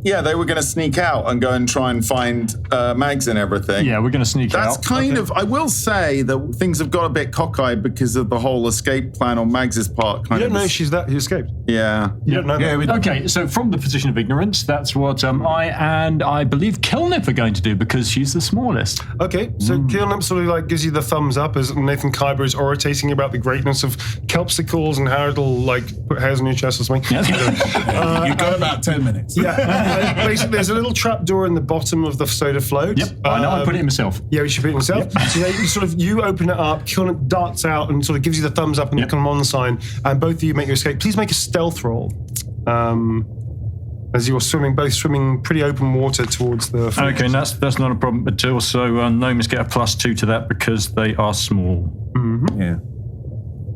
Yeah, they were going to sneak out and go and try and find Mags and everything. Yeah, we're going to sneak That's out. kind of, I will say that things have got a bit cockeyed because of the whole escape plan on Mags's part. You don't know she escaped. Yeah. You don't know that. Okay, so from the position of ignorance, that's what I believe Kelped are going to do because she's the smallest. Okay, so Keelnip sort of like gives you the thumbs up as Nathan Kyber is orating about the greatness of kelpsicles and how it'll like put hairs on your chest or something. You got about 10 minutes. Yeah, basically there's a little trap door in the bottom of the soda float. Yep, I know, I put it in myself. Yeah, you should put it in yourself. Yep. So you open it up, Keelnip darts out and sort of gives you the thumbs up and the come on sign, and both of you make your escape. Please make a stealth roll. As you're both swimming pretty open water towards the... Okay, and that's not a problem at all. So gnomes get a +2 to that because they are small. Mm-hmm. Yeah.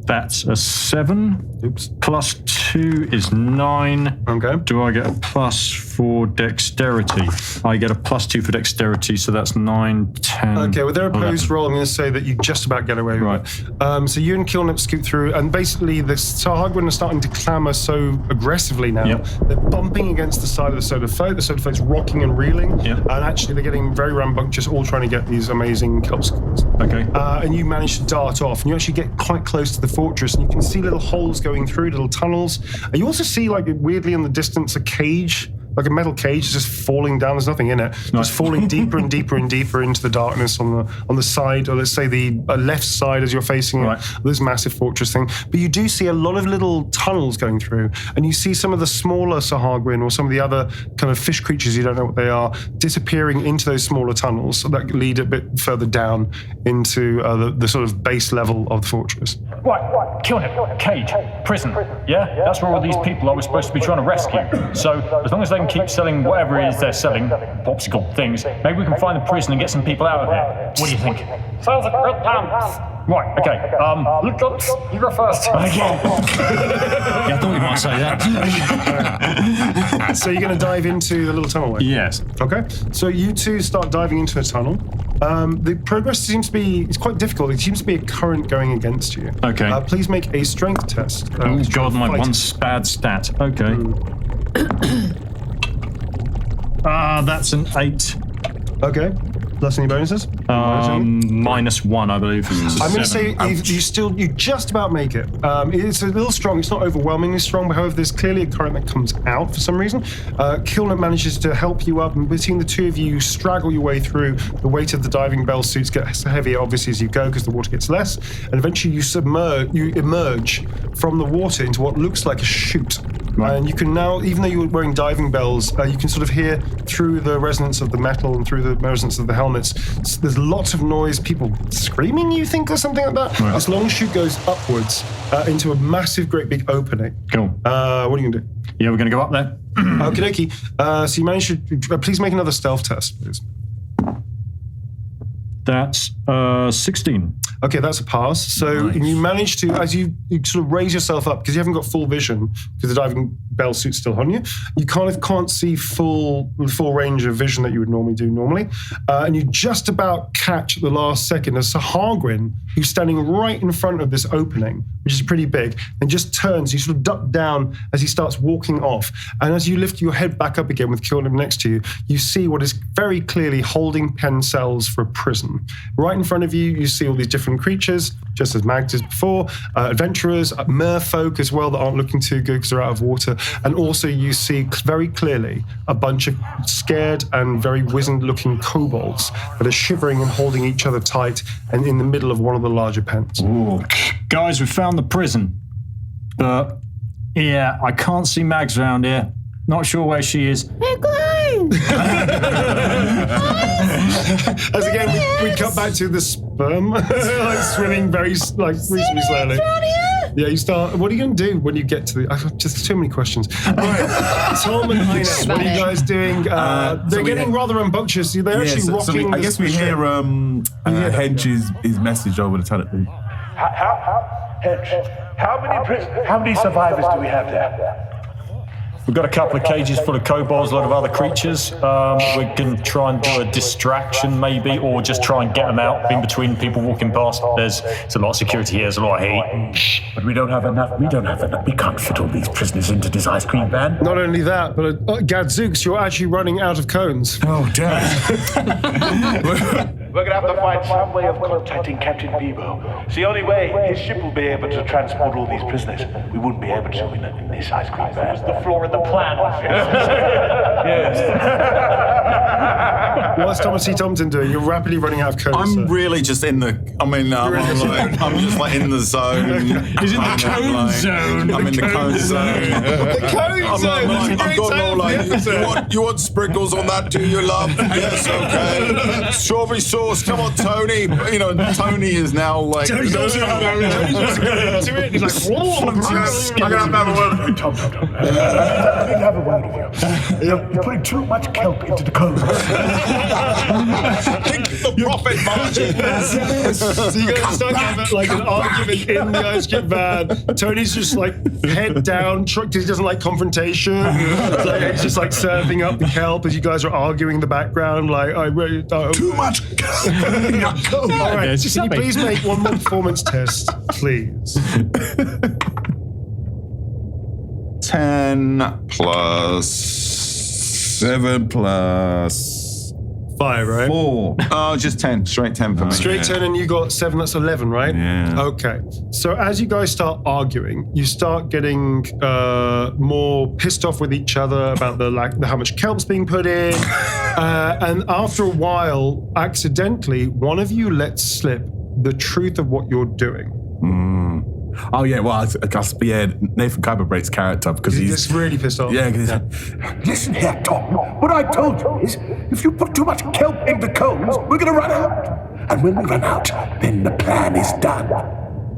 That's a 7. Oops. +2 is 9. Okay. Do I get a plus for dexterity? I get a +2 for dexterity, so that's 9, 10. Okay, with their 11. opposed roll, I'm going to say that you just about get away with it. So you and Keelnip scoot through, and basically the Sahagwin are starting to clamor so aggressively now. Yep. They're bumping against the side of the soda float. The soda float's rocking and reeling, Yep. and actually they're getting very rambunctious, all trying to get these amazing kelpsicles. Okay. And you manage to dart off, and you actually get quite close to the fortress, and you can see little holes going through, little tunnels. And you also see, like, weirdly in the distance, a cage, like a metal cage just falling down. There's nothing in it. Just falling deeper and deeper and deeper into the darkness on the side, or let's say the left side as you're facing this massive fortress thing. But you do see a lot of little tunnels going through, and you see some of the smaller Sahagwin or some of the other kind of fish creatures, you don't know what they are, disappearing into those smaller tunnels that lead a bit further down into the sort of base level of the fortress. Right, kill him. Cage, prison. Yeah? That's where all these people I was supposed to be trying to rescue. So, as long as they can keep selling whatever it is they're selling, popsicle things, maybe we can find the prison and get some people out of here. What do you think? Sounds like a great plan. Right, okay. Look up, you go first. Yeah, I thought you might say that. So you're going to dive into the little tunnel? Yes. Okay. So you two start diving into the tunnel. The progress seems to be, it's quite difficult. It seems to be a current going against you. Okay. Please make a strength test. Oh God, my one bad stat. Okay. That's an 8. Okay. Plus any bonuses? -1, I believe. I'm going to say you just about make it. It's a little strong. It's not overwhelmingly strong, but however, there's clearly a current that comes out for some reason. Keelnip manages to help you up, and between the two of you, straggle your way through. The weight of the diving bell suits gets heavier, obviously, as you go, because the water gets less, and eventually you emerge from the water into what looks like a chute. Right. And you can now, even though you're wearing diving bells, you can sort of hear through the resonance of the metal and through the resonance of the helmets. There's lots of noise, people screaming, you think, or something like that. Right. This long chute goes upwards into a massive, great big opening. Cool. What are you going to do? Yeah, we're going to go up there. Okie dokie. So you managed to, please make another stealth test, please. That's 16. Okay, that's a pass. So you manage to, as you sort of raise yourself up, because you haven't got full vision, because the diving bell suit's still on you, you kind of can't see full range of vision that you would normally do and you just about catch at the last second a Sahagwin who's standing right in front of this opening, which is pretty big, and just turns. You sort of duck down as he starts walking off. And as you lift your head back up again with Clym next to you, you see what is very clearly holding pen cells for a prison. Right in front of you, you see all these different creatures, just as Mags did before, adventurers, merfolk as well that aren't looking too good because they're out of water. And also you see very clearly a bunch of scared and very wizened-looking kobolds that are shivering and holding each other tight and in the middle of one of the larger pens. Ooh. Guys, we found the prison. But, yeah, I can't see Mags around here. Not sure where she is. Hey, Clym! As again, we cut back to the sperm, like swimming very, reasonably slowly. Yeah, you start. What are you going to do when you get to the? I've just too many questions. All right, Tom and Inel, what are you guys doing? They're getting rather rambunctious. They're actually rocking. I guess we hear Hench's his message over the telephone. How many survivors do we have there? We've got a couple of cages full of kobolds, a lot of other creatures. We can try and do a distraction maybe, or just try and get them out in between people walking past. There's a lot of security here, there's a lot of heat. But we don't have enough. We can't fit all these prisoners into this ice cream van. Not only that, but Gadzooks, you're actually running out of cones. Oh, damn. We're going to have to find some way of contacting Captain Bebo. It's the only way his ship will be able to transport all these prisoners. We wouldn't be able to in this ice cream van. The floor in the plan office. Yes. What's Thomas T. Thompson doing? You're rapidly running out of cones. I'm really just in the. I'm just like in the zone. He's in the cone zone. I'm in the cone zone. The cone zone. I've got all like. You want sprinkles on that? Do you, love? Yes, okay. Strawberry sauce. Come on, Tony. You know, Tony is now like. Tony's also into it. He's like, whoa, I'm gonna have a word with you, Tom. I need to have a word with you. You're putting too much kelp into the cones. Think the profit margin. So you guys start having like an argument in the ice cream van. Tony's just like head down, because he doesn't like confrontation. He's just like serving up the kelp as you guys are arguing in the background. Like, Too much kelp. All right, can you please make one more performance test, please? 10 plus 7 plus 5, right? 4. Oh, just 10. Straight 10 for me. Straight 10, and you got 7, that's 11, right? Yeah. Okay. So as you guys start arguing, you start getting more pissed off with each other about how much kelp's being put in. And after a while, accidentally, one of you lets slip the truth of what you're doing. Oh yeah, well, Nathan Kaiba breaks character because he's just really pissed off. Yeah, Listen here, Tom. What I told you is, if you put too much kelp in the cones, we're going to run out. And when we run out, then the plan is done.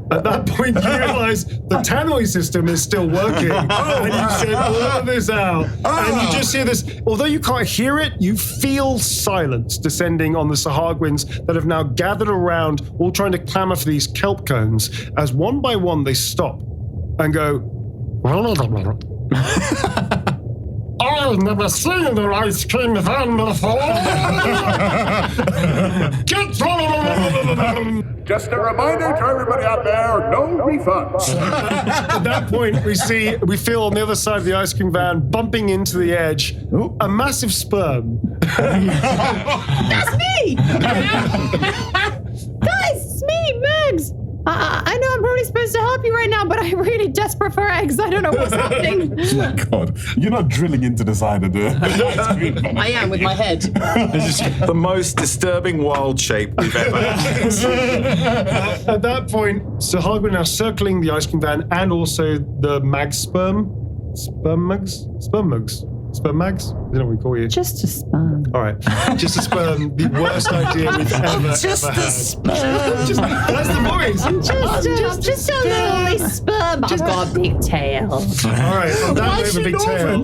At that point, you realize the tannoy system is still working, and you send all of this out, and you just hear this. Although you can't hear it, you feel silence descending on the Sahagwins that have now gathered around, all trying to clamor for these kelp cones. As one by one they stop and go. I've never seen an ice cream van before. Get Just a reminder to everybody out there, no refunds. At that point, we feel on the other side of the ice cream van, bumping into the edge, a massive sperm. That's me! Guys, it's me, Mags! I know I'm probably supposed to help you right now, but I'm really desperate for eggs. I don't know what's happening. Oh my God, you're not drilling into the side of the ice cream. I am with my head. This is the most disturbing wild shape we've ever had. At that point, Sahagwin now circling the ice cream van and also the mag sperm. Sperm mags? Sperm mags? Sperm mags? I don't know what we call you. Just a sperm. All right. Just a sperm. The worst idea we've ever had. Just a sperm. That's the voice. Just a little sperm. I've got a big tail. All right. On that note of a big tail.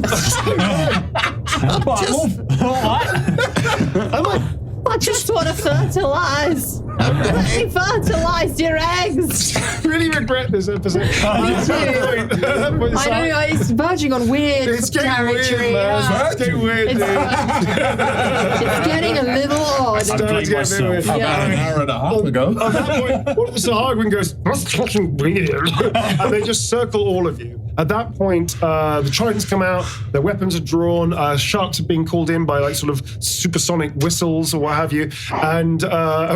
What? I just want want to fertilize. Let me fertilize your eggs. Really regret this episode. I know, it's verging on weird It's getting territory. weird, man. It's getting weird, dude. It's getting a little odd. I blame myself. About an hour and a half ago. At that point, Sir Hargwin goes, that's fucking weird. And they just circle all of you. At that point, the Tritons come out, their weapons are drawn, sharks are being called in by like sort of supersonic whistles or what have you, and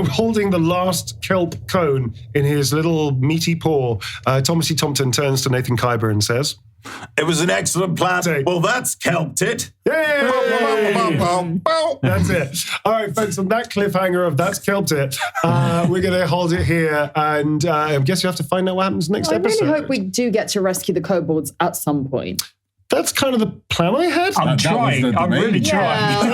holding the last kelp cone in his little meaty paw, Thomas E. Tompton turns to Nathan Kyber and says, It was an excellent plan. Well, that's Kelped It. Yay! That's it. All right, folks, on that cliffhanger of That's Kelped It, we're going to hold it here, and I guess you have to find out what happens next I episode. really hope we do get to rescue the kobolds at some point. That's kind of the plan I had. I'm trying. I'm really trying.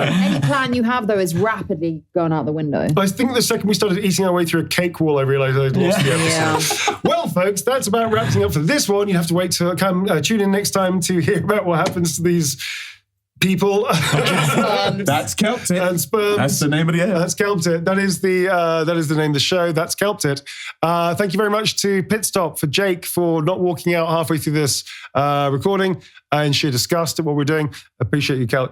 Any plan you have, though, is rapidly going out the window. I think the second we started eating our way through a cake wall, I realised I'd lost the episode. Well, folks, that's about wrapping up for this one. You have to wait to come tune in next time to hear about what happens to these people. That's Kelped It. And sperms. That's the name of the air. That's Kelped It. That is the name of the show. That's Kelped It. Thank you very much to Pit Stop, for Jake, for not walking out halfway through this recording in sheer disgust at what we're doing. Appreciate you, Jake,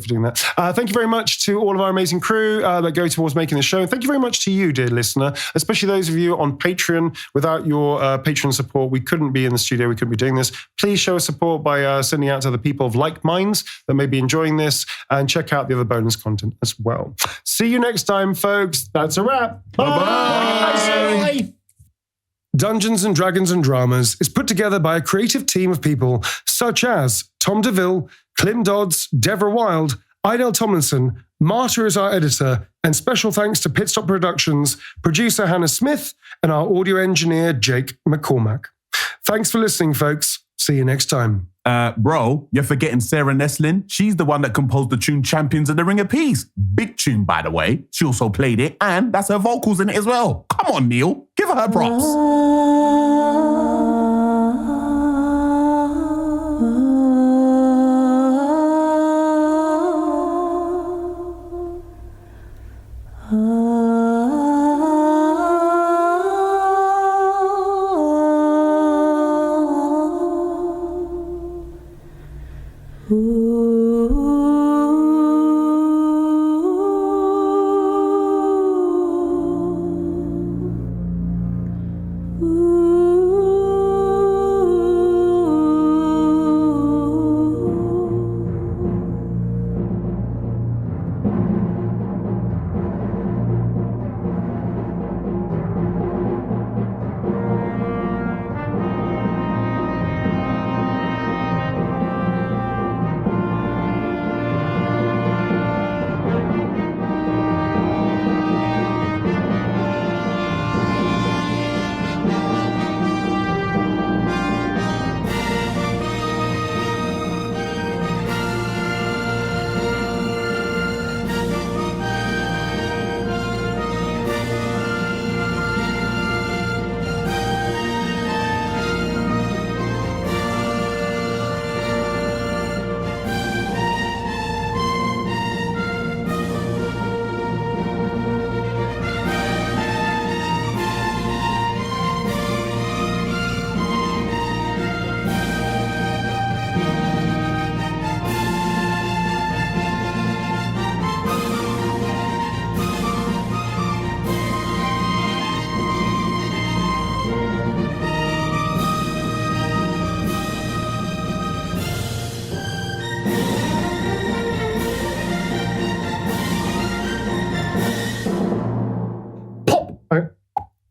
for doing that. Thank you very much to all of our amazing crew that go towards making the show. And thank you very much to you, dear listener, especially those of you on Patreon. Without your Patreon support, we couldn't be in the studio. We couldn't be doing this. Please show us support by sending out to other people of like minds that may be enjoying this, and check out the other bonus content as well. See you next time, folks. That's a wrap. Bye. Dungeons and Dragons and Dramas is put together by a creative team of people such as Tom DeVille, Clym Dodds, Devora Wilde, Inel Tomlinson, Marta is our editor, and special thanks to Pit Stop Productions, producer Hannah Smith, and our audio engineer Jake McCormack. Thanks for listening, folks. See you next time. Bro, you're forgetting Sarah Neslin. She's the one that composed the tune Champions of the Ring of Peace. Big tune, by the way. She also played it, and that's her vocals in it as well. Come on, Neil. Give her props.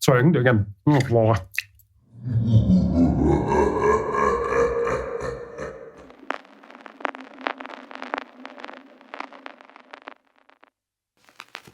Sorry, I can do it again.